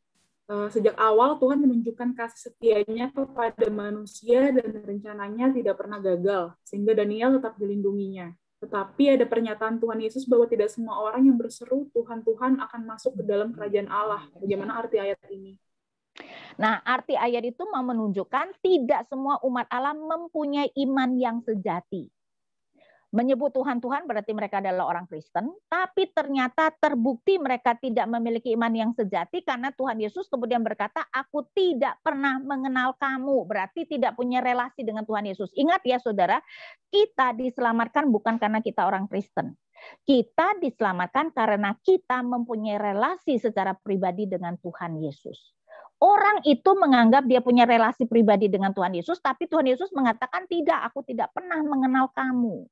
[SPEAKER 2] Sejak awal Tuhan menunjukkan kasih setianya kepada manusia dan rencananya tidak pernah gagal, sehingga Daniel tetap dilindunginya. Tetapi ada pernyataan Tuhan Yesus bahwa tidak semua orang yang berseru Tuhan, Tuhan akan masuk ke dalam kerajaan Allah. Bagaimana arti ayat ini?
[SPEAKER 1] Nah, arti ayat itu mau menunjukkan tidak semua umat Allah mempunyai iman yang sejati. Menyebut Tuhan berarti mereka adalah orang Kristen, tapi ternyata terbukti mereka tidak memiliki iman yang sejati karena Tuhan Yesus kemudian berkata, aku tidak pernah mengenal kamu, berarti tidak punya relasi dengan Tuhan Yesus. Ingat ya saudara, kita diselamatkan bukan karena kita orang Kristen. Kita diselamatkan karena kita mempunyai relasi secara pribadi dengan Tuhan Yesus. Orang itu menganggap dia punya relasi pribadi dengan Tuhan Yesus, tapi Tuhan Yesus mengatakan tidak, aku tidak pernah mengenal kamu.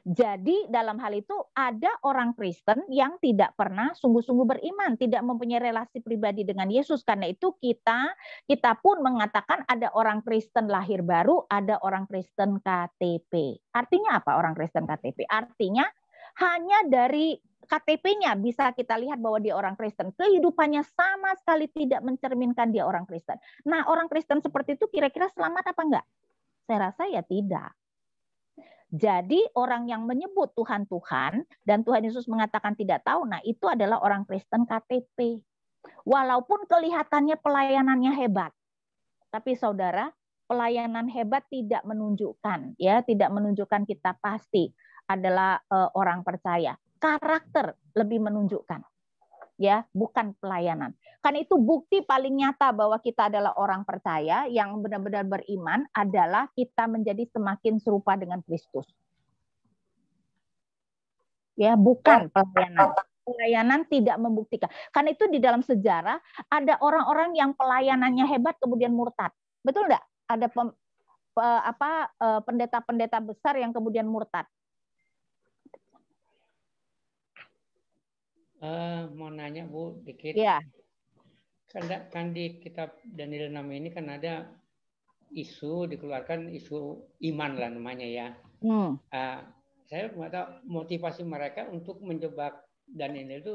[SPEAKER 1] Jadi dalam hal itu ada orang Kristen yang tidak pernah sungguh-sungguh beriman, tidak mempunyai relasi pribadi dengan Yesus. Karena itu kita pun mengatakan ada orang Kristen lahir baru, ada orang Kristen KTP. Artinya apa orang Kristen KTP? Artinya hanya dari KTP-nya bisa kita lihat bahwa dia orang Kristen. Kehidupannya sama sekali tidak mencerminkan dia orang Kristen. Nah, orang Kristen seperti itu kira-kira selamat apa enggak? Saya rasa ya tidak. Jadi orang yang menyebut Tuhan dan Tuhan Yesus mengatakan tidak tahu, nah itu adalah orang Kristen KTP. Walaupun kelihatannya pelayanannya hebat, tapi saudara, pelayanan hebat tidak menunjukkan kita pasti adalah orang percaya. Karakter lebih menunjukkan, ya, bukan pelayanan. Karena itu bukti paling nyata bahwa kita adalah orang percaya yang benar-benar beriman adalah kita menjadi semakin serupa dengan Kristus. Ya, bukan pelayanan. Pelayanan tidak membuktikan. Karena itu di dalam sejarah ada orang-orang yang pelayanannya hebat kemudian murtad. Betul enggak? Ada pendeta-pendeta besar yang kemudian murtad.
[SPEAKER 3] Mau nanya Bu dikit.
[SPEAKER 1] Ya.
[SPEAKER 3] Kan di kitab Daniel 6 ini kan ada dikeluarkan isu iman lah namanya ya. Saya nggak tahu motivasi mereka untuk menjebak Daniel itu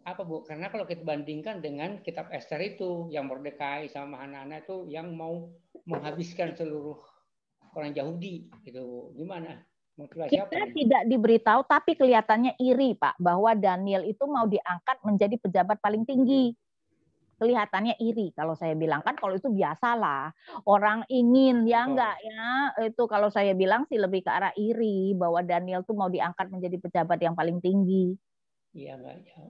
[SPEAKER 3] apa Bu? Karena kalau kita bandingkan dengan kitab Esther itu yang Mordekai sama Hana itu yang mau menghabiskan seluruh orang Yahudi gitu, gimana?
[SPEAKER 1] Kita tidak diberitahu, tapi kelihatannya iri, Pak, bahwa Daniel itu mau diangkat menjadi pejabat paling tinggi. kelihatannya iri. Kalau saya bilang kan kalau itu biasalah orang ingin ya enggak ya, itu kalau saya bilang sih lebih ke arah iri bahwa Daniel tuh mau diangkat menjadi pejabat yang paling tinggi.
[SPEAKER 3] Iya,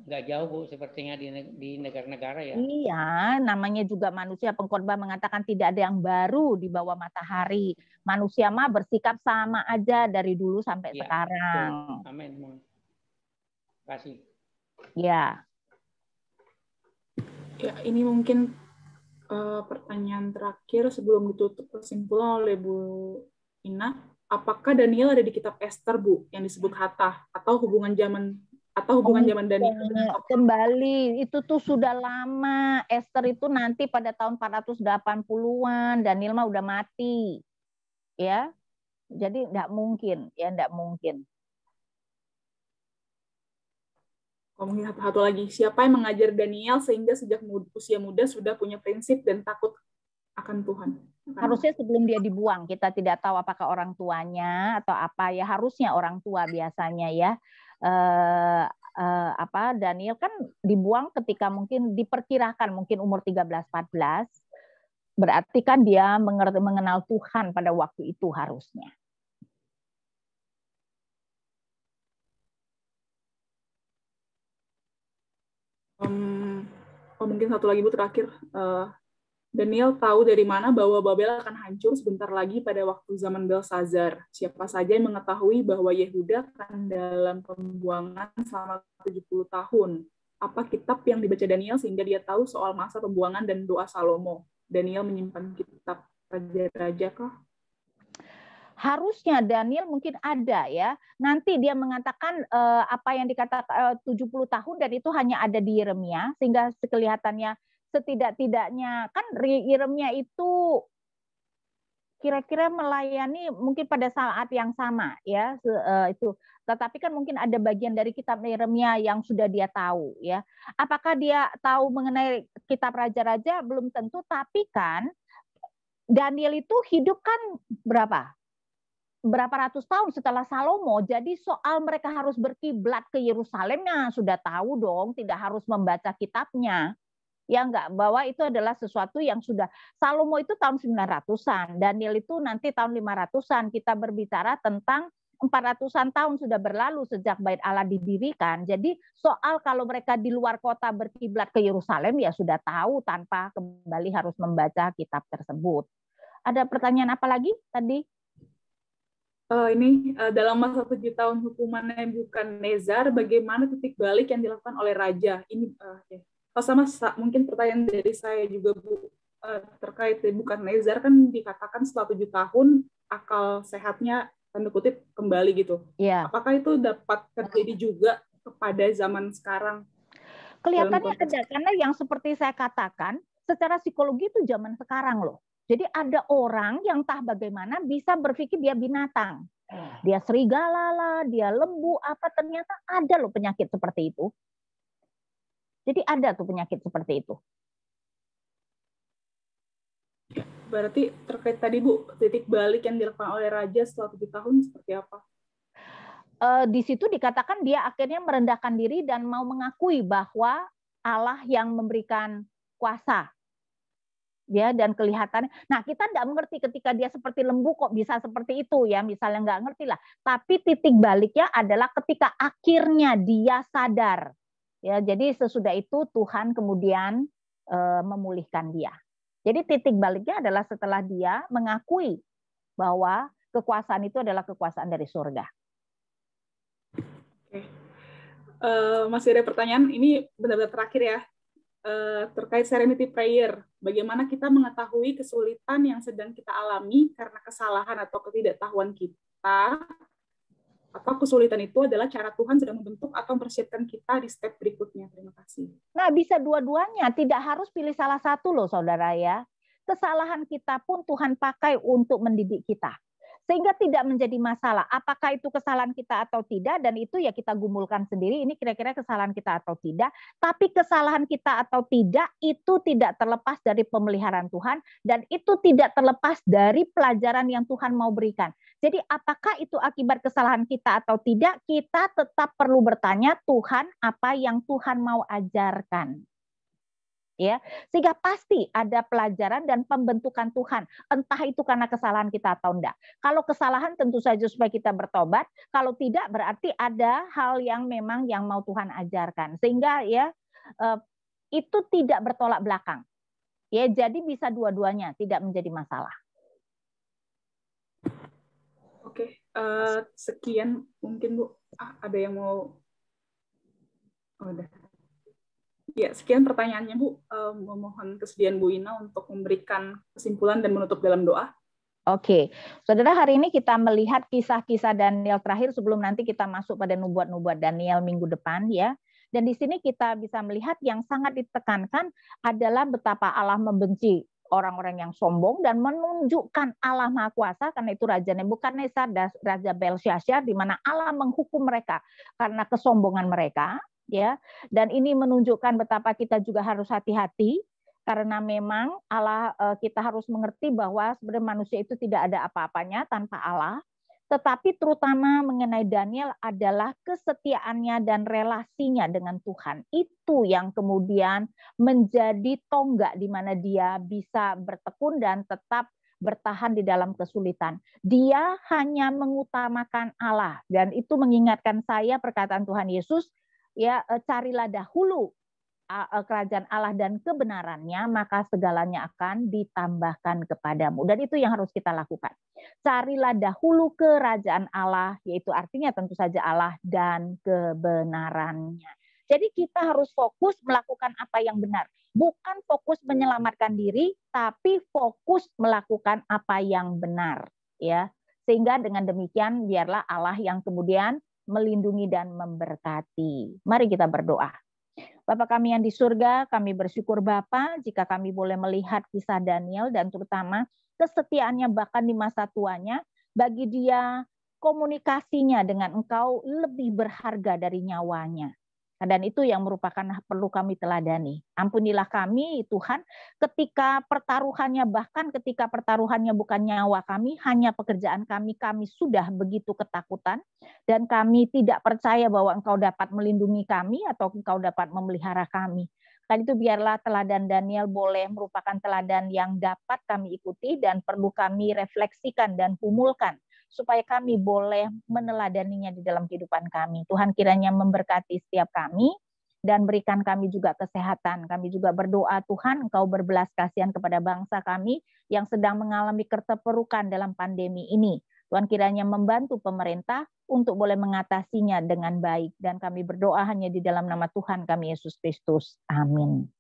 [SPEAKER 3] nggak jauh Bu, sepertinya di negara-negara ya.
[SPEAKER 1] Iya, namanya juga manusia. Pengkhotbah mengatakan tidak ada yang baru di bawah matahari. Manusia mah bersikap sama aja dari dulu sampai sekarang.
[SPEAKER 3] Amin. Terima kasih.
[SPEAKER 1] Ya.
[SPEAKER 2] Ya, ini mungkin pertanyaan terakhir sebelum ditutup kesimpulan oleh Bu Ina. Apakah Daniel ada di kitab Esther, Bu, yang disebut Hathach, atau hubungan zaman Daniel?
[SPEAKER 1] Kembali, itu tuh sudah lama. Esther itu nanti pada tahun 480-an, Daniel mah udah mati. Ya. Jadi enggak mungkin, ya enggak mungkin.
[SPEAKER 2] Mungkin satu lagi, siapa yang mengajar Daniel sehingga sejak usia muda sudah punya prinsip dan takut akan Tuhan?
[SPEAKER 1] Harusnya sebelum dia dibuang, kita tidak tahu apakah orang tuanya atau apa ya, harusnya orang tua biasanya ya. Daniel kan dibuang ketika mungkin diperkirakan mungkin umur 13-14, berarti kan dia mengenal Tuhan pada waktu itu harusnya.
[SPEAKER 2] Mungkin satu lagi Bu terakhir. Daniel tahu dari mana bahwa Babel akan hancur sebentar lagi pada waktu zaman Belsazar. Siapa saja yang mengetahui bahwa Yehuda akan dalam pembuangan selama 70 tahun? Apa kitab yang dibaca Daniel sehingga dia tahu soal masa pembuangan dan doa Salomo? Daniel menyimpan kitab raja-raja kah?
[SPEAKER 1] Harusnya Daniel mungkin ada ya. Nanti dia mengatakan apa yang dikatakan 70 tahun dan itu hanya ada di Yeremia, sehingga kelihatannya setidak-tidaknya kan Yeremia itu kira-kira melayani mungkin pada saat yang sama ya itu. Tetapi kan mungkin ada bagian dari kitab Yeremia yang sudah dia tahu ya. Apakah dia tahu mengenai kitab raja-raja? Belum tentu, tapi kan Daniel itu hidup kan berapa ratus tahun setelah Salomo. Jadi soal mereka harus berkiblat ke Yerusalemnya sudah tahu dong, tidak harus membaca kitabnya. Ya enggak, bahwa itu adalah sesuatu yang sudah Salomo itu tahun 900-an, Daniel itu nanti tahun 500-an. Kita berbicara tentang 400-an tahun sudah berlalu sejak Bait Allah didirikan. Jadi soal kalau mereka di luar kota berkiblat ke Yerusalem ya sudah tahu tanpa kembali harus membaca kitab tersebut. Ada pertanyaan apa lagi tadi?
[SPEAKER 2] Dalam masa 7 tahun hukuman Nebukadnezar, bagaimana titik balik yang dilakukan oleh raja? Ini sama mungkin pertanyaan dari saya juga Bu, terkait Nebukadnezar kan dikatakan setelah 7 tahun akal sehatnya tanda kutip kembali gitu.
[SPEAKER 1] Ya.
[SPEAKER 2] Apakah itu dapat terjadi juga kepada zaman sekarang?
[SPEAKER 1] Kelihatannya ada, karena yang seperti saya katakan secara psikologi itu zaman sekarang loh. Jadi ada orang yang entah bagaimana bisa berpikir dia binatang. Dia serigala lah, dia lembu, apa ternyata ada loh penyakit seperti itu. Jadi ada tuh penyakit seperti itu.
[SPEAKER 2] Berarti terkait tadi Bu, titik balik yang dilakukan oleh raja setelah 7 tahun seperti apa?
[SPEAKER 1] Di situ dikatakan dia akhirnya merendahkan diri dan mau mengakui bahwa Allah yang memberikan kuasa. Ya, dan kelihatan. Nah, kita tidak mengerti ketika dia seperti lembu kok bisa seperti itu ya, misalnya nggak ngerti lah. Tapi titik baliknya adalah ketika akhirnya dia sadar. Ya, jadi sesudah itu Tuhan kemudian memulihkan dia. Jadi titik baliknya adalah setelah dia mengakui bahwa kekuasaan itu adalah kekuasaan dari surga.
[SPEAKER 2] Oke. Masih ada pertanyaan, ini benar-benar terakhir ya. Terkait serenity prayer, bagaimana kita mengetahui kesulitan yang sedang kita alami karena kesalahan atau ketidaktahuan kita, atau kesulitan itu adalah cara Tuhan sedang membentuk atau mempersiapkan kita di step berikutnya. Terima kasih.
[SPEAKER 1] Nah, bisa dua-duanya, tidak harus pilih salah satu loh saudara ya. Kesalahan kita pun Tuhan pakai untuk mendidik kita. Sehingga tidak menjadi masalah. Apakah itu kesalahan kita atau tidak, dan itu ya kita gumulkan sendiri, ini kira-kira kesalahan kita atau tidak. Tapi kesalahan kita atau tidak, itu tidak terlepas dari pemeliharaan Tuhan, dan itu tidak terlepas dari pelajaran yang Tuhan mau berikan. Jadi apakah itu akibat kesalahan kita atau tidak, kita tetap perlu bertanya, Tuhan, apa yang Tuhan mau ajarkan? ya, sehingga pasti ada pelajaran dan pembentukan Tuhan, entah itu karena kesalahan kita atau enggak. Kalau kesalahan tentu saja supaya kita bertobat, kalau tidak berarti ada hal yang memang yang mau Tuhan ajarkan, sehingga ya itu tidak bertolak belakang, ya, jadi bisa dua-duanya, tidak menjadi masalah.
[SPEAKER 2] Oke, sekian mungkin Bu, ada yang mau? Udah. Ya, sekian pertanyaannya Bu. Memohon kesediaan Bu Ina untuk memberikan kesimpulan dan menutup dalam doa.
[SPEAKER 1] Oke, saudara, hari ini kita melihat kisah-kisah Daniel terakhir sebelum nanti kita masuk pada nubuat-nubuat Daniel minggu depan, ya. Dan di sini kita bisa melihat yang sangat ditekankan adalah betapa Allah membenci orang-orang yang sombong dan menunjukkan Allah Maha Kuasa, karena itu Raja Nebukadnezar dan Raja Belsyazar, di mana Allah menghukum mereka karena kesombongan mereka. Ya, dan ini menunjukkan betapa kita juga harus hati-hati, karena memang Allah, kita harus mengerti bahwa sebenarnya manusia itu tidak ada apa-apanya tanpa Allah, tetapi terutama mengenai Daniel adalah kesetiaannya dan relasinya dengan Tuhan. Itu yang kemudian menjadi tonggak di mana dia bisa bertekun dan tetap bertahan di dalam kesulitan. Dia hanya mengutamakan Allah, dan itu mengingatkan saya perkataan Tuhan Yesus, ya, carilah dahulu kerajaan Allah dan kebenarannya, maka segalanya akan ditambahkan kepadamu. Dan itu yang harus kita lakukan. Carilah dahulu kerajaan Allah, yaitu artinya tentu saja Allah dan kebenarannya. Jadi kita harus fokus melakukan apa yang benar. Bukan fokus menyelamatkan diri, tapi fokus melakukan apa yang benar. Ya, sehingga dengan demikian biarlah Allah yang kemudian melindungi dan memberkati. Mari kita berdoa. Bapa kami yang di surga, kami bersyukur Bapa jika kami boleh melihat kisah Daniel dan terutama kesetiaannya bahkan di masa tuanya, bagi dia komunikasinya dengan Engkau lebih berharga dari nyawanya. Dan itu yang merupakan perlu kami teladani. Ampunilah kami Tuhan ketika pertaruhannya, bahkan ketika pertaruhannya bukan nyawa kami, hanya pekerjaan kami, kami sudah begitu ketakutan dan kami tidak percaya bahwa Engkau dapat melindungi kami atau Engkau dapat memelihara kami. Dan itu biarlah teladan Daniel boleh merupakan teladan yang dapat kami ikuti dan perlu kami refleksikan dan kumulkan, supaya kami boleh meneladaninya di dalam kehidupan kami. Tuhan kiranya memberkati setiap kami dan berikan kami juga kesehatan. Kami juga berdoa Tuhan, Engkau berbelas kasihan kepada bangsa kami yang sedang mengalami keterpurukan dalam pandemi ini. Tuhan kiranya membantu pemerintah untuk boleh mengatasinya dengan baik. Dan kami berdoa hanya di dalam nama Tuhan kami Yesus Kristus. Amin.